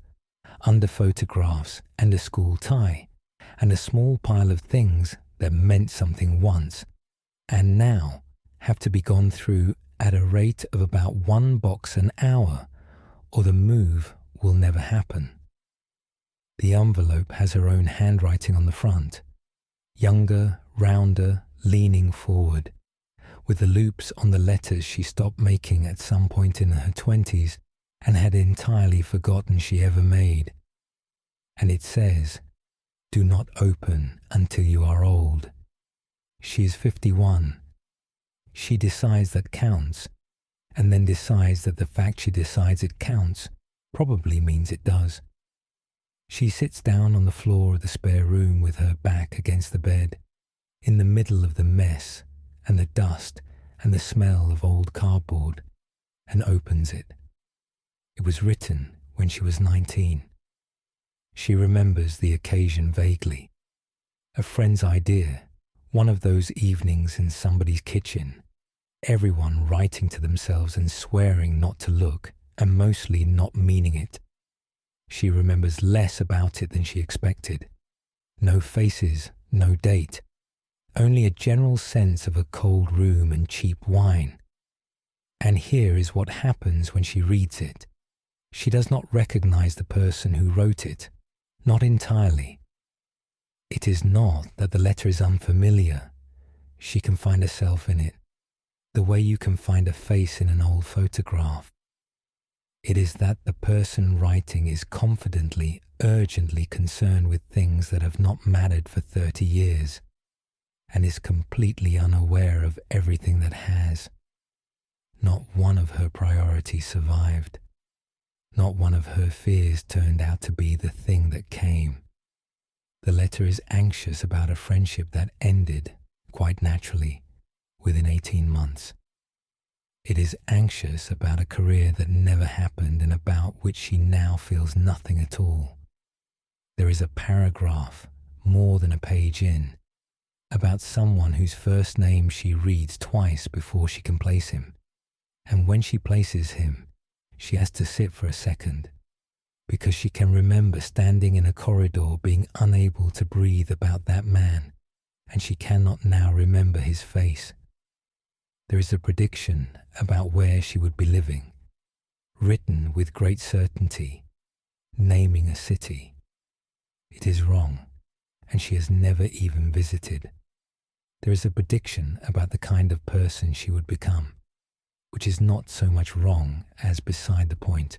under photographs and a school tie, and a small pile of things that meant something once, and now have to be gone through at a rate of about 1 box an hour, or the move will never happen. The envelope has her own handwriting on the front, younger, rounder, leaning forward, with the loops on the letters she stopped making at some point in her 20s and had entirely forgotten she ever made. And it says, "Do not open until you are old." She is 51. She decides that counts, and then decides that the fact she decides it counts probably means it does. She sits down on the floor of the spare room with her back against the bed, in the middle of the mess and the dust and the smell of old cardboard, and opens it. It was written when she was 19. She remembers the occasion vaguely. A friend's idea, one of those evenings in somebody's kitchen, everyone writing to themselves and swearing not to look, and mostly not meaning it. She remembers less about it than she expected. No faces, no date, only a general sense of a cold room and cheap wine. And here is what happens when she reads it. She does not recognize the person who wrote it, not entirely. It is not that the letter is unfamiliar. She can find herself in it, the way you can find a face in an old photograph. It is that the person writing is confidently, urgently concerned with things that have not mattered for 30 years, and is completely unaware of everything that has. Not one of her priorities survived. Not one of her fears turned out to be the thing that came. The letter is anxious about a friendship that ended, quite naturally, within 18 months. It is anxious about a career that never happened and about which she now feels nothing at all. There is a paragraph, more than a page in, about someone whose first name she reads twice before she can place him, and when she places him, she has to sit for a second, because she can remember standing in a corridor being unable to breathe about that man, and she cannot now remember his face. There is a prediction about where she would be living, written with great certainty, naming a city. It is wrong, and she has never even visited. There is a prediction about the kind of person she would become, which is not so much wrong as beside the point,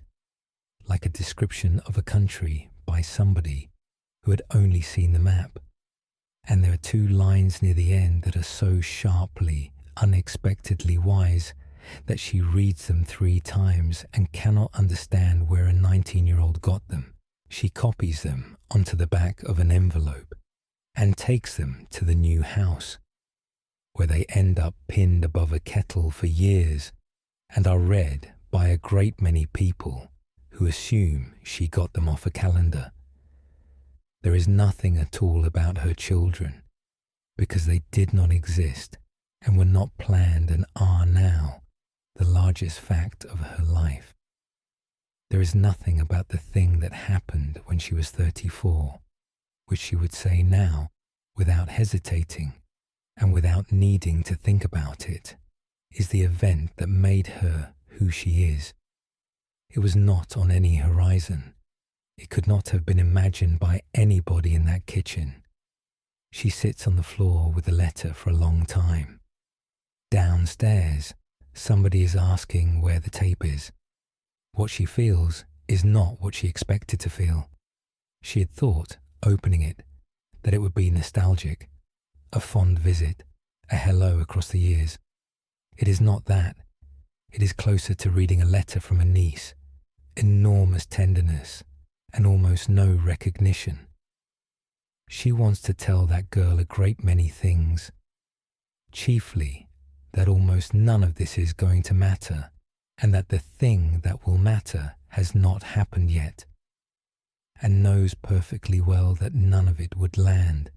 like a description of a country by somebody who had only seen the map. And there are two lines near the end that are so sharply, unexpectedly wise that she reads them 3 times and cannot understand where a 19-year-old got them. She copies them onto the back of an envelope and takes them to the new house, where they end up pinned above a kettle for years and are read by a great many people who assume she got them off a calendar. There is nothing at all about her children, because they did not exist and were not planned and are now the largest fact of her life. There is nothing about the thing that happened when she was 34, which she would say now, without hesitating and without needing to think about it, is the event that made her who she is. It was not on any horizon. It could not have been imagined by anybody in that kitchen. She sits on the floor with the letter for a long time. Downstairs, somebody is asking where the tape is. What she feels is not what she expected to feel. She had thought, opening it, that it would be nostalgic, a fond visit, a hello across the years. It is not that. It is closer to reading a letter from a niece, enormous tenderness and almost no recognition. She wants to tell that girl a great many things, chiefly that almost none of this is going to matter, and that the thing that will matter has not happened yet, and knows perfectly well that none of it would land,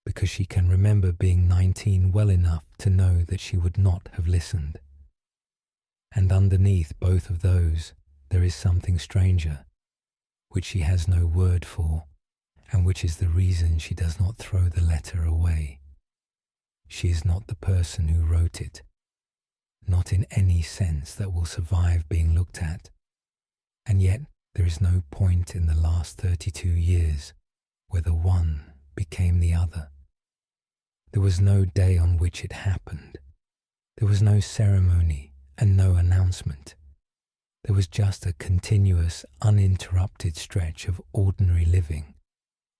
because she can remember being 19 well enough to know that she would not have listened. And underneath both of those, there is something stranger, which she has no word for, and which is the reason she does not throw the letter away. She is not the person who wrote it, not in any sense that will survive being looked at, and yet There is no point in the last 32 years where the one became the other. There was no day on which it happened. There was no ceremony and no announcement. There was just a continuous, uninterrupted stretch of ordinary living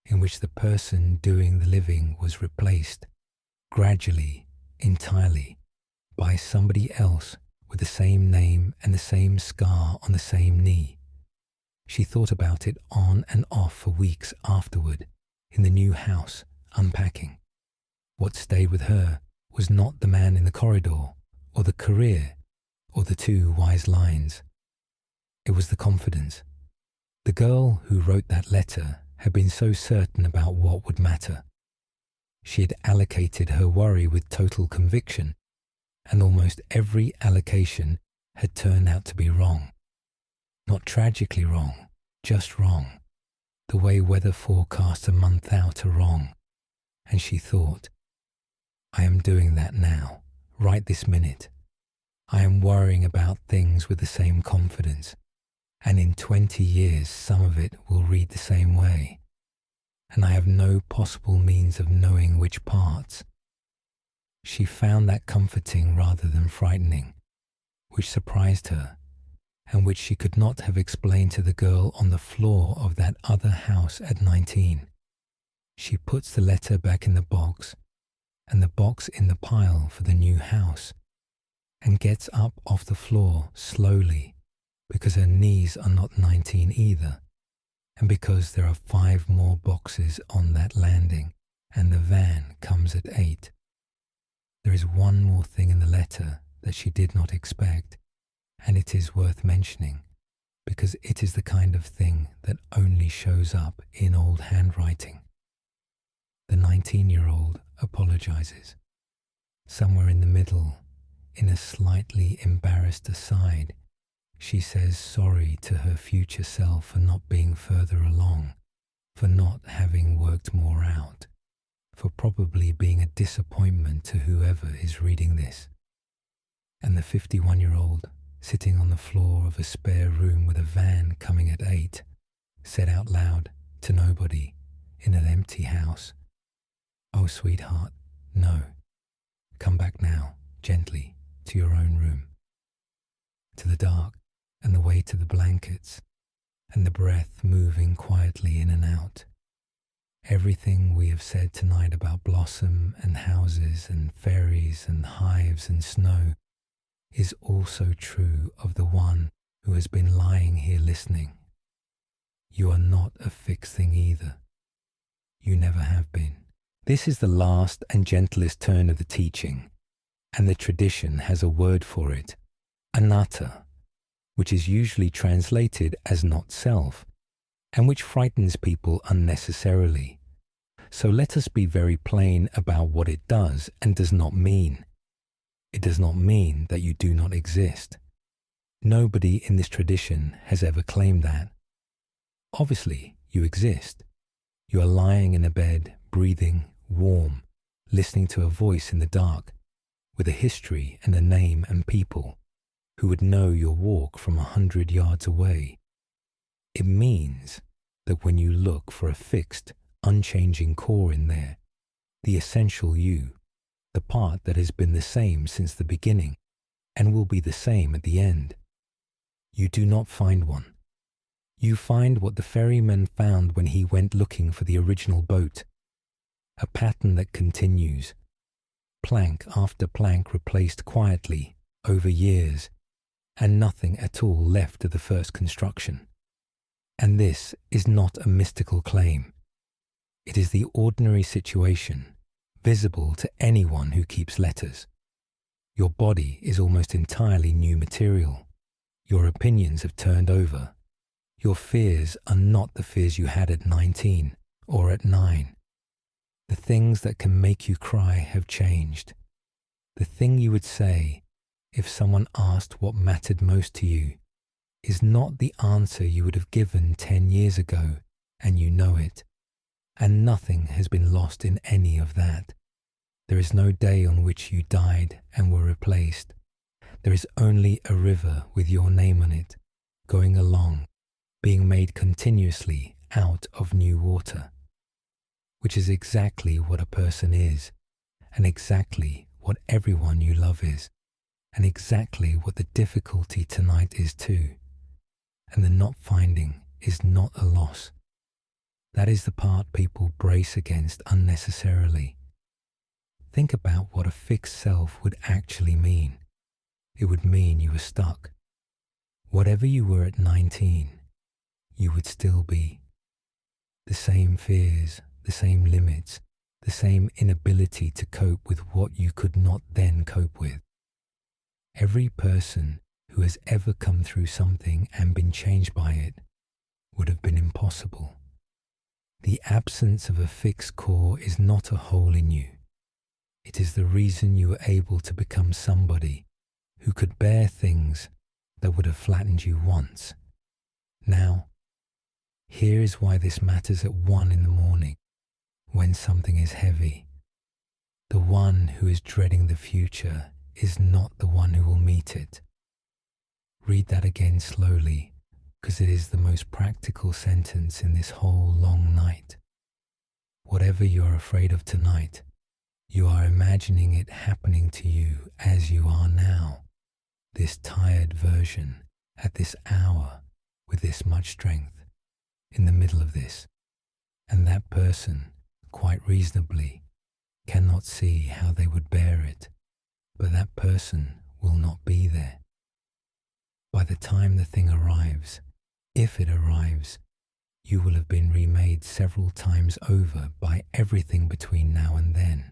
in which the person doing the living was replaced, gradually, entirely, by somebody else with the same name and the same scar on the same knee. She thought about it on and off for weeks afterward in the new house, unpacking. What stayed with her was not the man in the corridor, or the career, or the 2 wise lines. It was the confidence. The girl who wrote that letter had been so certain about what would matter. She had allocated her worry with total conviction, and almost every allocation had turned out to be wrong. Not tragically wrong, just wrong, the way weather forecasts a month out are wrong. And she thought, I am doing that now, right this minute. I am worrying about things with the same confidence, and in 20 years some of it will read the same way, and I have no possible means of knowing which parts. She found that comforting rather than frightening, which surprised her, and which she could not have explained to the girl on the floor of that other house at 19. She puts the letter back in the box, and the box in the pile for the new house, and gets up off the floor slowly, because her knees are not 19 either, and because there are 5 more boxes on that landing, and the van comes at 8. There is one more thing in the letter that she did not expect, and it is worth mentioning, because it is the kind of thing that only shows up in old handwriting. The 19-year-old apologizes. Somewhere in the middle, in a slightly embarrassed aside, she says sorry to her future self for not being further along, for not having worked more out, for probably being a disappointment to whoever is reading this. And the 51-year-old, sitting on the floor of a spare room with a van coming at 8, said out loud to nobody in an empty house, "Oh, sweetheart, no. Come back now, gently, to your own room." To the dark, and the way to the blankets, and the breath moving quietly in and out. Everything we have said tonight about blossom and houses and fairies and hives and snow is also true of the one who has been lying here listening. You are not a fixed thing either. You never have been. This is the last and gentlest turn of the teaching, and the tradition has a word for it, anatta, which is usually translated as not self, and which frightens people unnecessarily. So let us be very plain about what it does and does not mean. It does not mean that you do not exist. Nobody in this tradition has ever claimed that. Obviously, you exist. You are lying in a bed, breathing, warm, listening to a voice in the dark, with a history and a name and people who would know your walk from 100 yards away. It means that when you look for a fixed, unchanging core in there, the essential you, the part that has been the same since the beginning and will be the same at the end, you do not find one. You find what the ferryman found when he went looking for the original boat, a pattern that continues, plank after plank replaced quietly over years, and nothing at all left of the first construction. And this is not a mystical claim. It is the ordinary situation, visible to anyone who keeps letters. Your body is almost entirely new material. Your opinions have turned over. Your fears are not the fears you had at 19 or at 9. The things that can make you cry have changed. The thing you would say if someone asked what mattered most to you is not the answer you would have given 10 years ago, and you know it. And nothing has been lost in any of that. There is no day on which you died and were replaced. There is only a river with your name on it, going along, being made continuously out of new water, which is exactly what a person is, and exactly what everyone you love is, and exactly what the difficulty tonight is too. And the not finding is not a loss. That is the part people brace against unnecessarily. Think about what a fixed self would actually mean. It would mean you were stuck. Whatever you were at 19, you would still be. The same fears, the same limits, the same inability to cope with what you could not then cope with. Every person who has ever come through something and been changed by it would have been impossible. The absence of a fixed core is not a hole in you. It is the reason you were able to become somebody who could bear things that would have flattened you once. Now, here is why this matters at 1 in the morning, when something is heavy. The one who is dreading the future is not the one who will meet it. Read that again slowly, because it is the most practical sentence in this whole long night. Whatever you are afraid of tonight, you are imagining it happening to you as you are now, this tired version at this hour with this much strength, in the middle of this, and that person, quite reasonably, cannot see how they would bear it, but that person will not be there. By the time the thing arrives, if it arrives, you will have been remade several times over by everything between now and then.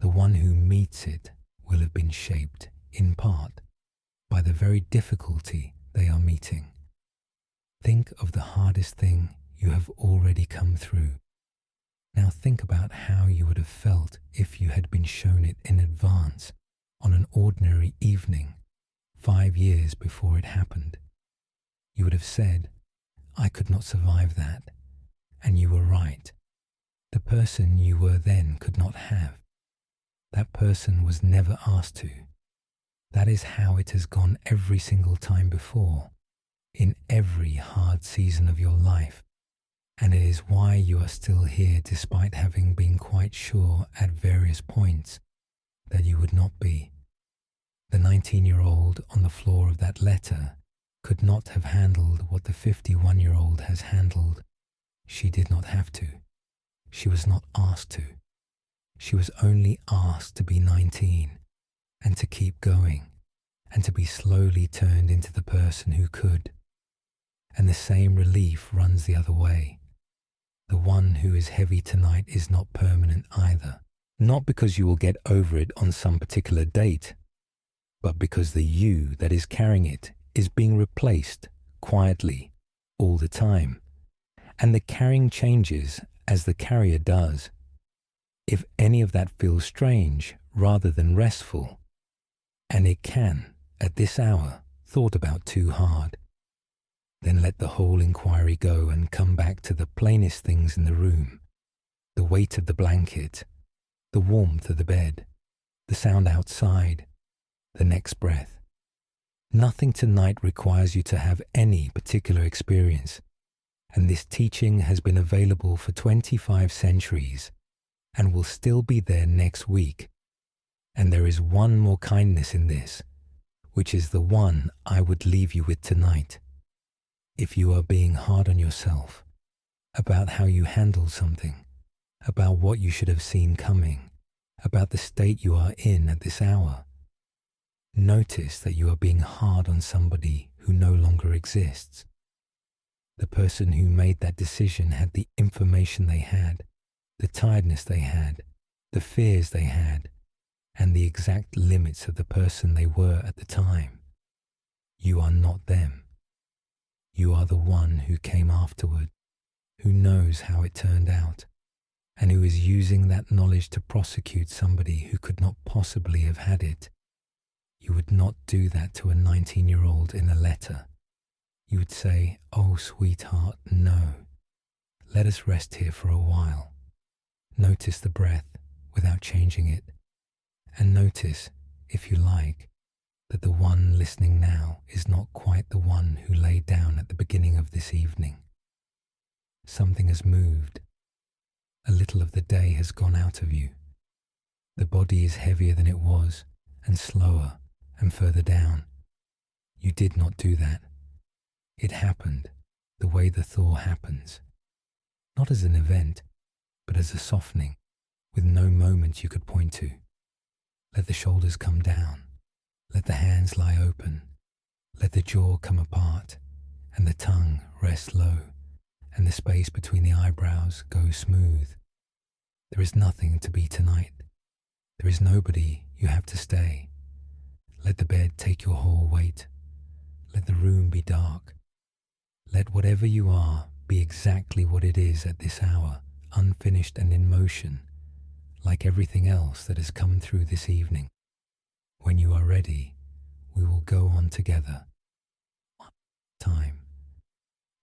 The one who meets it will have been shaped, in part, by the very difficulty they are meeting. Think of the hardest thing you have already come through. Now think about how you would have felt if you had been shown it in advance on an ordinary evening 5 years before it happened. You would have said, I could not survive that. And you were right. The person you were then could not have. That person was never asked to. That is how it has gone every single time before, in every hard season of your life. And it is why you are still here despite having been quite sure at various points that you would not be. The 19-year-old on the floor of that letter could not have handled what the 51-year-old has handled. She did not have to. She was not asked to. She was only asked to be 19 and to keep going and to be slowly turned into the person who could. And the same relief runs the other way. The one who is heavy tonight is not permanent either, not because you will get over it on some particular date, but because the you that is carrying it is being replaced quietly all the time, and the carrying changes as the carrier does. If any of that feels strange rather than restful, and it can, at this hour, thought about too hard, then let the whole inquiry go and come back to the plainest things in the room, the weight of the blanket, the warmth of the bed, the sound outside, the next breath. Nothing tonight requires you to have any particular experience, and this teaching has been available for 25 centuries and will still be there next week. And there is one more kindness in this, which is the one I would leave you with tonight. If you are being hard on yourself about how you handled something, about what you should have seen coming, about the state you are in at this hour, notice that you are being hard on somebody who no longer exists. The person who made that decision had the information they had, the tiredness they had, the fears they had, and the exact limits of the person they were at the time. You are not them. You are the one who came afterward, who knows how it turned out, and who is using that knowledge to prosecute somebody who could not possibly have had it. You would not do that to a 19-year-old in a letter. You would say, "Oh, sweetheart, no. Let us rest here for a while. Notice the breath without changing it. And notice, if you like, that the one listening now is not quite the one who lay down at the beginning of this evening. Something has moved. A little of the day has gone out of you. The body is heavier than it was, and slower and further down. You did not do that. It happened the way the thaw happens, not as an event, but as a softening, with no moment you could point to. Let the shoulders come down. Let the hands lie open. Let the jaw come apart, and the tongue rest low, and the space between the eyebrows go smooth. There is nothing to be tonight. There is nobody you have to stay. Let the bed take your whole weight. Let the room be dark. Let whatever you are be exactly what it is at this hour, unfinished and in motion, like everything else that has come through this evening. When you are ready, we will go on together. One time,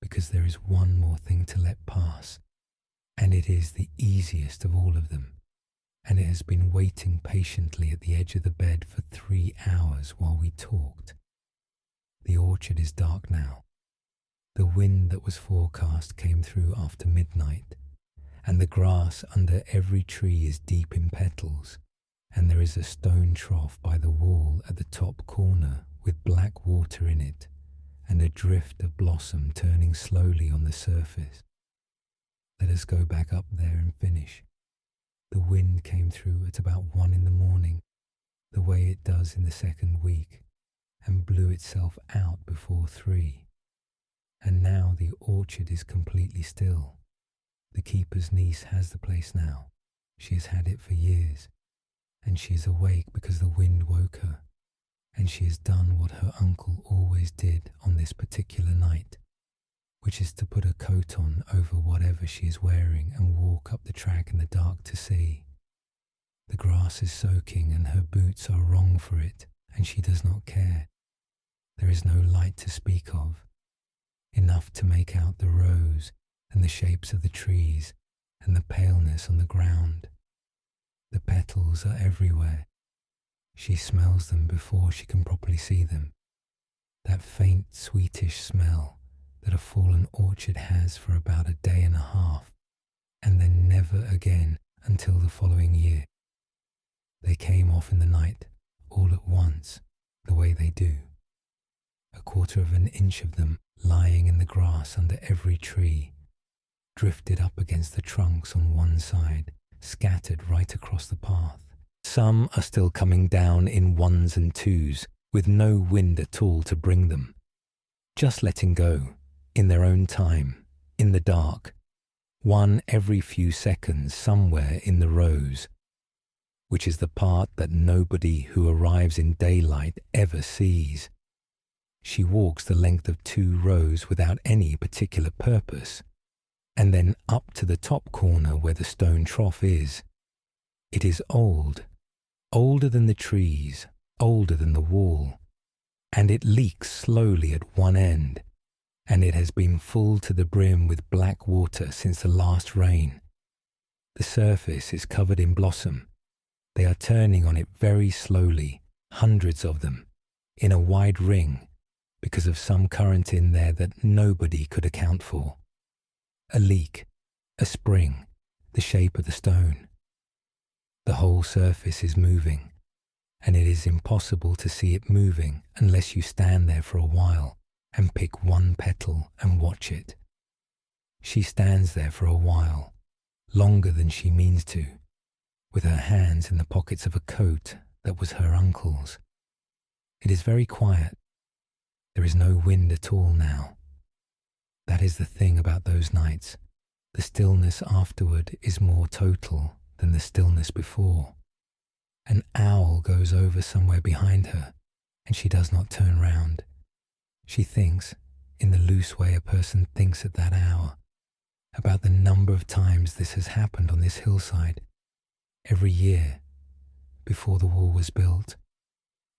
because there is one more thing to let pass, and it is the easiest of all of them, and it has been waiting patiently at the edge of the bed for 3 hours while we talked. The orchard is dark now. The wind that was forecast came through after midnight, and the grass under every tree is deep in petals, and there is a stone trough by the wall at the top corner with black water in it, and a drift of blossom turning slowly on the surface. Let us go back up there and finish. The wind came through at about 1 in the morning, the way it does in the second week, and blew itself out before 3. And now the orchard is completely still. The keeper's niece has the place now. She has had it for years, and she is awake because the wind woke her, and she has done what her uncle always did on this particular night, which is to put a coat on over whatever she is wearing and walk up the track in the dark to see. The grass is soaking and her boots are wrong for it, and she does not care. There is no light to speak of, enough to make out the rows and the shapes of the trees and the paleness on the ground. The petals are everywhere. She smells them before she can properly see them. That faint, sweetish smell that a fallen orchard has for about a day and a half, and then never again until the following year. They came off in the night, all at once, the way they do. 1/4 of an inch of them lying in the grass under every tree, drifted up against the trunks on one side, scattered right across the path. Some are still coming down in 1s and 2s, with no wind at all to bring them, just letting go, in their own time, in the dark, one every few seconds somewhere in the rows, which is the part that nobody who arrives in daylight ever sees. She walks the length of 2 rows without any particular purpose, and then up to the top corner where the stone trough is. It is old, older than the trees, older than the wall, and it leaks slowly at one end, and it has been full to the brim with black water since the last rain. The surface is covered in blossom. They are turning on it very slowly, hundreds of them, in a wide ring, because of some current in there that nobody could account for. A leak, a spring, the shape of the stone. The whole surface is moving, and it is impossible to see it moving unless you stand there for a while and pick one petal and watch it. She stands there for a while, longer than she means to, with her hands in the pockets of a coat that was her uncle's. It is very quiet. There is no wind at all now. That is the thing about those nights. The stillness afterward is more total than the stillness before. An owl goes over somewhere behind her, and she does not turn round. She thinks, in the loose way a person thinks at that hour, about the number of times this has happened on this hillside, every year, before the wall was built,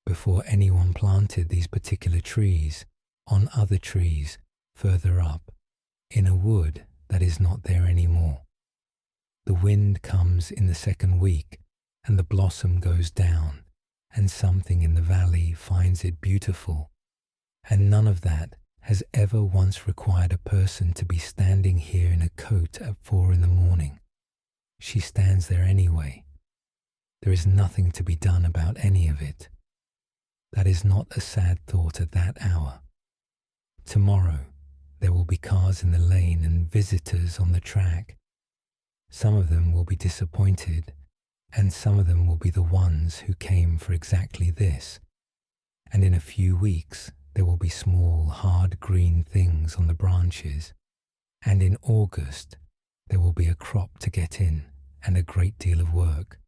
before anyone planted these particular trees, on other trees, further up, in a wood that is not there anymore. The wind comes in the second week, and the blossom goes down, and something in the valley finds it beautiful, and none of that has ever once required a person to be standing here in a coat at 4 in the morning. She stands there anyway. There is nothing to be done about any of it. That is not a sad thought at that hour. Tomorrow there will be cars in the lane and visitors on the track. Some of them will be disappointed, and some of them will be the ones who came for exactly this. And in a few weeks there will be small, hard green things on the branches. And in August there will be a crop to get in and a great deal of work.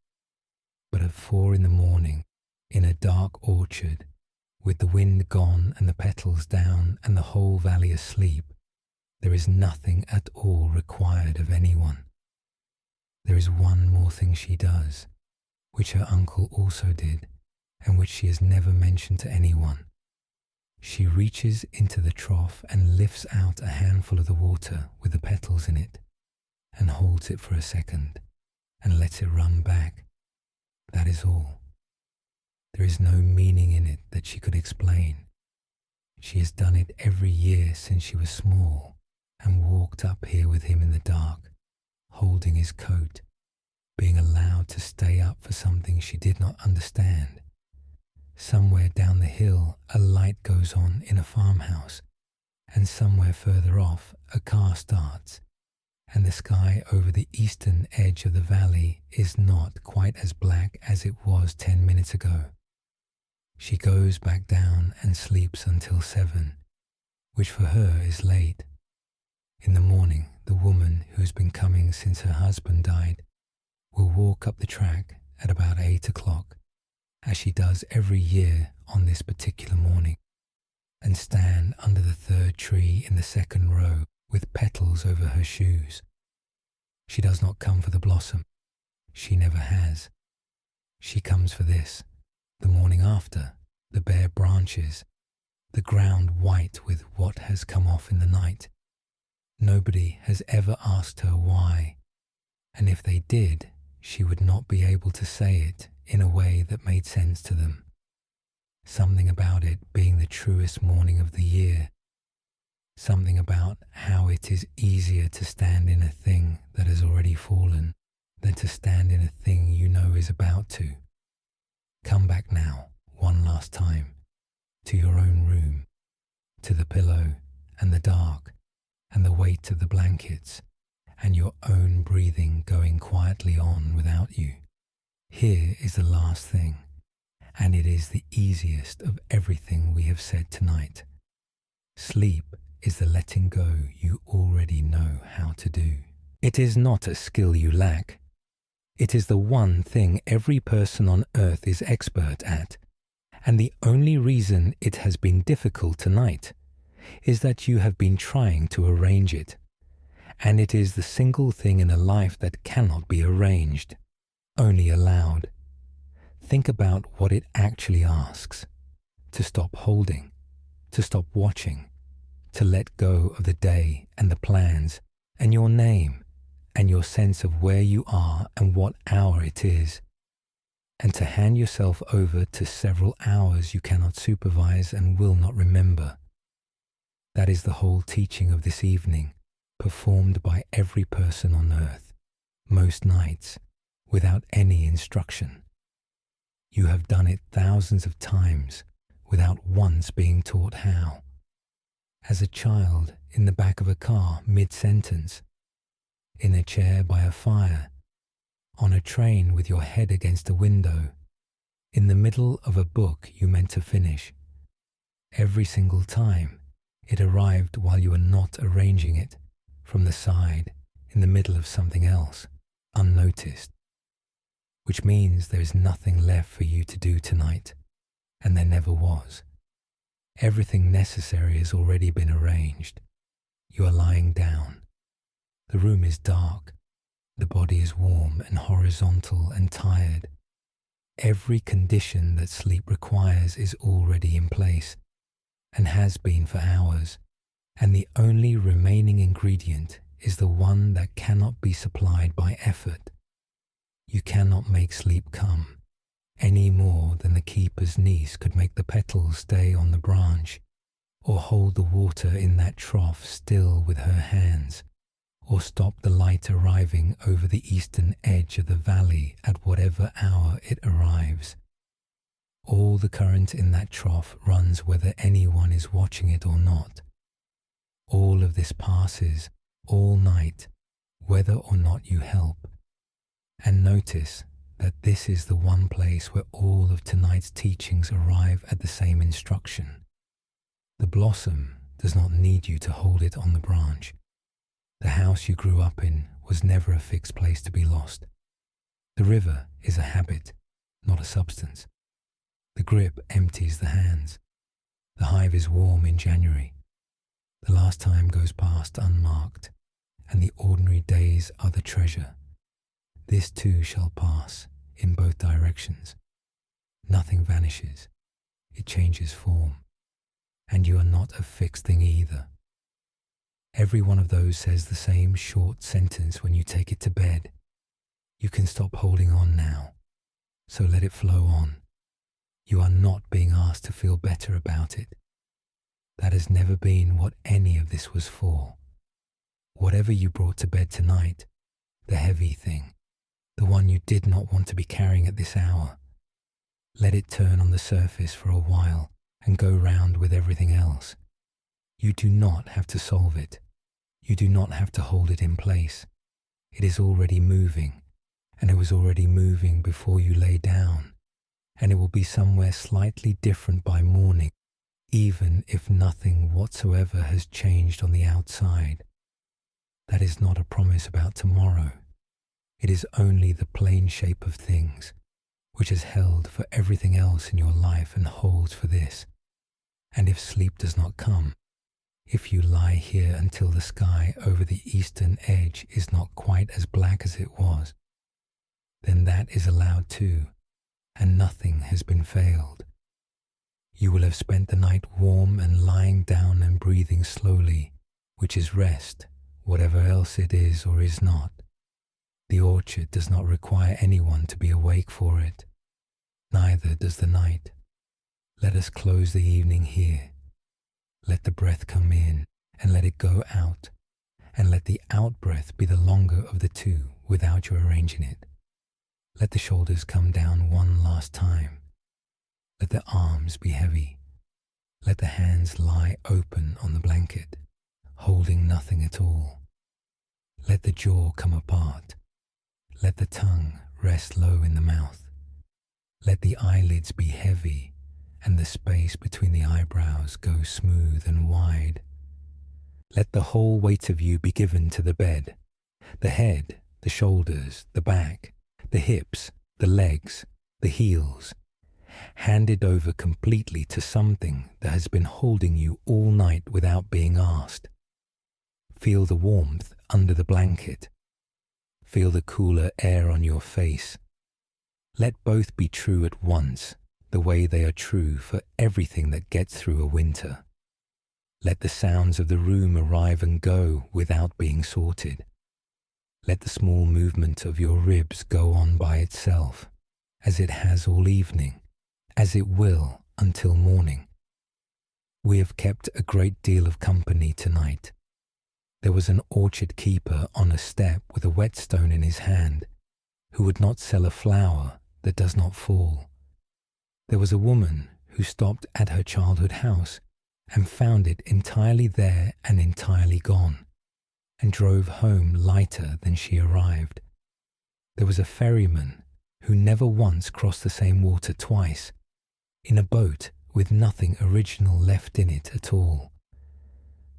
But at 4 in the morning, in a dark orchard, with the wind gone and the petals down and the whole valley asleep, there is nothing at all required of anyone. There is one more thing she does, which her uncle also did, and which she has never mentioned to anyone. She reaches into the trough and lifts out a handful of the water with the petals in it, and holds it for a second, and lets it run back. That is all. There is no meaning in it that she could explain. She has done it every year since she was small, and walked up here with him in the dark, holding his coat, being allowed to stay up for something she did not understand. Somewhere down the hill a light goes on in a farmhouse, and somewhere further off a car starts, and the sky over the eastern edge of the valley is not quite as black as it was 10 minutes ago. She goes back down and sleeps until 7, which for her is late. In the morning, the woman who has been coming since her husband died will walk up the track at about 8 o'clock, as she does every year on this particular morning, and stand under the 3rd tree in the 2nd row with petals over her shoes. She does not come for the blossom. She never has. She comes for this, the morning after, the bare branches, the ground white with what has come off in the night. Nobody has ever asked her why, and if they did, she would not be able to say it in a way that made sense to them. Something about it being the truest morning of the year. Something about how it is easier to stand in a thing that has already fallen than to stand in a thing you know is about to. Come back now, one last time, to your own room, to the pillow and the dark and the weight of the blankets and your own breathing going quietly on without you. Here is the last thing, and it is the easiest of everything we have said tonight. Sleep is the letting go you already know how to do. It is not a skill you lack. It is the one thing every person on earth is expert at, and the only reason it has been difficult tonight is that you have been trying to arrange it, and it is the single thing in a life that cannot be arranged, only allowed. Think about what it actually asks: to stop holding, to stop watching, to let go of the day and the plans and your name and your sense of where you are and what hour it is, and to hand yourself over to several hours you cannot supervise and will not remember. That is the whole teaching of this evening, performed by every person on earth, most nights, without any instruction. You have done it thousands of times without once being taught how. As a child in the back of a car mid-sentence, in a chair by a fire, on a train with your head against a window, in the middle of a book you meant to finish. Every single time, it arrived while you were not arranging it, from the side, in the middle of something else, unnoticed. Which means there is nothing left for you to do tonight, and there never was. Everything necessary has already been arranged. You are lying down. The room is dark. The body is warm and horizontal and tired. Every condition that sleep requires is already in place, and has been for hours, and the only remaining ingredient is the one that cannot be supplied by effort. You cannot make sleep come. any more than the keeper's niece could make the petals stay on the branch, or hold the water in that trough still with her hands, or stop the light arriving over the eastern edge of the valley at whatever hour it arrives. All the current in that trough runs whether anyone is watching it or not. All of this passes all night, whether or not you help. And notice that this is the one place where all of tonight's teachings arrive at the same instruction. The blossom does not need you to hold it on the branch. The house you grew up in was never a fixed place to be lost. The river is a habit, not a substance. The grip empties the hands. The hive is warm in January. The last time goes past unmarked, and the ordinary days are the treasure. This too shall pass in both directions. Nothing vanishes. It changes form. And you are not a fixed thing either. Every one of those says the same short sentence when you take it to bed. You can stop holding on now, so let it flow on. You are not being asked to feel better about it. That has never been what any of this was for. Whatever you brought to bed tonight, the heavy thing, the one you did not want to be carrying at this hour, let it turn on the surface for a while and go round with everything else. You do not have to solve it. You do not have to hold it in place. It is already moving, and it was already moving before you lay down, and it will be somewhere slightly different by morning, even if nothing whatsoever has changed on the outside. That is not a promise about tomorrow. It is only the plain shape of things, which has held for everything else in your life and holds for this. And if sleep does not come, if you lie here until the sky over the eastern edge is not quite as black as it was, then that is allowed too, and nothing has been failed. You will have spent the night warm and lying down and breathing slowly, which is rest, whatever else it is or is not. The orchard does not require anyone to be awake for it. Neither does the night. Let us close the evening here. Let the breath come in and let it go out, and let the out-breath be the longer of the two without you arranging it. Let the shoulders come down one last time. Let the arms be heavy. Let the hands lie open on the blanket, holding nothing at all. Let the jaw come apart. Let the tongue rest low in the mouth. Let the eyelids be heavy, and the space between the eyebrows go smooth and wide. Let the whole weight of you be given to the bed, the head, the shoulders, the back, the hips, the legs, the heels, handed over completely to something that has been holding you all night without being asked. Feel the warmth under the blanket. Feel the cooler air on your face. Let both be true at once, the way they are true for everything that gets through a winter. Let the sounds of the room arrive and go without being sorted. Let the small movement of your ribs go on by itself, as it has all evening, as it will until morning. We have kept a great deal of company tonight. There was an orchard keeper on a step with a whetstone in his hand, who would not sell a flower that does not fall. There was a woman who stopped at her childhood house and found it entirely there and entirely gone, and drove home lighter than she arrived. There was a ferryman who never once crossed the same water twice, in a boat with nothing original left in it at all.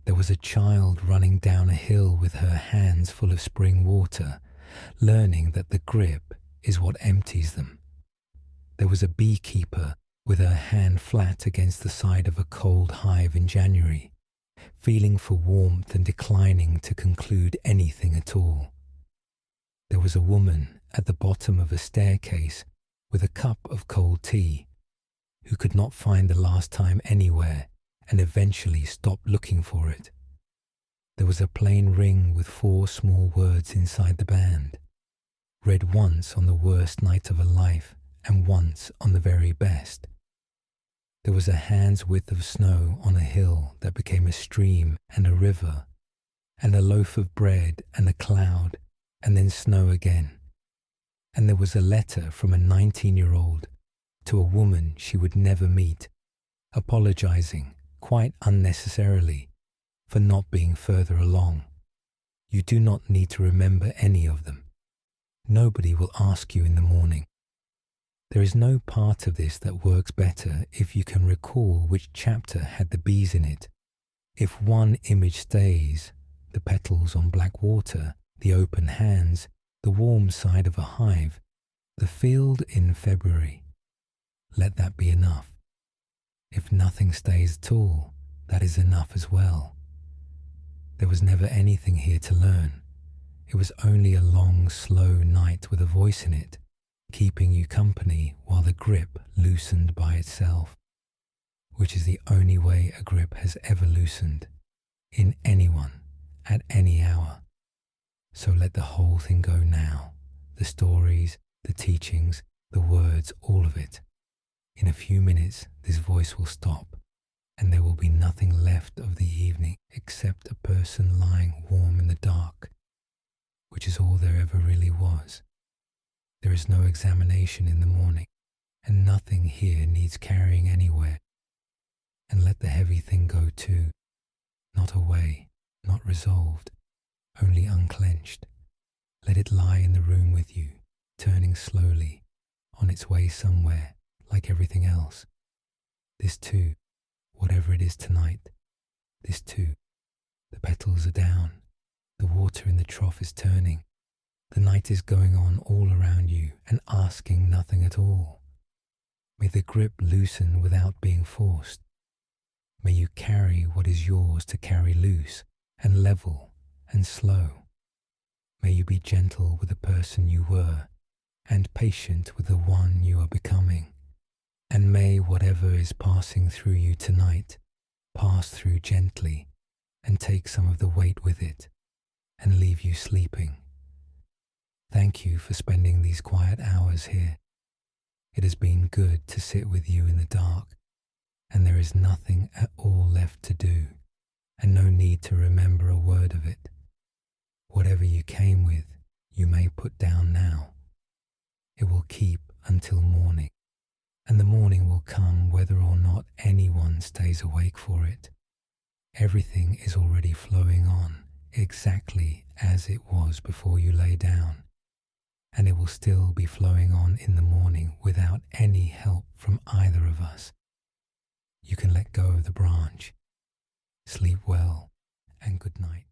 There was a child running down a hill with her hands full of spring water, learning that the grip is what empties them. There was a beekeeper with her hand flat against the side of a cold hive in January, feeling for warmth and declining to conclude anything at all. There was a woman at the bottom of a staircase with a cup of cold tea, who could not find the last time anywhere and eventually stopped looking for it. There was a plain ring with 4 small words inside the band, read once on the worst night of her life and once on the very best. There was a hand's width of snow on a hill that became a stream and a river, and a loaf of bread and a cloud, and then snow again. And there was a letter from a 19-year-old to a woman she would never meet, apologizing, quite unnecessarily, for not being further along. You do not need to remember any of them. Nobody will ask you in the morning. There is no part of this that works better if you can recall which chapter had the bees in it. If one image stays, the petals on black water, the open hands, the warm side of a hive, the field in February, let that be enough. If nothing stays at all, that is enough as well. There was never anything here to learn. It was only a long, slow night with a voice in it, keeping you company while the grip loosened by itself, which is the only way a grip has ever loosened, in anyone, at any hour. So let the whole thing go now, the stories, the teachings, the words, all of it. In a few minutes, this voice will stop, and there will be nothing left of the evening except a person lying warm in the dark, which is all there ever really was. There is no examination in the morning, and nothing here needs carrying anywhere. And let the heavy thing go too, not away, not resolved, only unclenched. Let it lie in the room with you, turning slowly, on its way somewhere, like everything else. This too, whatever it is tonight, this too. The petals are down, the water in the trough is turning, the night is going on all around you and asking nothing at all. May the grip loosen without being forced. May you carry what is yours to carry loose and level and slow. May you be gentle with the person you were and patient with the one you are becoming. And may whatever is passing through you tonight pass through gently and take some of the weight with it and leave you sleeping. Thank you for spending these quiet hours here. It has been good to sit with you in the dark, and there is nothing at all left to do, and no need to remember a word of it. Whatever you came with, you may put down now. It will keep until morning, and the morning will come whether or not anyone stays awake for it. Everything is already flowing on exactly as it was before you lay down, and it will still be flowing on in the morning without any help from either of us. You can let go of the branch. Sleep well, and good night.